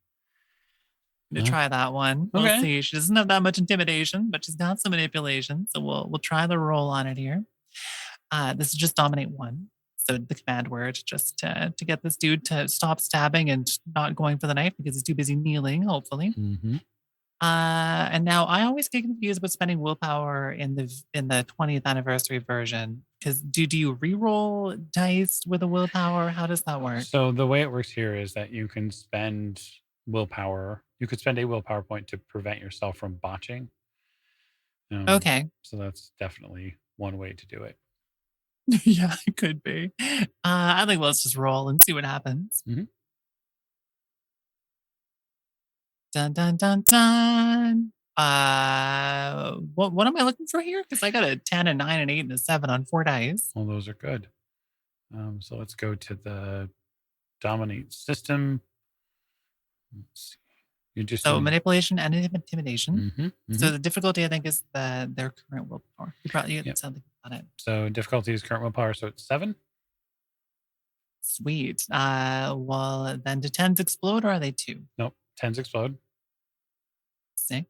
To try that one. We'll Okay. see. She doesn't have that much intimidation, but she's got some manipulation. So we'll try the roll on it here. This is just dominate one. So the command word just to get this dude to stop stabbing and not going for the knife because he's too busy kneeling, hopefully. Mm-hmm. And now I always get confused about spending willpower in the 20th anniversary version. Because do you re-roll dice with a willpower? How does that work? So the way it works here is that you can spend willpower. You could spend a willpower point to prevent yourself from botching. Okay. So that's definitely one way to do it. Yeah, it could be. I think let's just roll and see what happens. Mhm. Dun dun dun dun. What am I looking for here? Because I got a 10, a 9, an 8, and a 7 on 4 dice. Well, those are good. So let's go to the dominate system. Let's see. You just So manipulation and intimidation. Mm-hmm, So the difficulty, I think, is their current willpower. You probably get something about it. So difficulty is current willpower, so it's 7. Sweet. Well, then do 10s explode or are they 2? Nope, 10s explode. 6.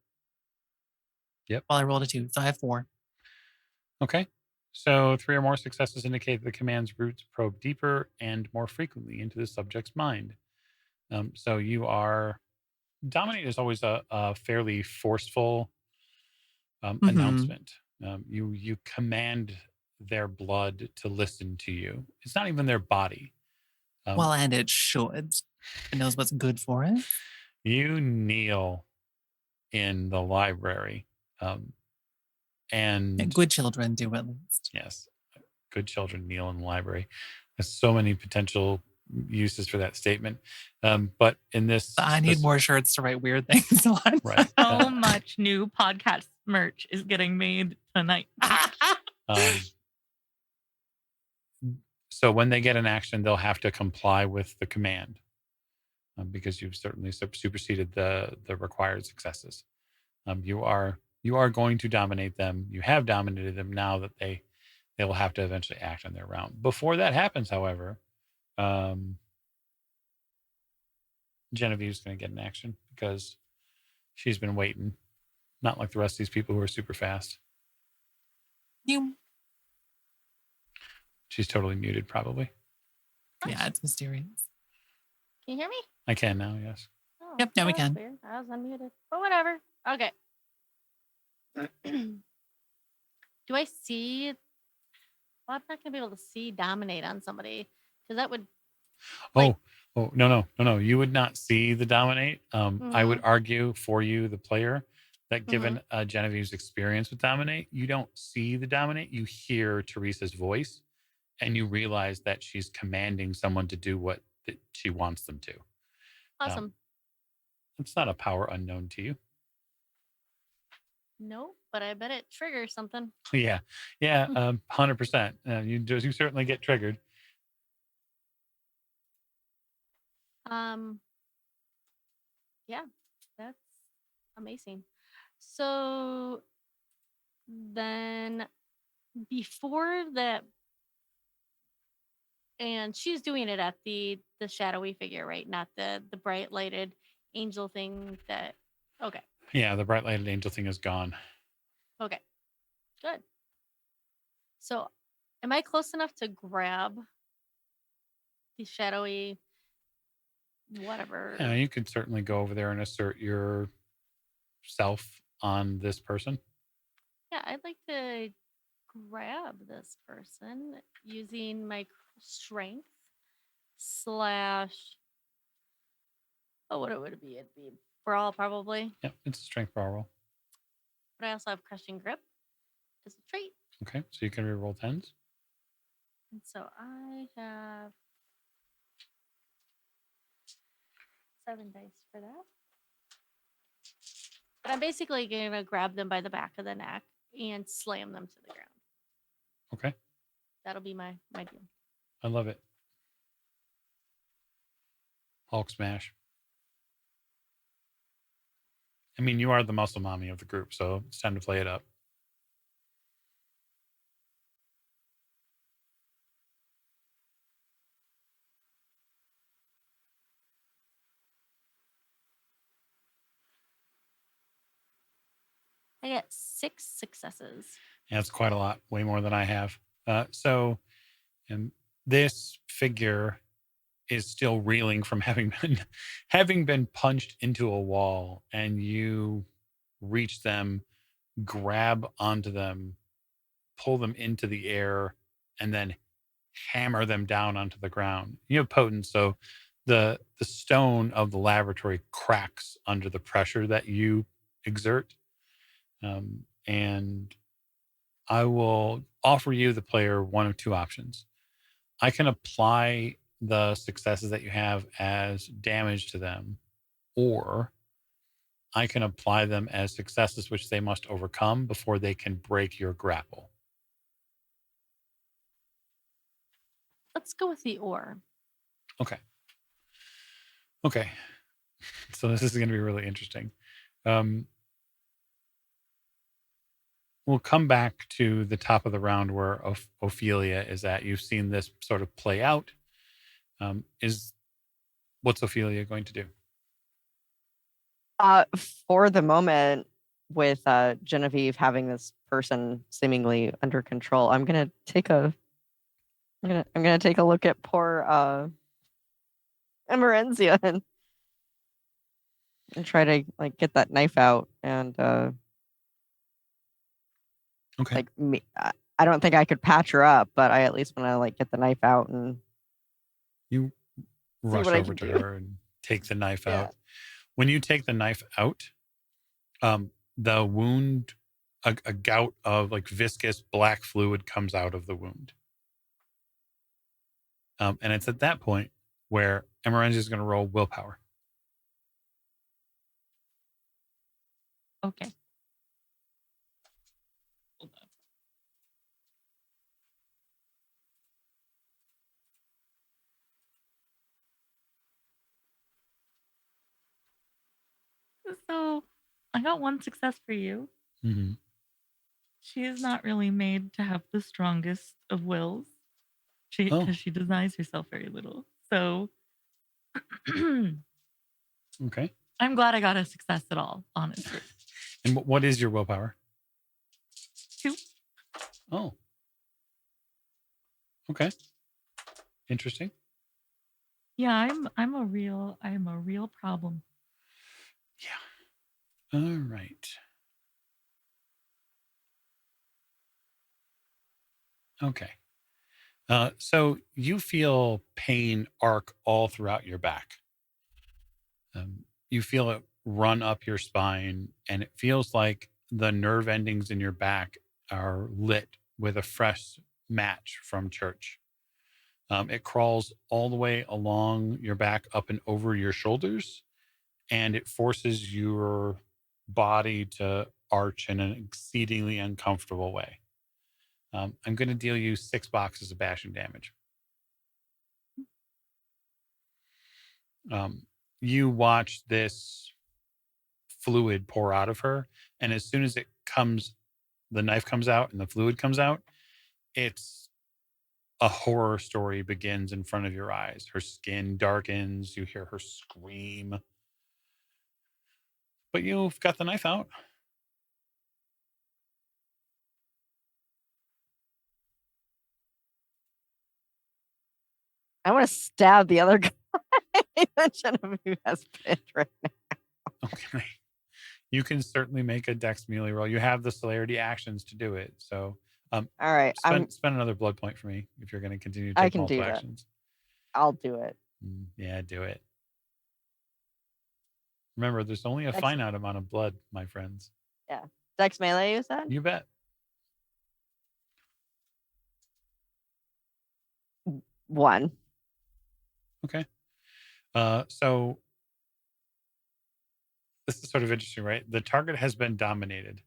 Yep. Well, I rolled a 2, so I have 4. Okay. So 3 or more successes indicate the command's roots probe deeper and more frequently into the subject's mind. So you are dominate is always a fairly forceful announcement. You command their blood to listen to you. It's not even their body. Well, and it should. It knows what's good for it. You kneel in the library. And good children do, at least. Yes. Good children kneel in the library. There's so many potential uses for that statement. But in this, I need more shirts to write weird things on. Right. So much new podcast merch is getting made tonight. So when they get an action, they'll have to comply with the command because you've certainly superseded the required successes. You are going to dominate them. You have dominated them. Now that they will have to eventually act on their round. Before that happens, however, Genevieve's going to get an action because she's been waiting. Not like the rest of these people who are super fast. She's totally muted, probably. Yeah, it's mysterious. Can you hear me? I can now, yes. Oh, Yep, now we that's can. weird. I was unmuted. But whatever. Okay. Do I see? Well, I'm not going to be able to see dominate on somebody because that would. No. You would not see the dominate. I would argue for you, the player, that given Genevieve's experience with dominate, you don't see the dominate. You hear Teresa's voice, and you realize that she's commanding someone to do what she wants them to. Awesome. It's not a power unknown to you. No, but I bet it triggers something. Yeah, 100%. You certainly get triggered. Yeah, that's amazing. So then before that, and she's doing it at the shadowy figure, right? Not the bright lighted angel thing that. Okay. Yeah, the bright lighted angel thing is gone. Okay. Good. So am I close enough to grab the shadowy whatever? Yeah, you could certainly go over there and assert yourself on this person. Yeah, I'd like to grab this person using my strength / what it would be? It'd be brawl probably. Yep, it's a strength brawl roll. But I also have crushing grip as a trait. Okay, so you can reroll 10s. And so I have 7 dice for that. But I'm basically going to grab them by the back of the neck and slam them to the ground. Okay. That'll be my deal. I love it. Hulk smash. I mean, you are the muscle mommy of the group, so it's time to play it up. I get 6 successes. Yeah, that's quite a lot, way more than I have. So, and this figure is still reeling from having been punched into a wall, and you reach them, grab onto them, pull them into the air, and then hammer them down onto the ground. You have potence, so the stone of the laboratory cracks under the pressure that you exert. And I will offer you, the player, one of two options. I can apply the successes that you have as damage to them, or I can apply them as successes which they must overcome before they can break your grapple. Let's go with the ore. Okay. Okay. So this is going to be really interesting. We'll come back to the top of the round where Ophelia is at. You've seen this sort of play out. What's Ophelia going to do? For the moment, with Genevieve having this person seemingly under control, I'm gonna take a look at poor Emerenzia and try to like get that knife out and Okay. like me. I don't think I could patch her up, but I at least want to like get the knife out and You rush what I over can to do. her and take the knife Yeah. out. When you take the knife out, the wound, a gout of like viscous black fluid comes out of the wound. And it's at that point where Emerenzia is going to roll willpower. Okay. Hold on. So I got one success for you. Mm-hmm. She is not really made to have the strongest of wills. Because she denies herself very little. So Okay. I'm glad I got a success at all, honestly. And what is your willpower? 2. Oh. Okay. Interesting. Yeah, I'm a real problem. Yeah. All right. Okay. So you feel pain arc all throughout your back. You feel it run up your spine, and it feels like the nerve endings in your back are lit with a fresh match from church. It crawls all the way along your back, up and over your shoulders, and it forces your body to arch in an exceedingly uncomfortable way. I'm going to deal you 6 boxes of bashing damage. You watch this fluid pour out of her, and as soon as the knife comes out and the fluid comes out, it's a horror story begins in front of your eyes. Her skin darkens, you hear her scream, but you've got the knife out. I want to stab the other guy that Genevieve has pinned right now. Okay. You can certainly make a dex melee roll. You have the celerity actions to do it. So All right, spend another blood point for me if you're going to continue to I take can do multiple that. actions. I'll do it. Yeah, do it. Remember, there's only a finite amount of blood, my friends. Yeah. Dex melee, you said? You bet. 1. Okay. So this is sort of interesting, right? The target has been dominated.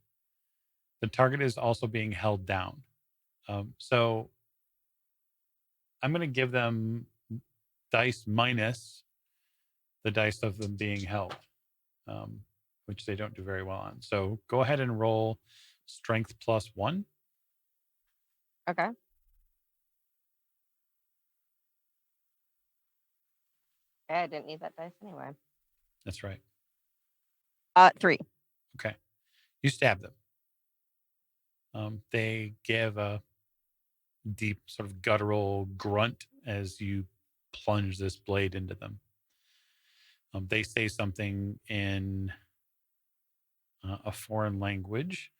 The target is also being held down. So I'm going to give them dice minus the dice of them being held, which they don't do very well on. So go ahead and roll strength +1. Okay. I didn't need that dice anyway. That's right. 3. Okay. You stab them. They give a deep sort of guttural grunt as you plunge this blade into them. They say something in a foreign language.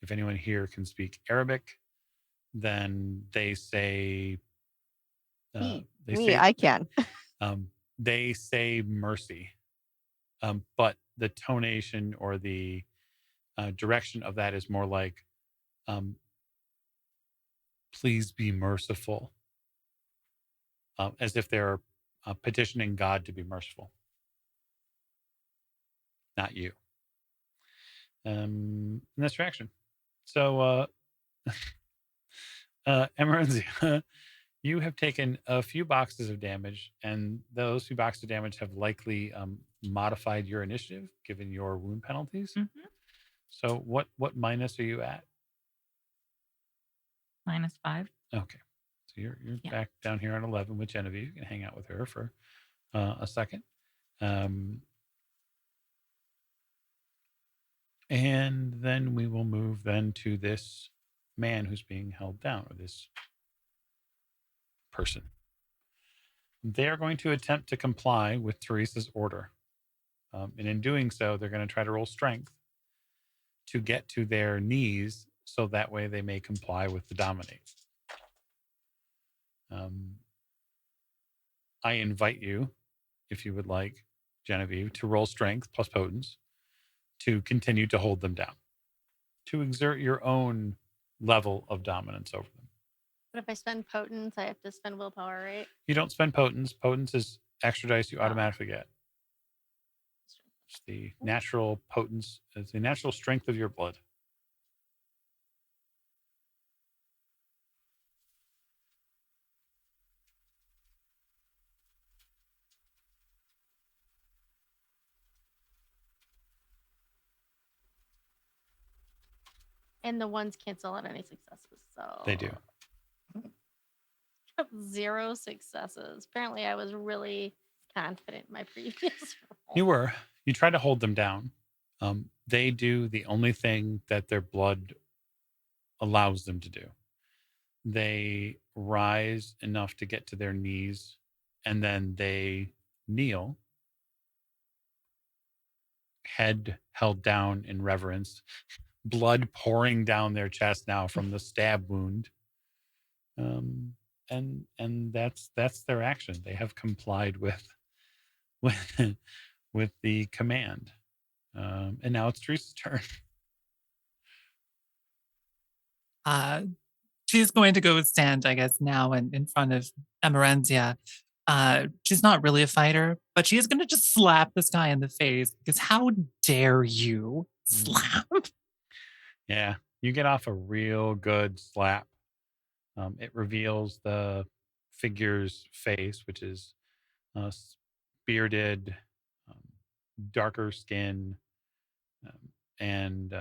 If anyone here can speak Arabic, then they say I can. they say mercy, but the tonation or the direction of that is more like please be merciful, as if they're petitioning God to be merciful, not you. And that's your action. So Emerensia, you have taken a few boxes of damage, and those few boxes of damage have likely modified your initiative given your wound penalties. Mm-hmm. So what minus are you at? -5. Okay. So you're back down here on 11 with Genevieve. You can hang out with her for a second. And then we will move then to this man who's being held down, or this person. They are going to attempt to comply with Teresa's order. And in doing so, they're going to try to roll strength to get to their knees so that way they may comply with the dominate. I invite you, if you would like, Genevieve, to roll strength plus potence to continue to hold them down, to exert your own level of dominance over them. But if I spend potence, I have to spend willpower, right? You don't spend potence. Potence is extra dice you automatically get. It's the natural potence, it's the natural strength of your blood. And the ones cancel out any successes. So They do. 0 successes. Apparently, I was really confident in my previous roll. You were. You try to hold them down. They do the only thing that their blood allows them to do. They rise enough to get to their knees, and then they kneel, head held down in reverence, blood pouring down their chest now from the stab wound. And that's their action. They have complied with with the command. And now it's Teresa's turn. She's going to go stand, I guess, now in front of Emerenzia. She's not really a fighter, but she is going to just slap this guy in the face because how dare you slap? Yeah, you get off a real good slap. It reveals the figure's face, which is bearded, darker skin, and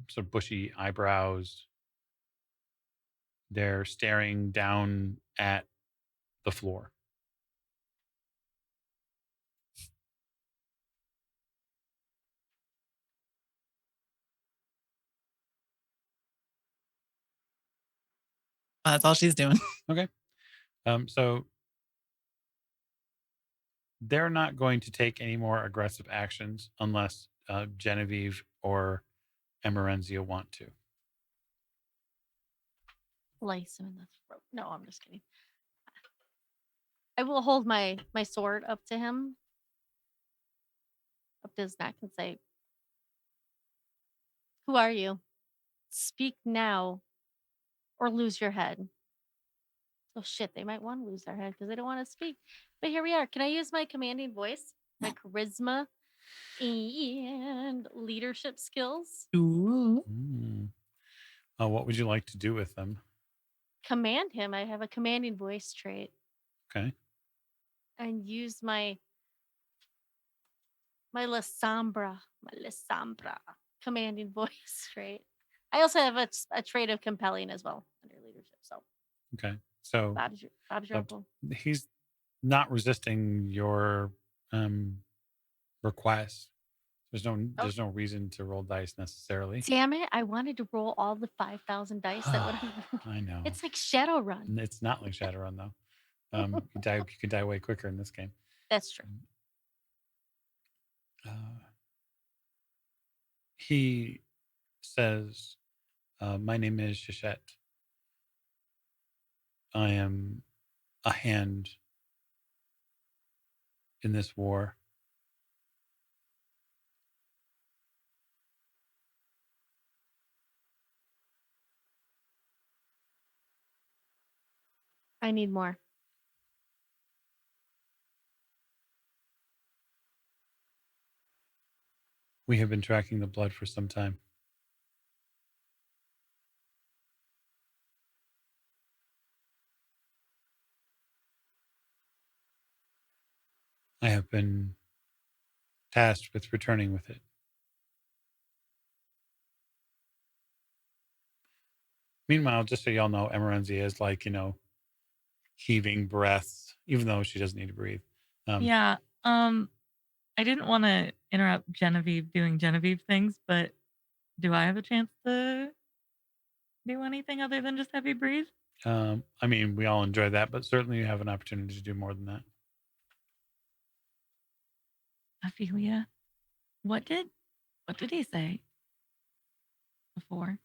sort of bushy eyebrows. They're staring down at the floor. That's all she's doing. Okay. So they're not going to take any more aggressive actions unless Genevieve or Emerenzia want to. Slice him in the throat. No, I'm just kidding. I will hold my sword up to him, up to his neck, and say, "Who are you? Speak now, or lose your head." Oh shit, they might want to lose their head because they don't want to speak. But here we are. Can I use my commanding voice, my charisma, and leadership skills? Ooh. What would you like to do with them? Command him. I have a commanding voice trait. Okay. And use my La Sombra, commanding voice trait. I also have a trait of compelling as well under leadership. So Okay. So Bob's your uncle. he's not resisting your request. There's no reason to roll dice necessarily. Damn it! I wanted to roll all the 5,000 dice that would have. I know. It's like Shadowrun. It's not like Shadowrun though. You could die way quicker in this game. That's true. He says, "My name is Shishette. I am a hand in this war. I need more. We have been tracking the blood for some time. I have been tasked with returning with it. Meanwhile, just so y'all know, Emerenzia is like, heaving breaths, even though she doesn't need to breathe. Yeah. I didn't want to interrupt Genevieve doing Genevieve things, but do I have a chance to do anything other than just heavy breathe? I mean, we all enjoy that, but certainly you have an opportunity to do more than that. Ophelia, what did he say before?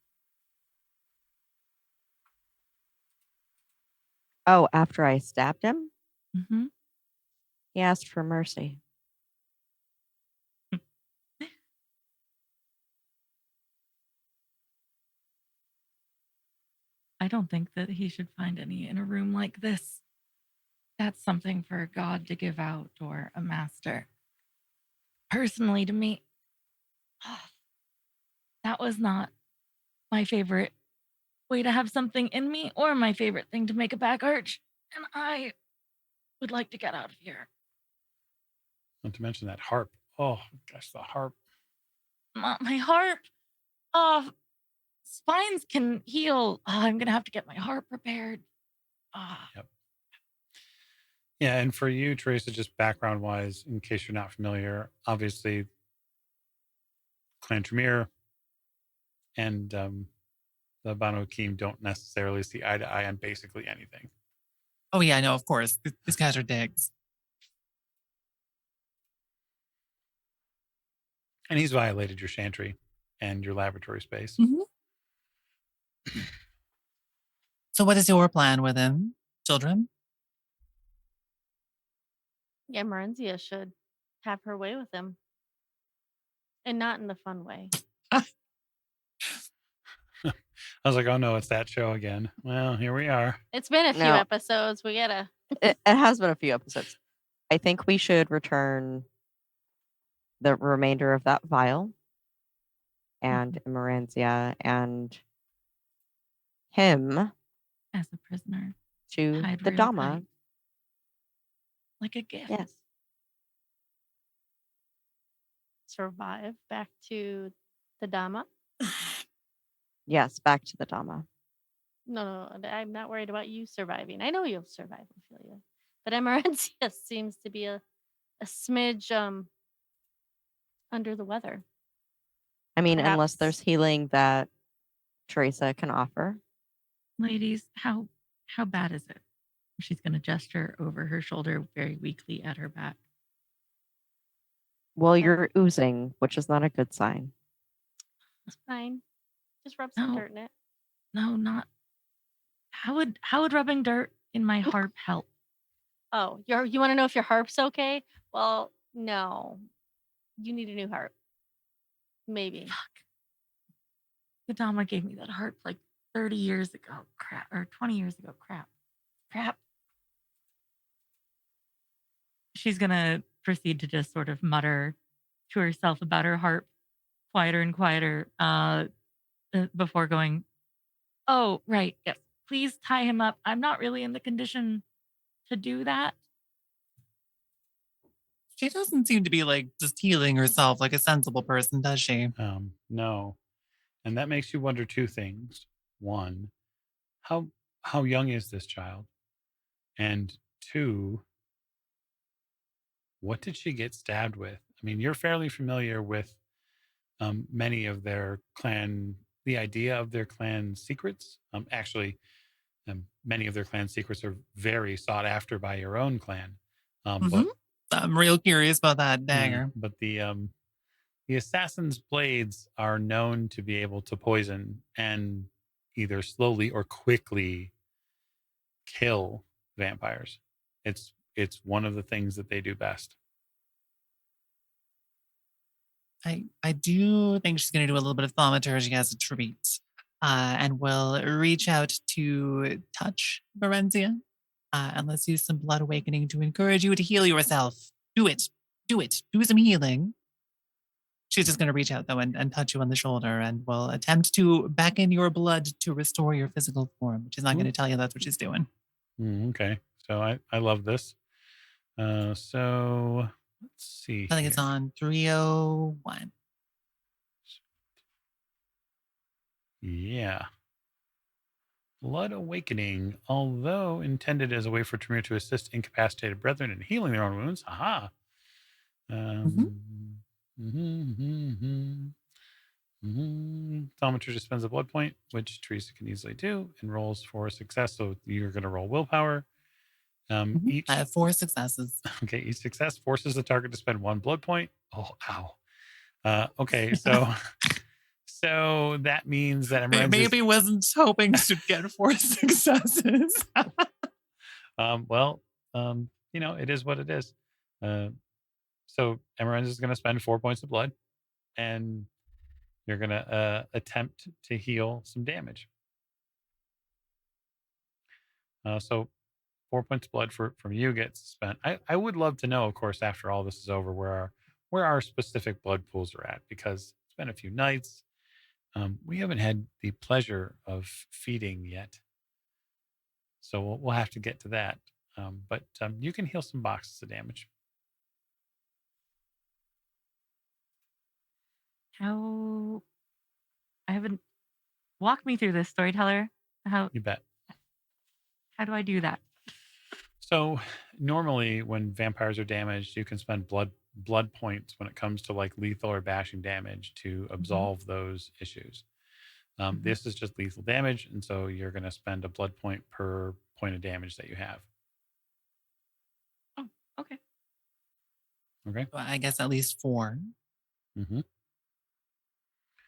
Oh, after I stabbed him, Mm-hmm. he asked for mercy. I don't think that he should find any in a room like this. That's something for a god to give out or a master. Personally, to me, that was not my favorite way to have something in me or my favorite thing to make a back arch. And I would like to get out of here. Not to mention that harp. Oh, gosh, the harp. My harp. Oh, spines can heal. Oh, I'm going to have to get my harp repaired. Yep. Yeah, and for you, Teresa, just background wise, in case you're not familiar, obviously, Clan Tremere and the Banu Hakim don't necessarily see eye to eye on basically anything. Oh yeah, no, of course. These guys are dicks. And he's violated your chantry and your laboratory space. So what is your plan with him, children? Yeah, Marenzia should have her way with him. And not in the fun way. I was like, oh no, it's that show again. Well, here we are. It's been a few No. episodes. We gotta. It has been a few episodes. I think we should return the remainder of that vial and Emerenzia and him As a prisoner. to Hide the real Dama. tight. Like a gift. Yes. Survive back to the Dama. Yes, back to the Dama. No, I'm not worried about you surviving. I know you'll survive, Ophelia. But Emerenzia seems to be a smidge under the weather. I mean, unless Perhaps. there's healing that Teresa can offer. Ladies, how bad is it? She's going to gesture over her shoulder very weakly at her back. Well, you're oozing, which is not a good sign. It's fine. Just rub some dirt in it. No, not. How would rubbing dirt in my harp help? Oh, you want to know if your harp's okay? Well, no. You need a new harp. Maybe. Fuck. The Dama gave me that harp like 30 years ago. Crap. Or 20 years ago. Crap. crap. She's gonna proceed to just sort of mutter to herself about her harp quieter and quieter before going, oh, right, yes. Please tie him up. I'm not really in the condition to do that. She doesn't seem to be like just healing herself like a sensible person, does she? No. And that makes you wonder two things. One, how how young is this child? And two, what did she get stabbed with? I mean, you're fairly familiar with many of their clan, the idea of their clan secrets. Actually, many of their clan secrets are very sought after by your own clan. Hmm. I'm real curious about that dagger. But the assassin's blades are known to be able to poison and either slowly or quickly kill vampires. It's one of the things that they do best. I do think she's going to do a little bit of thaumaturgy as a treat, and will reach out to touch Berenzia, and let's use some blood awakening to encourage you to heal yourself. Do it. Do it. Do some healing. She's just going to reach out, though, and touch you on the shoulder and will attempt to beckon your blood to restore your physical form. She's not going to tell you that's what she's doing. Okay. So I love this. So let's see. I think it's on 301. Yeah. Blood Awakening, although intended as a way for Tremere to assist incapacitated brethren in healing their own wounds. Aha. Thaumaturgy spends a blood point, which Teresa can easily do, and rolls for a success. So you're going to roll willpower. Each I have 4 successes. Okay, each success forces the target to spend 1 blood point. Oh, ow. Okay, so so that means that Maybe wasn't hoping to get 4 successes. it is what it is. So Emerens is going to spend 4 points of blood, and you're going to attempt to heal some damage. So 4 points of blood from you gets spent. I would love to know, of course, after all this is over, where our specific blood pools are at, because it's been a few nights. We haven't had the pleasure of feeding yet, so we'll have to get to that. But you can heal some boxes of damage. How I haven't walk me through this, storyteller. How You bet. do I do that? So normally when vampires are damaged, you can spend blood points when it comes to like lethal or bashing damage to absolve those issues. This is just lethal damage, and so you're going to spend a blood point per point of damage that you have. Oh, okay. Okay. Well, I guess at least 4. Mm-hmm.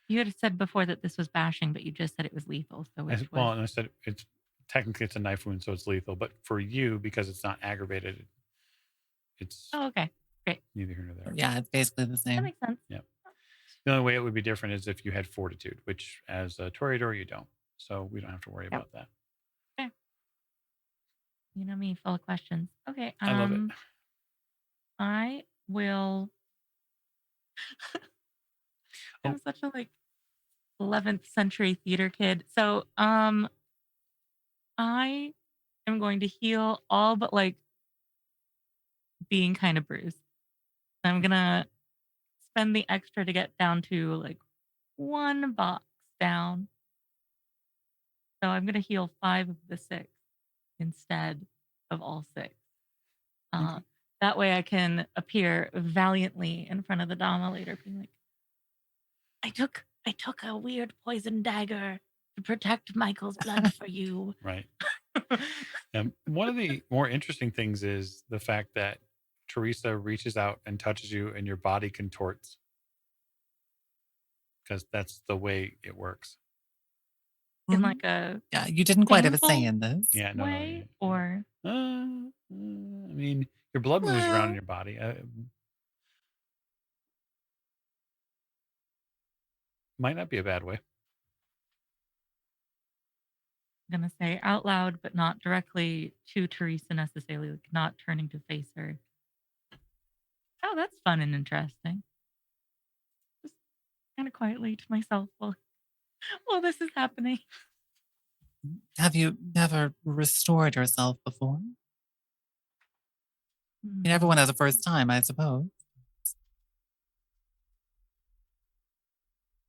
You had said before that this was bashing, but you just said it was lethal. So which was? And I said it's technically it's a knife wound, so it's lethal. But for you, because it's not aggravated, it's Oh, okay. Great. neither here nor there. Yeah, it's basically the That same. makes sense. Yeah. The only way it would be different is if you had fortitude, which as a Toreador you don't. So we don't have to worry about that. Okay. You know me, full of questions. Okay. I love it. I will. Oh. I'm such a 11th century theater kid. So I am going to heal all but being kind of bruised. I'm gonna spend the extra to get down to 1 box down. So I'm gonna heal 5 of the 6 instead of all 6. Okay. That way I can appear valiantly in front of the Dama later, being like, I took a weird poison dagger to protect Michael's blood for you. Right. One of the more interesting things is the fact that Teresa reaches out and touches you and your body contorts, because that's the way it works. In Mhm. a Yeah, you didn't quite have a say painful in this. Yeah, no, way, no. or I mean, your blood moves around in your body. Might not be a bad way. I'm gonna say out loud, but not directly to Teresa necessarily, like not turning to face her. Oh, that's fun and interesting. Just kind of quietly to myself while this is happening. Have you never restored yourself before? Everyone has a first time, I suppose.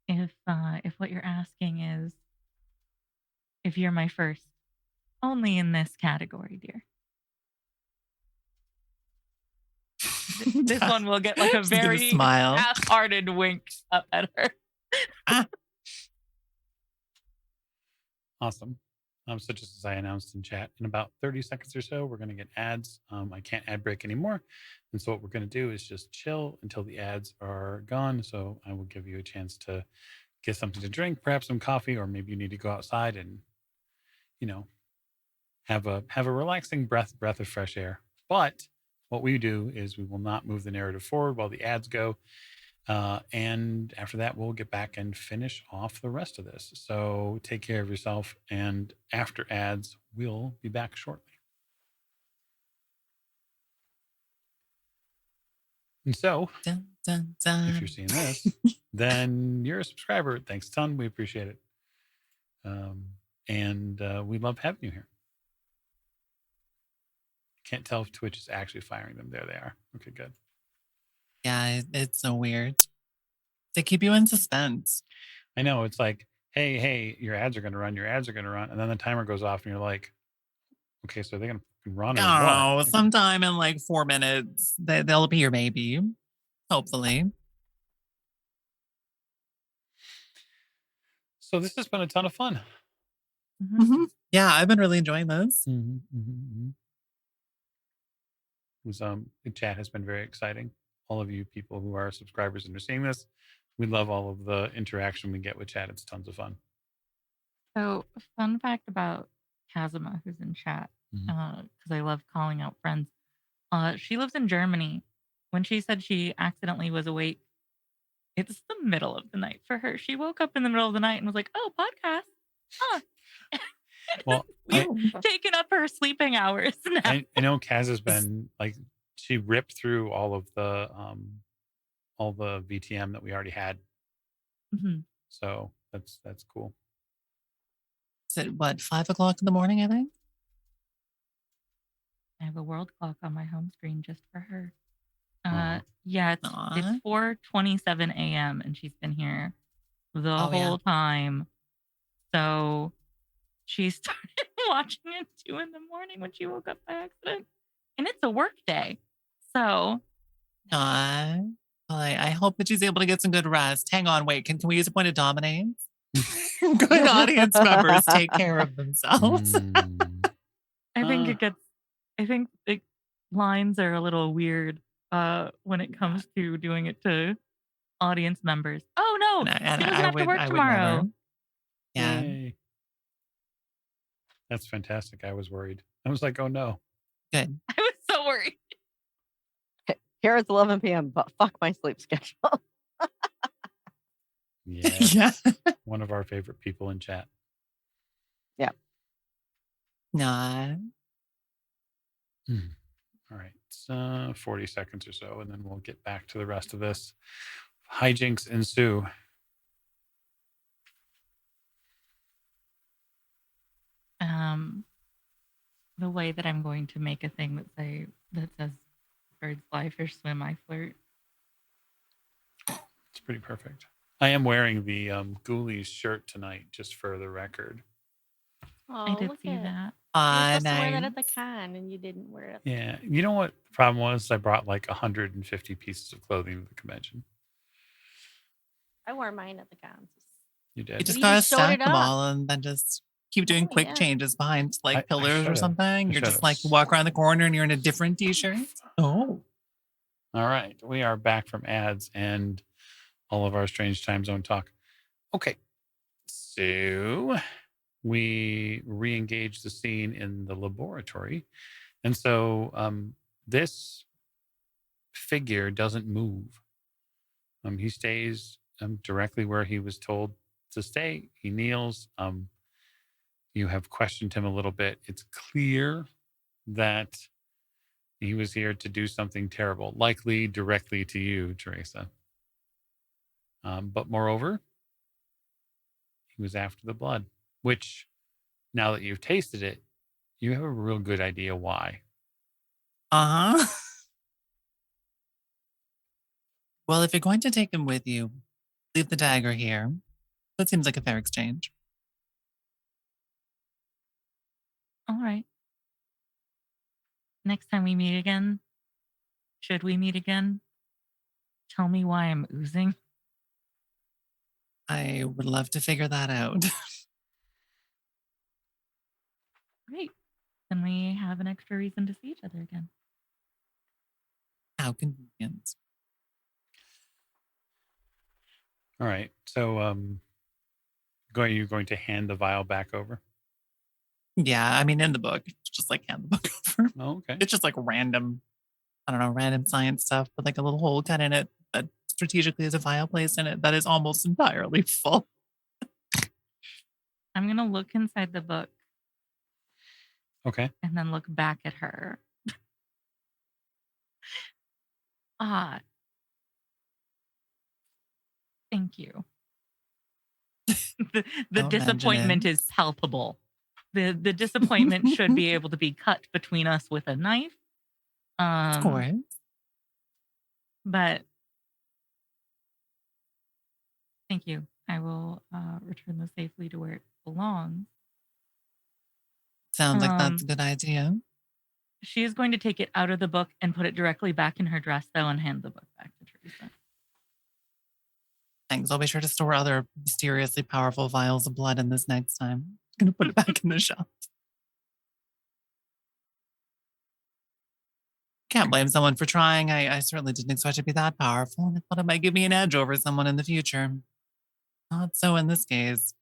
If what you're asking is if you're my first, only in this category, dear. This one will get like a She's gonna very smile. half-hearted wink up at her. Awesome. So just as I announced in chat, in about 30 seconds or so, we're going to get ads. I can't ad break anymore. And so what we're going to do is just chill until the ads are gone. So I will give you a chance to get something to drink, perhaps some coffee, or maybe you need to go outside and, have a relaxing breath of fresh air. But what we do is we will not move the narrative forward while the ads go. And after that, we'll get back and finish off the rest of this. So take care of yourself. And after ads, we'll be back shortly. And so, Dun, dun, dun. if you're seeing this, then you're a subscriber. Thanks a ton. We appreciate it. And we love having you here. Can't tell if Twitch is actually firing them. There they are. Okay, good. Yeah, it's so weird. They keep you in suspense. I know. It's like, hey, your ads are going to run. Your ads are going to run. And then the timer goes off and you're like, okay, so they're going to run or I don't know. what? Sometime in like 4 minutes, they'll appear, maybe. Hopefully. So this has been a ton of fun. Mm-hmm. Yeah, I've been really enjoying this. The chat has been very exciting. All of you people who are subscribers and are seeing this, we love all of the interaction we get with chat. It's tons of fun. So, fun fact about Kazuma, who's in chat, because I love calling out friends. She lives in Germany. When she said she accidentally was awake, it's the middle of the night for her. She woke up in the middle of the night and was like, "Oh, podcast, huh?" Well, we've taken up her sleeping hours now. I know Kaz has been like, she ripped through all the VTM that we already had. So that's cool. Is it what, 5 o'clock in the morning, I think? I have a world clock on my home screen just for her. Yeah, it's 4:27 a.m. and she's been here the whole time. So she started watching at 2 in the morning when she woke up by accident. And it's a work day. So Well, I hope that she's able to get some good rest. Hang on, wait, can we use a point of dominance? Good audience members take care of themselves. I think lines are a little weird when it comes to doing it to audience members. Oh no, she doesn't have to work tomorrow. Yeah. Yay. That's fantastic. I was worried. I was like, oh no. Good. I was so worried. Here it's 11 p.m., but fuck my sleep schedule. Yeah. One of our favorite people in chat. Yeah. Nah. All right. It's 40 seconds or so, and then we'll get back to the rest of this. Hijinks ensue. The way that I'm going to make a thing that says birds fly, fish swim, I flirt. It's pretty perfect. I am wearing the Ghoulies shirt tonight, just for the record. Oh, I did see that. You were supposed to wear that at the con, and you didn't wear it. Yeah. You know what the problem was? I brought like 150 pieces of clothing to the convention. I wore mine at the con. You did. You just gotta stack them all and then just keep doing quick changes behind like pillars or something. You're just like, you walk around the corner and you're in a different t-shirt. Oh. All right. We are back from ads and all of our strange time zone talk. Okay. So we re-engage the scene in the laboratory. And so this figure doesn't move. He stays directly where he was told to stay. He kneels. You have questioned him a little bit. It's clear that he was here to do something terrible, likely directly to you, Teresa. But moreover, he was after the blood, which now that you've tasted it, you have a real good idea why. Uh huh. Well, if you're going to take him with you, leave the dagger here. That seems like a fair exchange. All right. Next time we meet again, should we meet again, tell me why I'm oozing. I would love to figure that out. Great. Then we have an extra reason to see each other again. How convenient. All right. So, you're going to hand the vial back over? Yeah, I mean, in the book, it's just like hand the book over. Oh, okay. It's just like random, I don't know, random science stuff with like a little hole cut in it that strategically is a vial placed in it that is almost entirely full. I'm going to look inside the book Okay. and then look back at her. Ah, thank you. the Don't mention disappointment it. is palpable. The disappointment should be able to be cut between us with a knife. Of course. But thank you. I will return this safely to where it belongs. Sounds like that's a good idea. She is going to take it out of the book and put it directly back in her dress, though, and hand the book back to Teresa. Thanks. I'll be sure to store other mysteriously powerful vials of blood in this next time. I'm going to put it back in the shelf. Can't blame someone for trying. I certainly didn't expect it to be that powerful. I thought it might give me an edge over someone in the future. Not so in this case.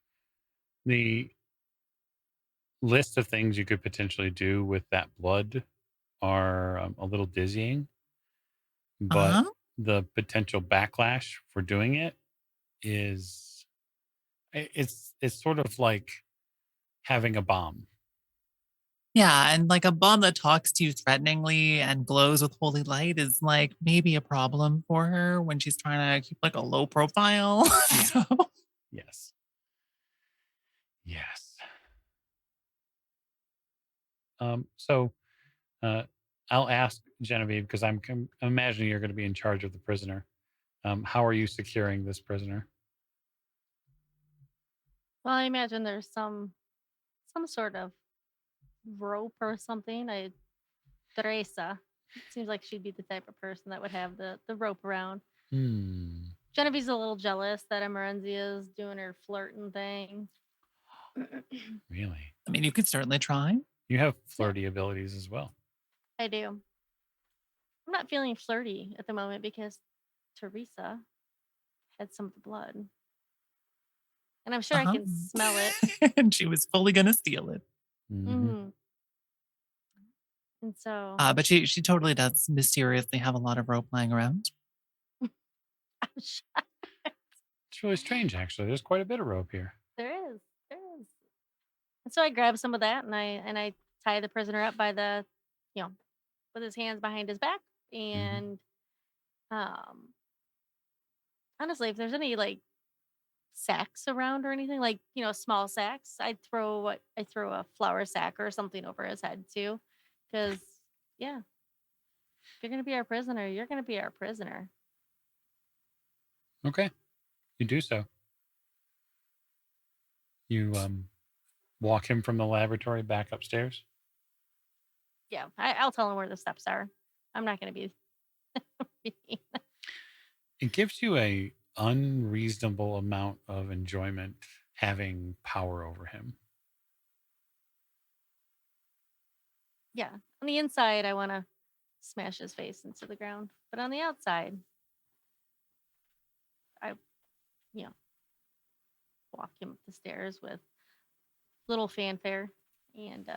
The list of things you could potentially do with that blood are a little dizzying, but Uh-huh. the potential backlash for doing it is it's sort of like having a bomb. Yeah, and like a bomb that talks to you threateningly and glows with holy light is like maybe a problem for her when she's trying to keep like a low profile. So Yes. Yes. So I'll ask Genevieve because I'm imagining you're going to be in charge of the prisoner. How are you securing this prisoner? Well, I imagine there's some sort of rope or something. Teresa seems like she'd be the type of person that would have the rope around. Hmm. Genevieve's a little jealous that Emerenzia is doing her flirting thing. Really? I mean, you could certainly try. You have flirty abilities as well. I do. I'm not feeling flirty at the moment because Teresa had some of the blood. And I'm sure I Uh-huh. can smell it. And she was fully gonna steal it. Mhm. Mhm. And so But she totally does mysteriously have a lot of rope lying around. I'm shocked. It's really strange, actually. There's quite a bit of rope here. There is. There is. And so I grab some of that and I tie the prisoner up by the, you know, with his hands behind his back. And um honestly, if there's any like sacks around or anything, like, small sacks, I throw a flour sack or something over his head too. Cause yeah, if you're gonna be our prisoner, you're gonna be our prisoner. Okay, you do so. You walk him from the laboratory back upstairs. Yeah, I'll tell him where the steps are. I'm not gonna be It gives you a unreasonable amount of enjoyment having power over him. yeah. On the inside, I want to smash his face into the ground, but on the outside, I, you know, walk him up the stairs with little fanfare, and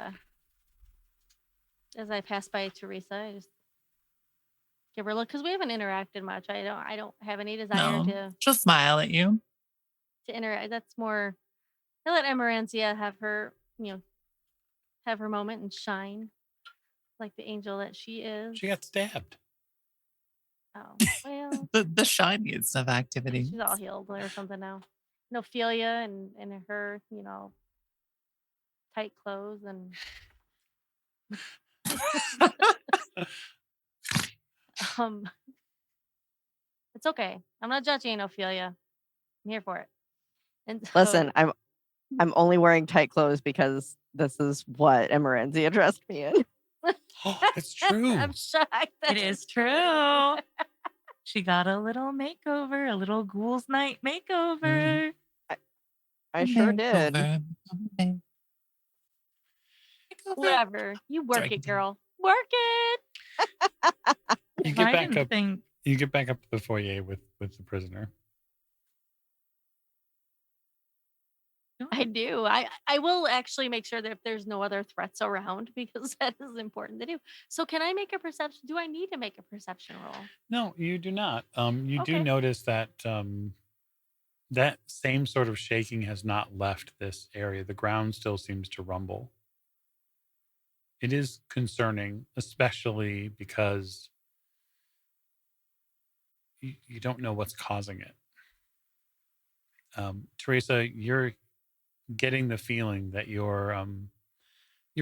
as I pass by Teresa, I just give her a look because we haven't interacted much. I don't have any desire No, to she'll smile at you. interact. That's more. I let Emerantia have her you know, have her moment and shine like the angel that she is. She got stabbed. Oh, well, The shiniest of activities. she's all healed or something now. And Ophelia and her, tight clothes and um it's okay. I'm not judging Ophelia. I'm here for it. And so Listen, I'm only wearing tight clothes because this is what Emerenzia dressed me in. It's true. I'm shocked. It is true. She got a little makeover, a little ghouls night makeover. I sure did. Makeover. Whatever. You work Sorry, it, continue. girl. Work it. You I get back didn't up. think You get back up to the foyer with the prisoner. I do. I will actually make sure that if there's no other threats around because that is important to do. So can I make a perception? Do I need to make a perception roll? No, you do not. You do Okay. notice that that same sort of shaking has not left this area. The ground still seems to rumble. It is concerning, especially because you don't know what's causing it. Teresa, you're getting the feeling that your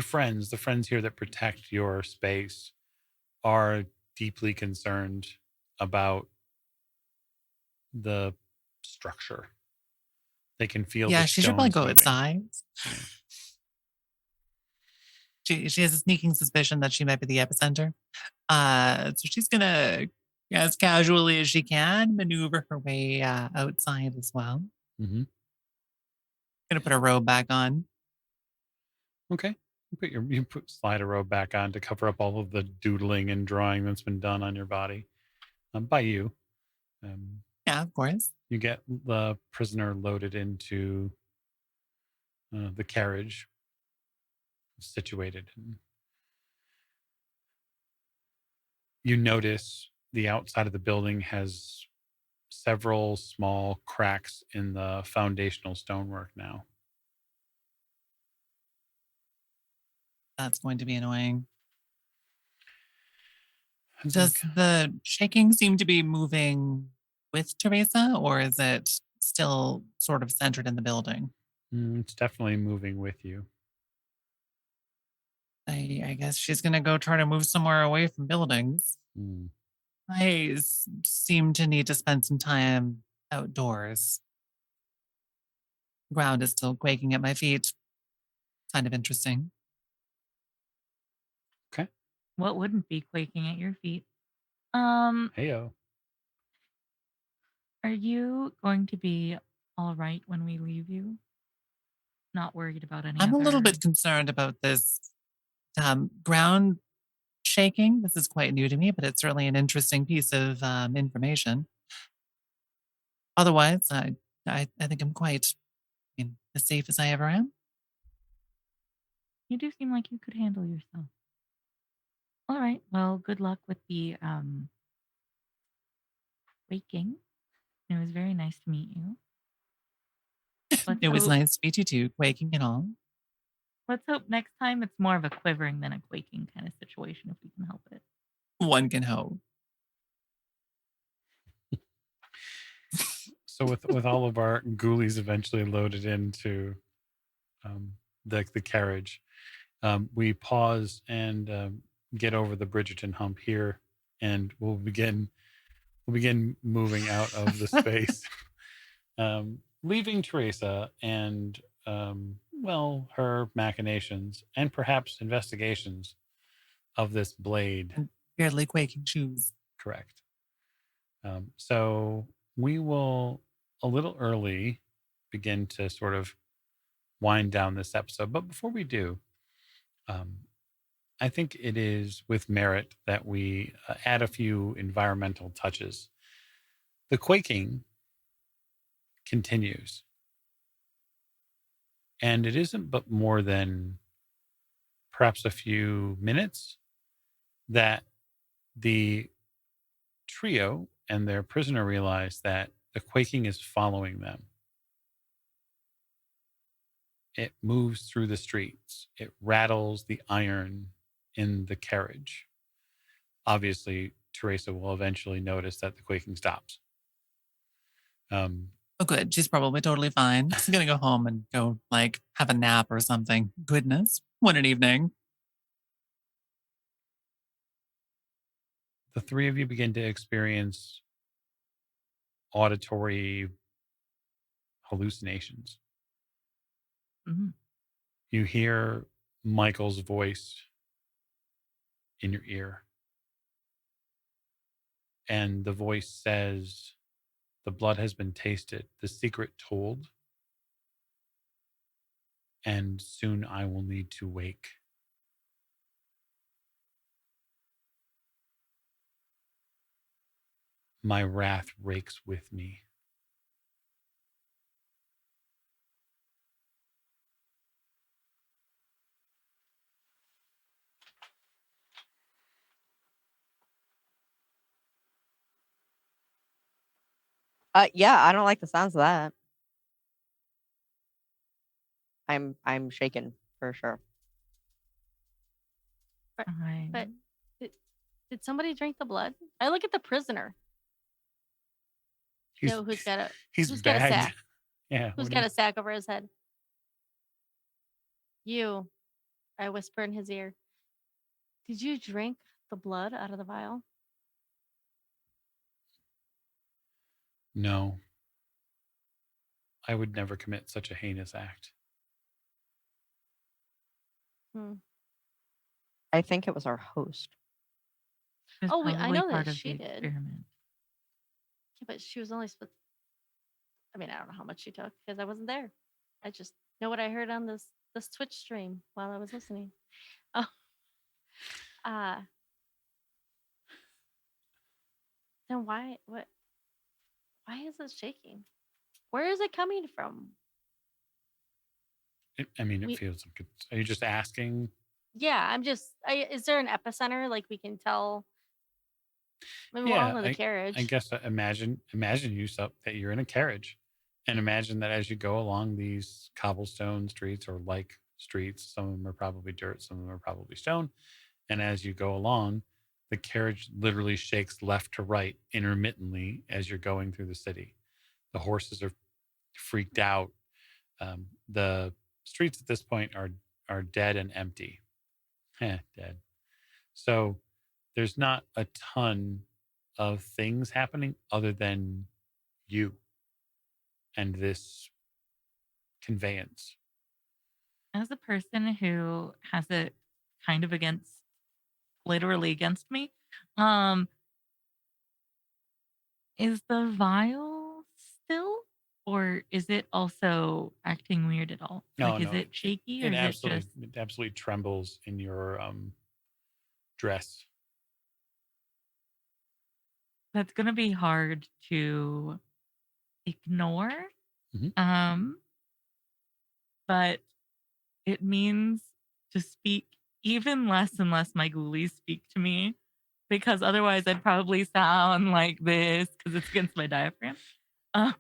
friends, the friends here that protect your space, are deeply concerned about the structure. They can feel Yeah, the she should probably stones go moving. outside. She has a sneaking suspicion that she might be the epicenter. So she's gonna, as casually as she can, maneuver her way outside as well. Mm-hmm. Gonna put her robe back on. Okay. You put slide a robe back on to cover up all of the doodling and drawing that's been done on your body by you. Yeah, of course. You get the prisoner loaded into the carriage situated. And you notice the outside of the building has several small cracks in the foundational stonework now. That's going to be annoying. It's Does like, the shaking seem to be moving with Teresa, or is it still sort of centered in the building? it's definitely moving with you. I guess she's gonna go try to move somewhere away from buildings. Mm. I seem to need to spend some time outdoors. Ground is still quaking at my feet. Kind of interesting. Okay. what wouldn't be quaking at your feet. Um, Heyo. are you going to be all right when we leave you? Not worried about any I'm a little other. bit concerned about this ground shaking. This is quite new to me, but it's certainly an interesting piece of information. Otherwise, I think I'm quite as safe as I ever am. You do seem like you could handle yourself. All right. Well, good luck with the waking. It was very nice to meet you. Let's It was hope, nice to meet you too, quaking and all. let's hope next time it's more of a quivering than a quaking kind of situation if we can help it. One can hope. So with all of our ghoulies eventually loaded into the carriage, we pause and get over the Bridgerton hump here, and we'll begin moving out of the space, leaving Teresa and her machinations and perhaps investigations of this blade. And weirdly quaking shoes. Correct. So we will a little early begin to sort of wind down this episode. But before we do, I think it is with merit that we add a few environmental touches. The quaking continues, and it isn't but more than perhaps a few minutes that the trio and their prisoner realize that the quaking is following them. It moves through the streets. It rattles the iron in the carriage. Obviously, Teresa will eventually notice that the quaking stops. Oh, good. She's probably totally fine. She's gonna go home and go like have a nap or something. Goodness, what an evening. The three of you begin to experience auditory hallucinations. Mhm. You hear Michael's voice in your ear, and the voice says, "The blood has been tasted, the secret told, and soon I will need to wake." My wrath rakes with me. Yeah, I don't like the sounds of that. I'm shaken for sure. But I did, did somebody drink the blood? I look at the prisoner. You He's know, he's who's got a bagged. sack? Yeah. Who's What do got you? a sack over his head? You. I whisper in his ear. Did you drink the blood out of the vial? No, I would never commit such a heinous act. Hmm. I think it was our host. was Oh, I probably know that part of she the did. experiment. Yeah, but she was only supposed. I mean, I don't know how much she took because I wasn't there. I just know what I heard on this Twitch stream while I was listening. Oh, uh, then why is it shaking? Where is it coming from? I mean, it We feels like it's. Are you just asking? Yeah, is there an epicenter like we can tell? I mean, we're all Yeah, in the I carriage. guess imagine yourself that you're in a carriage, and imagine that as you go along these cobblestone streets or like streets, some of them are probably dirt, some of them are probably stone, and as you go along, the carriage literally shakes left to right intermittently as you're going through the city. The horses are freaked out. The streets at this point are dead and empty. Dead. So there's not a ton of things happening other than you and this conveyance. As a person who has it kind of literally against me, um, is the vial still, or is it also acting weird at all? No, Like, is no, it shaky or it is it absolutely just it absolutely trembles in your dress. that's gonna be hard to ignore? Mhm. Um, but it means to speak even less and less my ghoulies speak to me because otherwise I'd probably sound like this because it's against my diaphragm. Uh,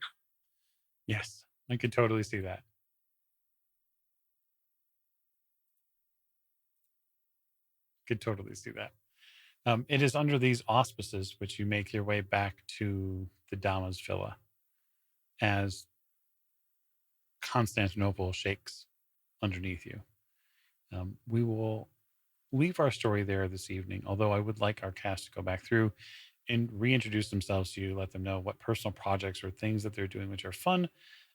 Yes, I could totally see that. Could totally see that. It is under these auspices which you make your way back to the Dama's villa as Constantinople shakes underneath you. We will leave our story there this evening, although I would like our cast to go back through and reintroduce themselves to you, let them know what personal projects or things that they're doing which are fun.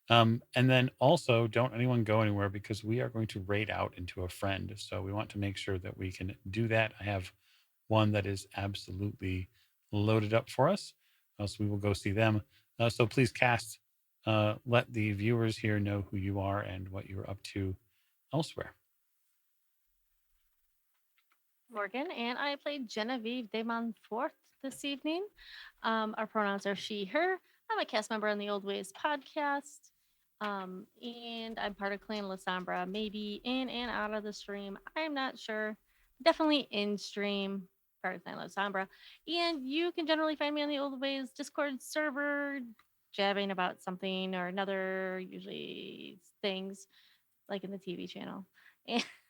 And then also, don't anyone go anywhere because we are going to raid out into a friend. So we want to make sure that we can do that. I have one that is absolutely loaded up for us. So we will go see them. So please cast, let the viewers here know who you are and what you're up to elsewhere. Morgan, and I played Genevieve de Montfort this evening. Our pronouns are she, her. I'm a cast member on the Old Ways podcast. And I'm part of Clan Sombra, maybe in and out of the stream. I'm not sure. Definitely in stream, part of Clan Sombra. And you can generally find me on the Old Ways Discord server, jabbing about something or another, usually things. like in the TV channel.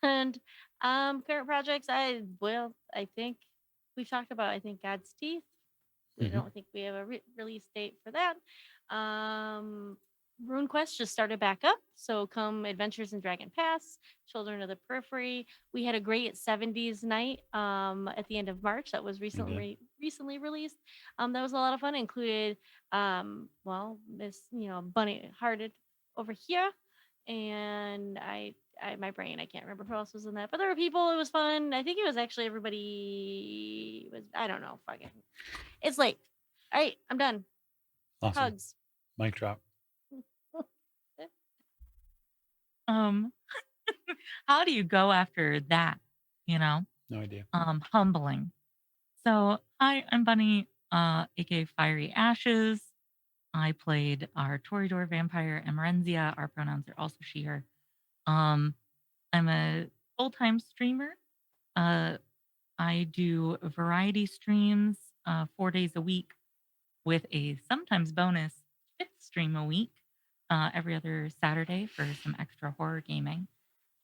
And current projects, I think we've talked about, I think, God's Teeth. We Hmm. don't think we have a release date for that. RuneQuest just started back up, so come Adventures in Dragon Pass, Children of the Periphery. We had a great 70s night at the end of March that was We did. recently released. That was a lot of fun. It included well, Miss Bunny Hearted over here, and my brain, I can't remember who else was in that, but there were people. It was fun. I think it was actually everybody was, I don't know, fucking. It's late. All right, I'm done. Awesome. Hugs. Mic drop. How do you go after that? You know, No idea. humbling. So hi, I'm Bunny, aka Fiery Ashes. I played our Toreador vampire Emerenzia. Our pronouns are also she, her. I'm a full-time streamer. I do variety streams 4 days a week with a sometimes bonus fifth stream a week every other Saturday for some extra horror gaming.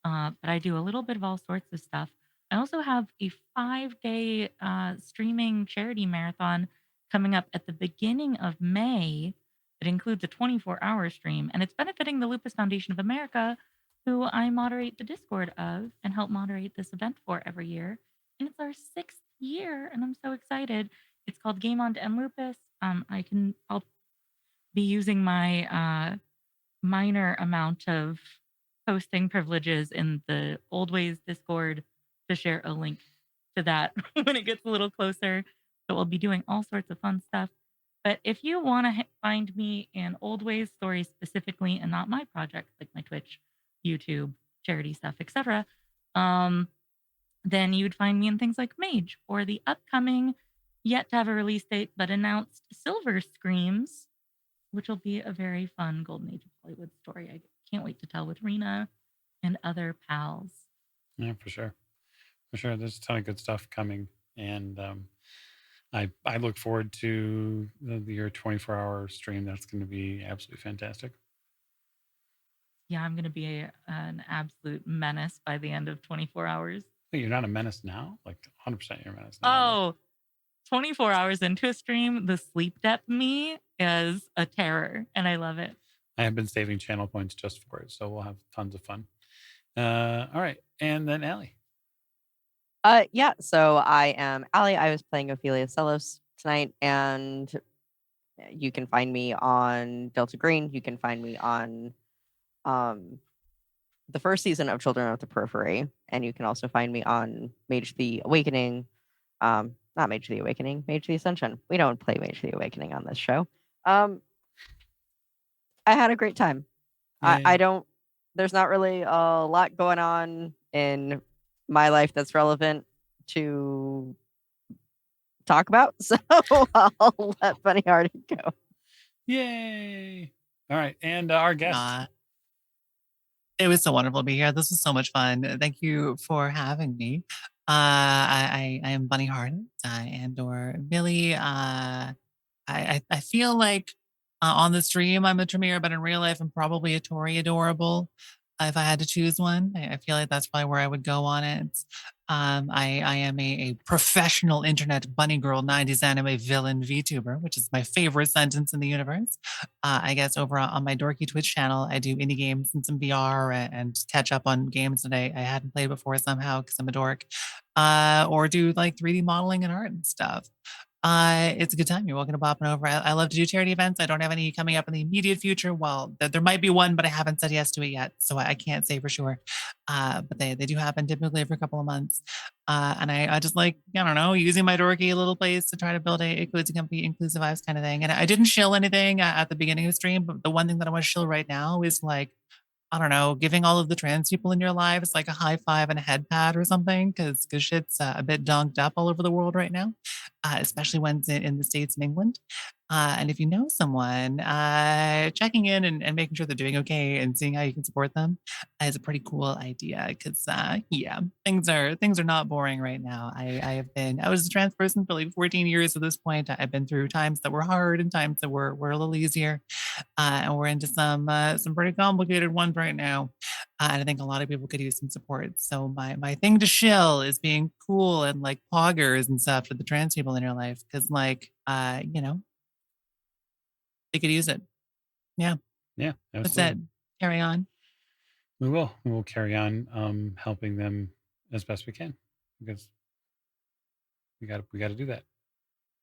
But I do a little bit of all sorts of stuff. I also have a 5-day streaming charity marathon coming up at the beginning of May. It includes a 24-hour stream, and it's benefiting the Lupus Foundation of America, who I moderate the Discord of and help moderate this event for every year. And it's our 6th year, and I'm so excited. It's called Game On to End Lupus. I'll be using my minor amount of posting privileges in the Old Ways Discord to share a link to that when it gets a little closer. So we'll be doing all sorts of fun stuff. But if you want to find me in Old Ways stories specifically and not my projects like my Twitch, YouTube, charity stuff, etc., then you'd find me in things like Mage or the upcoming, yet to have a release date, but announced Silver Screams, which will be a very fun Golden Age of Hollywood story. I can't wait to tell with Rena and other pals. Yeah, for sure. For sure. There's a ton of good stuff coming. And I look forward to your 24-hour stream. That's going to be absolutely fantastic. Yeah, I'm going to be an absolute menace by the end of 24 hours. Wait, you're not a menace now? Like 100% you're a menace now. Oh, 24 hours into a stream, the sleep debt me is a terror, and I love it. I have been saving channel points just for it, so we'll have tons of fun. All right, and then Allie. Yeah, so I am Allie. I was playing Ophelia Celos tonight, and you can find me on Delta Green. You can find me on the first season of Children of the Periphery, and you can also find me on Mage the Awakening. Not Mage the Awakening, Mage the Ascension. We don't play Mage the Awakening on this show. I had a great time. I don't. There's not really a lot going on in my life that's relevant to talk about, so I'll let Bunny Hearted go. Yay! All right, and our guest. It was so wonderful to be here. This was so much fun. Thank you for having me. I am Bunny Hearted and or Billy. I feel like on the stream I'm a Tremere, but in real life I'm probably a Tory adorable. If I had to choose one, I feel like that's probably where I would go on it. I am a professional internet bunny girl 90s anime villain VTuber, which is my favorite sentence in the universe. I guess over on my dorky Twitch channel, I do indie games and some VR and catch up on games that I hadn't played before somehow because I'm a dork, or do like 3D modeling and art and stuff. It's a good time. You're welcome to popping over. I love to do charity events. I don't have any coming up in the immediate future. Well, there might be one, but I haven't said yes to it yet, so I can't say for sure. But they do happen typically every couple of months. And I just like, I don't know, using my dorky little place to try to build a inclusive vibes kind of thing. And I didn't shill anything at the beginning of the stream, but the one thing that I want to shill right now is like, I don't know, giving all of the trans people in your lives like a high five and a head pat or something, because shit's a bit donked up all over the world right now, especially when it's in the States and England. And if you know someone, checking in and making sure they're doing okay and seeing how you can support them is a pretty cool idea. Because yeah, things are not boring right now. I was a trans person for like 14 years at this point. I've been through times that were hard and times that were a little easier, and we're into some pretty complicated ones right now. And I think a lot of people could use some support. So my thing to shill is being cool and like poggers and stuff for the trans people in your life, because like they could use it. Yeah. Yeah, What's that? absolutely. Carry on. We will carry on helping them as best we can because we got to do that.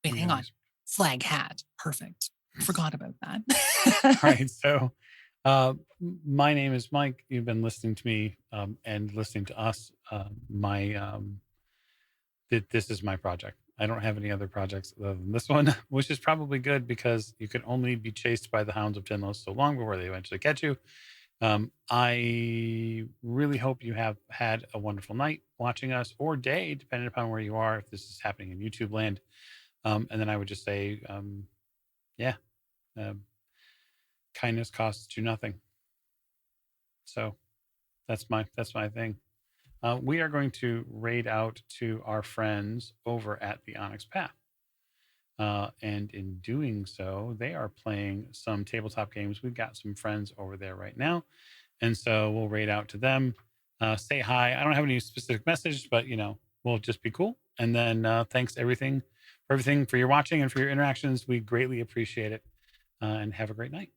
Wait, We hang gotta on. do Flag hat. Perfect. Forgot about All that. right. So, uh, my name is Mike. You've been listening to me and listening to us. This is my project. I don't have any other projects other than this one, which is probably good because you can only be chased by the hounds of Tinlos so long before they eventually catch you. I really hope you have had a wonderful night watching us or day, depending upon where you are, if this is happening in YouTube land. And then I would just say, yeah, um, kindness costs you nothing. So that's my thing. We are going to raid out to our friends over at the Onyx Path. And in doing so, they are playing some tabletop games. We've got some friends over there right now. And so we'll raid out to them, say hi. I don't have any specific message, but we'll just be cool. And then thanks everything for your watching and for your interactions. We greatly appreciate it. And have a great night.